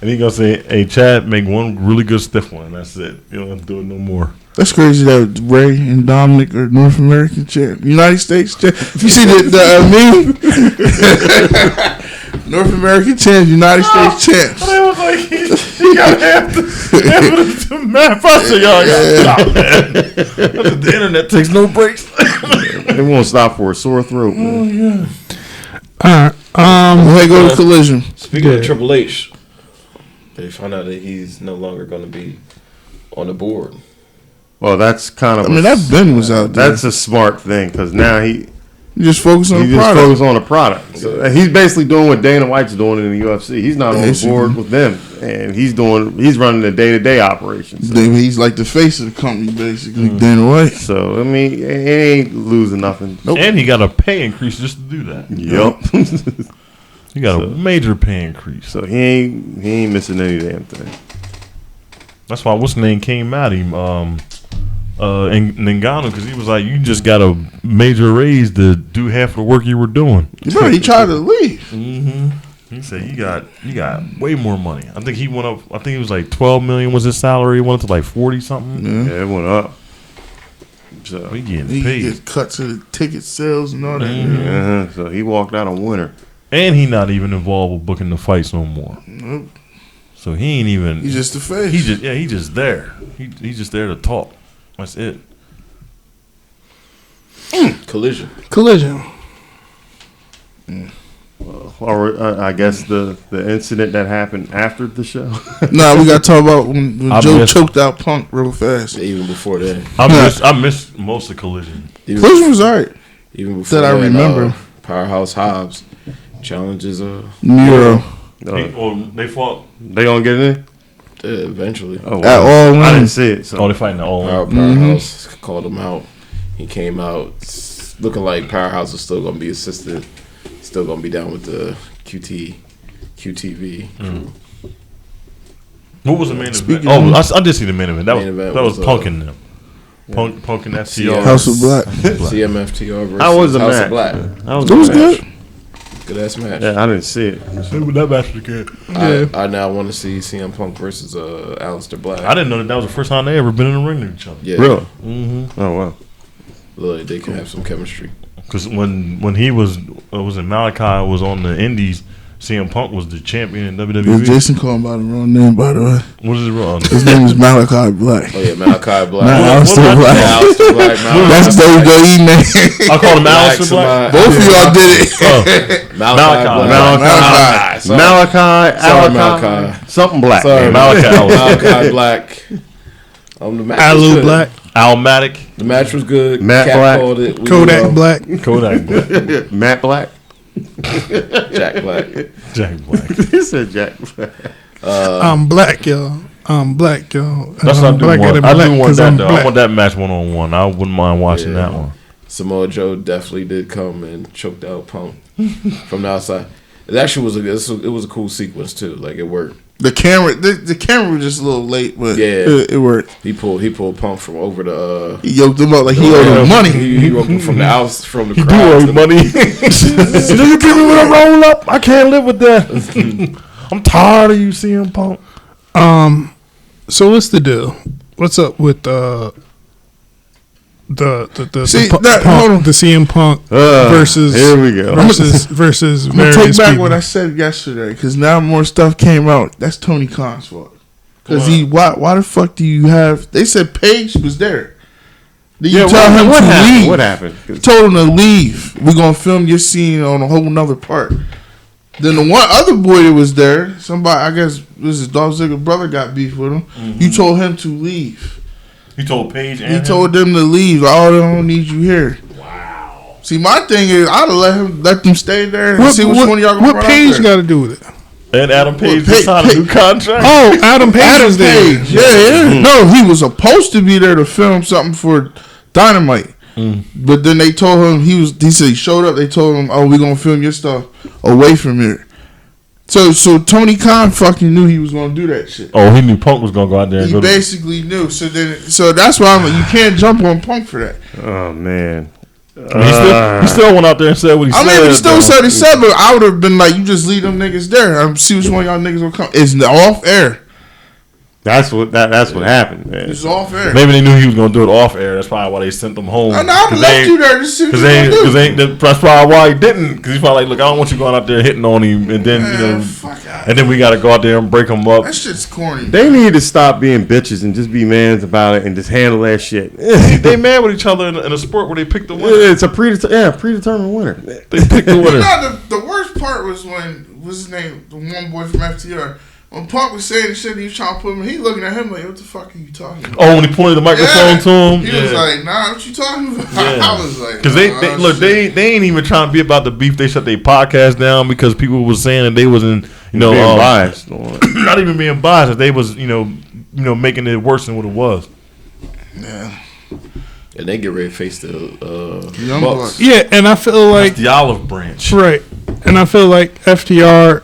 And he gonna say, "Hey, Chad, make one really good stiff one. And that's it. You don't have to do it no more." That's crazy that Ray and Dominic are North American champ, United States champ. You see the meme? North American champ, United States champs. I was like, he got half the math. I said, "Y'all got to stop, man. The internet takes no breaks." They won't stop for a sore throat. Man. All right. They go to Collision. Speaking Yeah. of Triple H, they found out that he's no longer going to be on the board. Well, that's kind of. I mean, that Ben was out there. That's a smart thing because now he You just focus on the just product. focus on the product. So he's basically doing what Dana White's doing in the UFC. He's not on the Basically. board with them, and he's running the day-to-day operations. So, He's like the face of the company, basically. Dana White. so I mean, he ain't losing nothing. And he got a pay increase just to do that. Yep. He got a major pay increase. So he ain't missing any damn thing. That's why what's name came at him, Ngannou, because he was like, "You just got a major raise to do half of the work you were doing." Bro, he tried to leave. He said, "You got way more money." I think he went up. I think it was like 12 million was his salary. It went up to like 40 something. Yeah, it went up. So He getting He paid, gets cut to the ticket sales and all that. so he walked out a winner. and he not even involved with booking the fights no more. Nope. So he ain't even. He's just the face. He's just there. He's just there to talk. That's it. Collision. Or I guess the incident that happened after the show. Nah, we got to talk about when Joe choked out Punk real fast. Even before that. I missed most of Collision. Collision was alright. Even before that I remember. Powerhouse Hobbs challenges Nero. They fought. They gonna get it in? Eventually. Oh, At all I didn't wins. see it. So. Oh, they fighting the all. Powerhouse called him out. He came out looking like Powerhouse was still gonna be assisted. Still gonna be down with the QTV crew. What was the main event? I did see the main event. That was Punk and them. Punk and FTR. House of Black. CMFTR versus How was the House match? of Black. It was good. Good ass match. Yeah, I didn't see it. That match was good. I now want to see CM Punk versus Aleister Black. I didn't know that was the first time they ever been in the ring with each other. Yeah. Really? Mm-hmm. Oh wow. Look, they can have some chemistry. Because when he was in Malachi was on the Indies, CM Punk was the champion in WWE. Jason called him by the wrong name, by the way. What is it wrong? His name is Malachi Black. Oh yeah, Malachi Black. Not Aleister Black. Aleister Black. That's WWE name. I called him Aleister Black. Both of y'all did it. Malachi. Something black. Sorry, Malachi Black. The match was Alu good. Black. Almatic. The match was good. Matt Cat Black. called it. Kodak Black. Kodak Black. Matt Black. Jack Black. Jack Black. He said Jack Black. I'm black, y'all. I'm black, y'all. That's what I do black want. I do want that, though. Black. I want that match 1-on-1. I wouldn't mind watching that one. Samoa Joe definitely did come and choked out Punk from the outside. It actually was a cool sequence too. Like it worked. The camera was just a little late, but Yeah. it worked. He pulled Punk from over the. He yoked him up like he owed him money. He roped him from the house from the You do crowd. owe money. Do you give me when I roll up? I can't live with that. I'm tired of you seeing Punk. So what's the deal? What's up with the CM Punk versus here we go. versus I'm gonna various take back people. what I said yesterday because now more stuff came out. That's Tony Khan's fault. Because why the fuck do you have? They said Paige was there. Did you tell him to leave? What happened? You told him to leave. We're gonna film your scene on a whole nother part. Then the one other boy that was there, somebody I guess this is Dolph Ziggler's brother got beef with him. Mm-hmm. You told him to leave. He told Paige and He told them to leave. I don't need you here. Wow. See, my thing is, I'd have let them stay there and see which one of y'all gonna What run Page out there. got to do with it? And Adam Page just signed a new contract. Oh, Adam Page is there. Page, yeah. No, he was supposed to be there to film something for Dynamite. But then they told him he said he showed up. They told him, "Oh, we're gonna film your stuff away from here." So Tony Khan fucking knew he was gonna do that shit. Oh, he knew Punk was gonna go out there. And He basically knew. So that's why I'm like, you can't jump on Punk for that. Oh man. He still went out there and said what he said. I mean, he still said he said, but I would have been like, you just leave them niggas there. See which one of y'all niggas will come. It's off air. That's what happened, man. It's off air. Maybe they knew he was gonna do it off air. That's probably why they sent them home. I would have left you there to see what you gonna do. That's probably why he didn't. Because he's probably like, look, I don't want you going out there hitting on him, and then and then we got to go out there and break him up. That shit's corny. They need to stop being bitches and just be mans about it and just handle that shit. They mad with each other in a sport where they pick the winner. It's a predetermined winner. They pick the winner. The worst part was when what's his name, the one boy from FTR. When Punk was saying the shit, he was trying to put him. He looking at him like, "What the fuck are you talking about?" Oh, when he pointed the microphone to him, he was like, "Nah, what you talking about?" Yeah. I was like, because they ain't even trying to be about the beef. They shut their podcast down because people was saying that they wasn't, being biased, not even being biased. That they was, making it worse than what it was. Yeah. And they get ready to face the Young Bucks. Yeah, and I feel like the olive branch, right? And I feel like FTR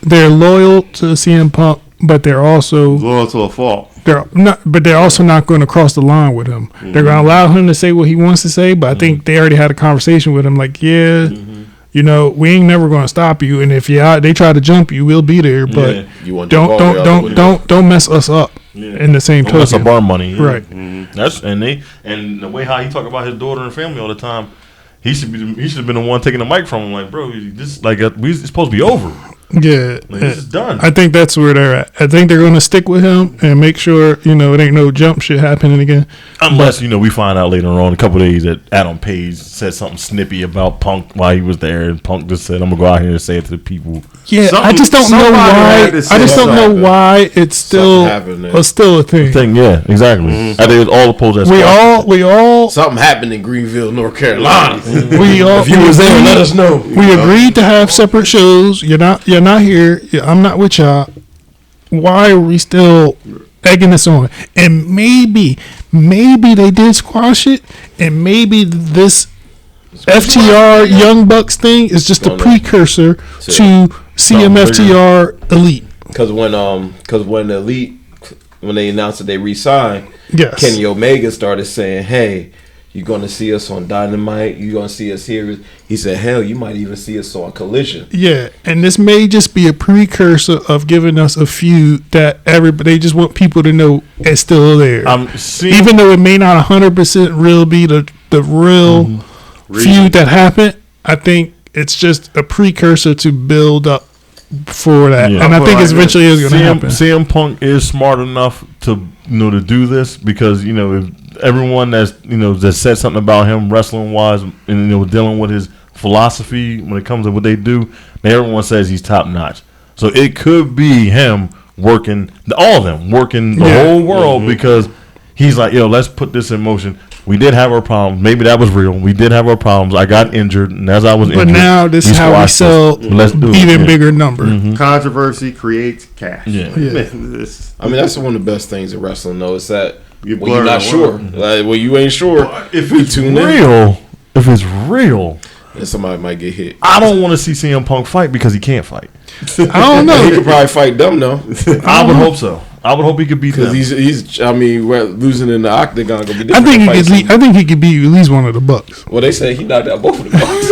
they're loyal to CM Punk, but they're also loyal to a fault. They're also not going to cross the line with him. Mm-hmm. They're going to allow him to say what he wants to say, but I think they already had a conversation with him. Like, we ain't never going to stop you, and if they try to jump you, we'll be there. But don't mess us up. Yeah. In the same token, mess up our money, right? Mm-hmm. And the way how he talk about his daughter and family all the time. He should have been the one taking the mic from him. Like, bro, it's supposed to be over. Yeah, It's done. I think that's where they're at. I think they're going to stick with him and make sure it ain't no jump shit happening again. Unless we find out later on, a couple of days, that Adam Page said something snippy about Punk while he was there, and Punk just said, "I'm gonna go out here and say it to the people." Yeah, I just don't know why. I just don't know why it's still a thing. Yeah, exactly. I think it was all opposed. We all something happened in Greenville, North Carolina. If you was there, let us know. We agreed to have separate shows. You're not here. I'm not with y'all. Why are we still egging this on? And maybe they did squash it, and maybe this FTR Young Bucks thing is just a precursor to CMFTR Elite. Because when Elite, when they announced that they re-signed, yes, Kenny Omega started saying, "Hey, you're gonna see us on Dynamite. You're gonna see us here." He said, "Hell, you might even see us on Collision." Yeah, and this may just be a precursor of giving us a feud that they just want people to know it's still there. Even though it may not 100% real be the real feud that happened, I think it's just a precursor to build up for that. Yeah. And I think eventually is going to happen. CM Punk is smart enough to do this, because if everyone that said something about him wrestling wise and dealing with his philosophy when it comes to what they do, everyone says he's top notch. So it could be him working the whole world, because he's like, let's put this in motion. We did have our problems. Maybe that was real. We did have our problems. I got injured, and as I was injured, now this is how we sell even bigger number. Mm-hmm. Controversy creates cash. Yeah. I mean, that's one of the best things in wrestling, though. Is that when you're not sure, when you ain't sure, if it's real, then somebody might get hit. I don't want to see CM Punk fight because he can't fight. I don't know. He could probably fight them though. I would hope so. I would hope he could beat them. Because he's losing in the octagon gonna be different. I think he could beat at least one of the Bucks. Well, they say he knocked out both of the Bucks.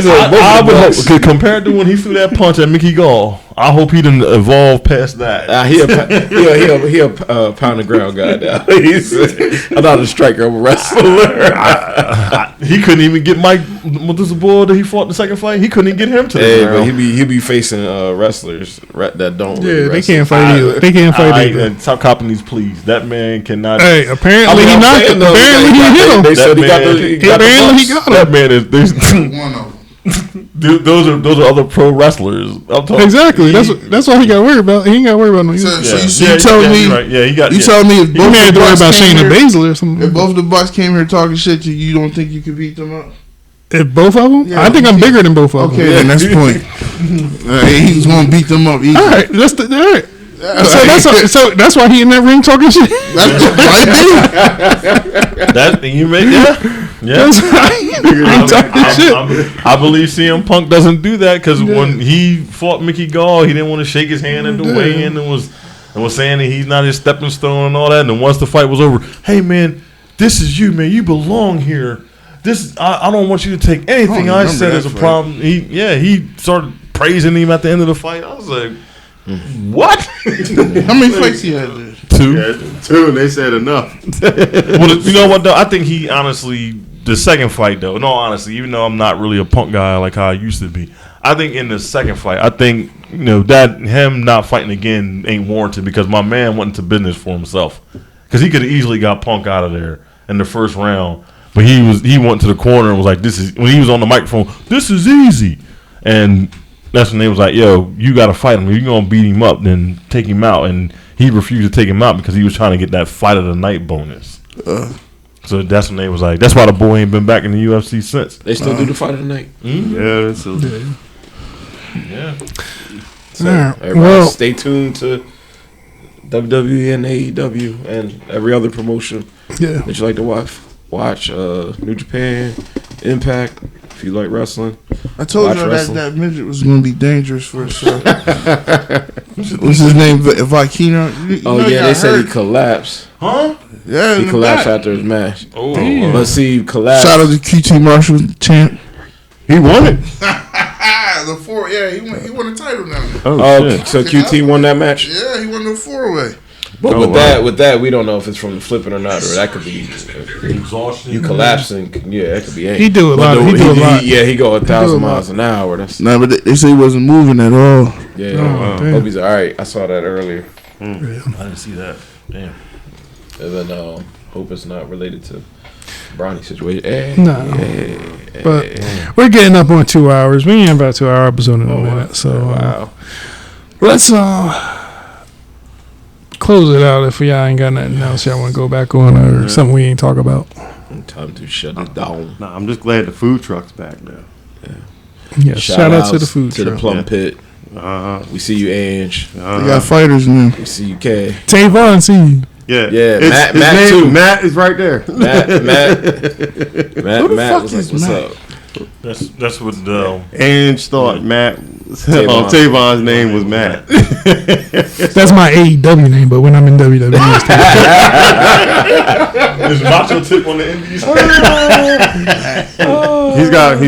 I would hope, because compared to when he threw that punch at Mickey Gall, I hope he didn't evolve past that. He a pound of ground guy now. I'm not a striker, I'm a wrestler. He couldn't even get Mike. What was the boy that he fought in the second fight? He couldn't even get him to the ground. But he be facing wrestlers that don't. Really they can't fight either. They can't fight either. Stop copping these pleas. That man cannot. Hey, apparently he knocked him. Apparently he hit him. They said he got him. That man is. One of them. Those are other pro wrestlers. Exactly. That's what he got to worry about. He ain't got to worry about no. So you telling me? Right. Yeah, he got. You telling me if both had to worry about Shayna Baszler or something? If both of the Bucks came here talking shit, you don't think you could beat them up? If both of them? Yeah, I think I'm bigger than both of them. Okay, then that's the point. He's gonna beat them up easy. All right, all right. So that's why he in that ring talking shit. That you make yeah. That's why talking shit. I believe CM Punk doesn't do that, because when he fought Mickey Gall, he didn't want to shake his hand at the weigh-in and was saying that he's not his stepping stone and all that. And then once the fight was over, hey man, this is you, man. You belong here. I don't want you to take anything I said as a problem. He started praising him at the end of the fight. I was like, what? How many fights he had there? 2. Yeah, 2, and they said enough. Well, you know what though? I think he honestly, the second fight though, no, honestly, even though I'm not really a Punk guy like how I used to be, I think in the second fight, I think that him not fighting again ain't warranted, because my man went into business for himself, because he could have easily got Punk out of there in the first round. But he went to the corner and was like, when he was on the microphone, this is easy. And that's when they was like, yo, you got to fight him. If you're going to beat him up, then take him out. And he refused to take him out because he was trying to get that fight of the night bonus. So that's when they was like, that's why the boy ain't been back in the UFC since. They still do the fight of the night. Mm-hmm. Yeah, that's so. Yeah. So everybody stay tuned to WWE and AEW and every other promotion that you like to watch. Watch New Japan, Impact, if you like wrestling. I told you that midget was going to be dangerous for a show. What's his name? Vikino? They said he collapsed. Huh? Yeah, he collapsed after his match. Oh, let's see, he collapsed. Shout out to QT Marshall, champ. He won it. He won the title now. So QT won that match? Yeah, he won the 4-way. But with that, we don't know if it's from the flipping or not, or that could be Exhaustion. you collapsing. Yeah, that could be. He do a lot. He do a lot. Yeah, he go 1,000 miles an hour. That's but they say he wasn't moving at all. yeah. Hope he's all right. I saw that earlier. I didn't see that. Damn. And then hope it's not related to Bronny's situation. No, but we're getting up on 2 hours. We ain't about 2 hour episode in a minute, so wow. Let's close it out if y'all ain't got nothing else y'all want to go back on or something we ain't talk about. Time to shut it down. Nah, I'm just glad the food truck's back now. Yeah, shout out to the food to truck. the Plum Pit. We see you, Ange. They got fighters now. We see you, Kay. Tavon, see you. Yeah, Matt his name, too. Matt is right there. Matt was like, "What's up?" That's what Ange thought Matt. Tavon's name was Matt. That's my AEW name, but when I'm in WWE, it's Is Macho Tip on the Indies?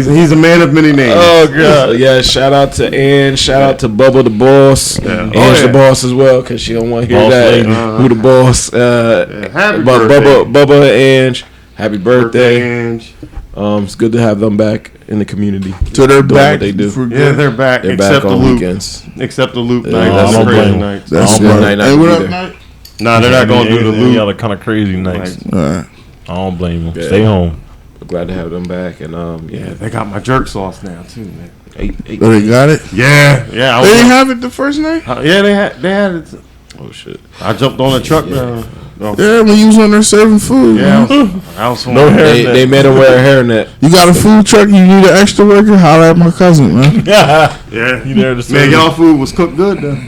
He's a man of many names. Oh god! Yeah, shout out to Ann. Shout out to Bubba the boss. Ange the boss as well, because she don't want to hear Boss that. lady. Who the boss? Happy birthday. Bubba and Ange. Happy birthday. Ange. It's good to have them back in the community. So they're doing back. what they do. Yeah, they're back. They're except back the on loop. weekends. Except the loop Yeah, night. I That's don't crazy blame night. That's I don't good. blame Hey, what either. up, Night? Nah, they're not gonna do the Any loop. other kind of crazy nights. All right. I don't blame them. Yeah. Stay home. We're glad to have them back, and Yeah, they got my jerk sauce now too, man. eight. Oh, they got it? Yeah. They didn't have it the first night? Yeah, they had it. Oh shit! I jumped on the truck. Yeah, when you was on there serving food. Yeah, man. I was No hair. They made him wear a hairnet. You got a food truck, you need an extra worker? Holla at my cousin, man. Yeah, You there to man, serve. y'all food was cooked good though.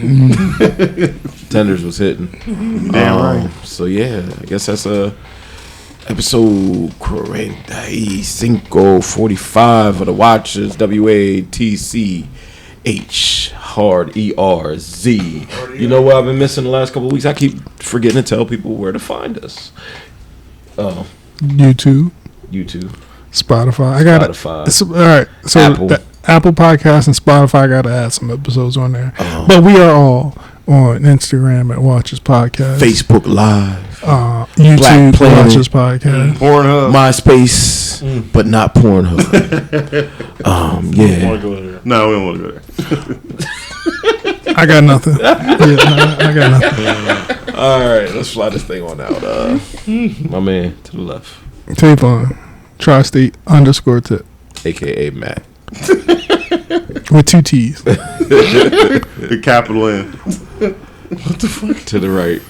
Tenders was hitting. Damn right. So yeah, I guess that's episode 45 of the Watchers. WATCH hard ERZ. You know what I've been missing the last couple of weeks? I keep forgetting to tell people where to find us. YouTube, Spotify. I got Spotify. it. All right. So Apple. Apple Podcasts and Spotify got to add some episodes on there. But we are all on Instagram at Watchers Podcast. Facebook Live, YouTube Black Planet. Watchers Podcast. Pornhub. MySpace, but not Pornhub. Yeah. Go there. No, we don't want to go there. I got nothing. I got nothing. All right, let's fly this thing on out. My man to the left, Tape on Tri-State _tip aka Matt. with 2 T's. The capital N. To the right,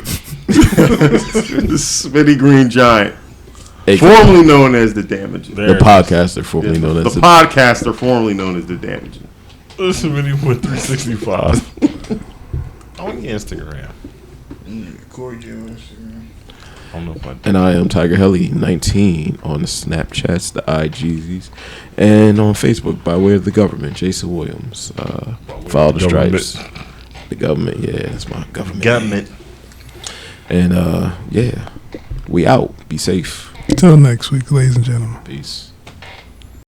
The Smitty Green Giant, aka formerly known as the Damaging. the podcaster, formerly known The as podcaster, formerly known as the Damaging. Listen, when he went 365 on Instagram. Corey J on Instagram. I don't know if I did. And I am Tiger Helly 19 on the Snapchats, the IGs, and on Facebook by way of the government, Jason Williams. Follow the stripes. The government, yeah, that's my government. And yeah, we out. Be safe. Till next week, ladies and gentlemen. Peace.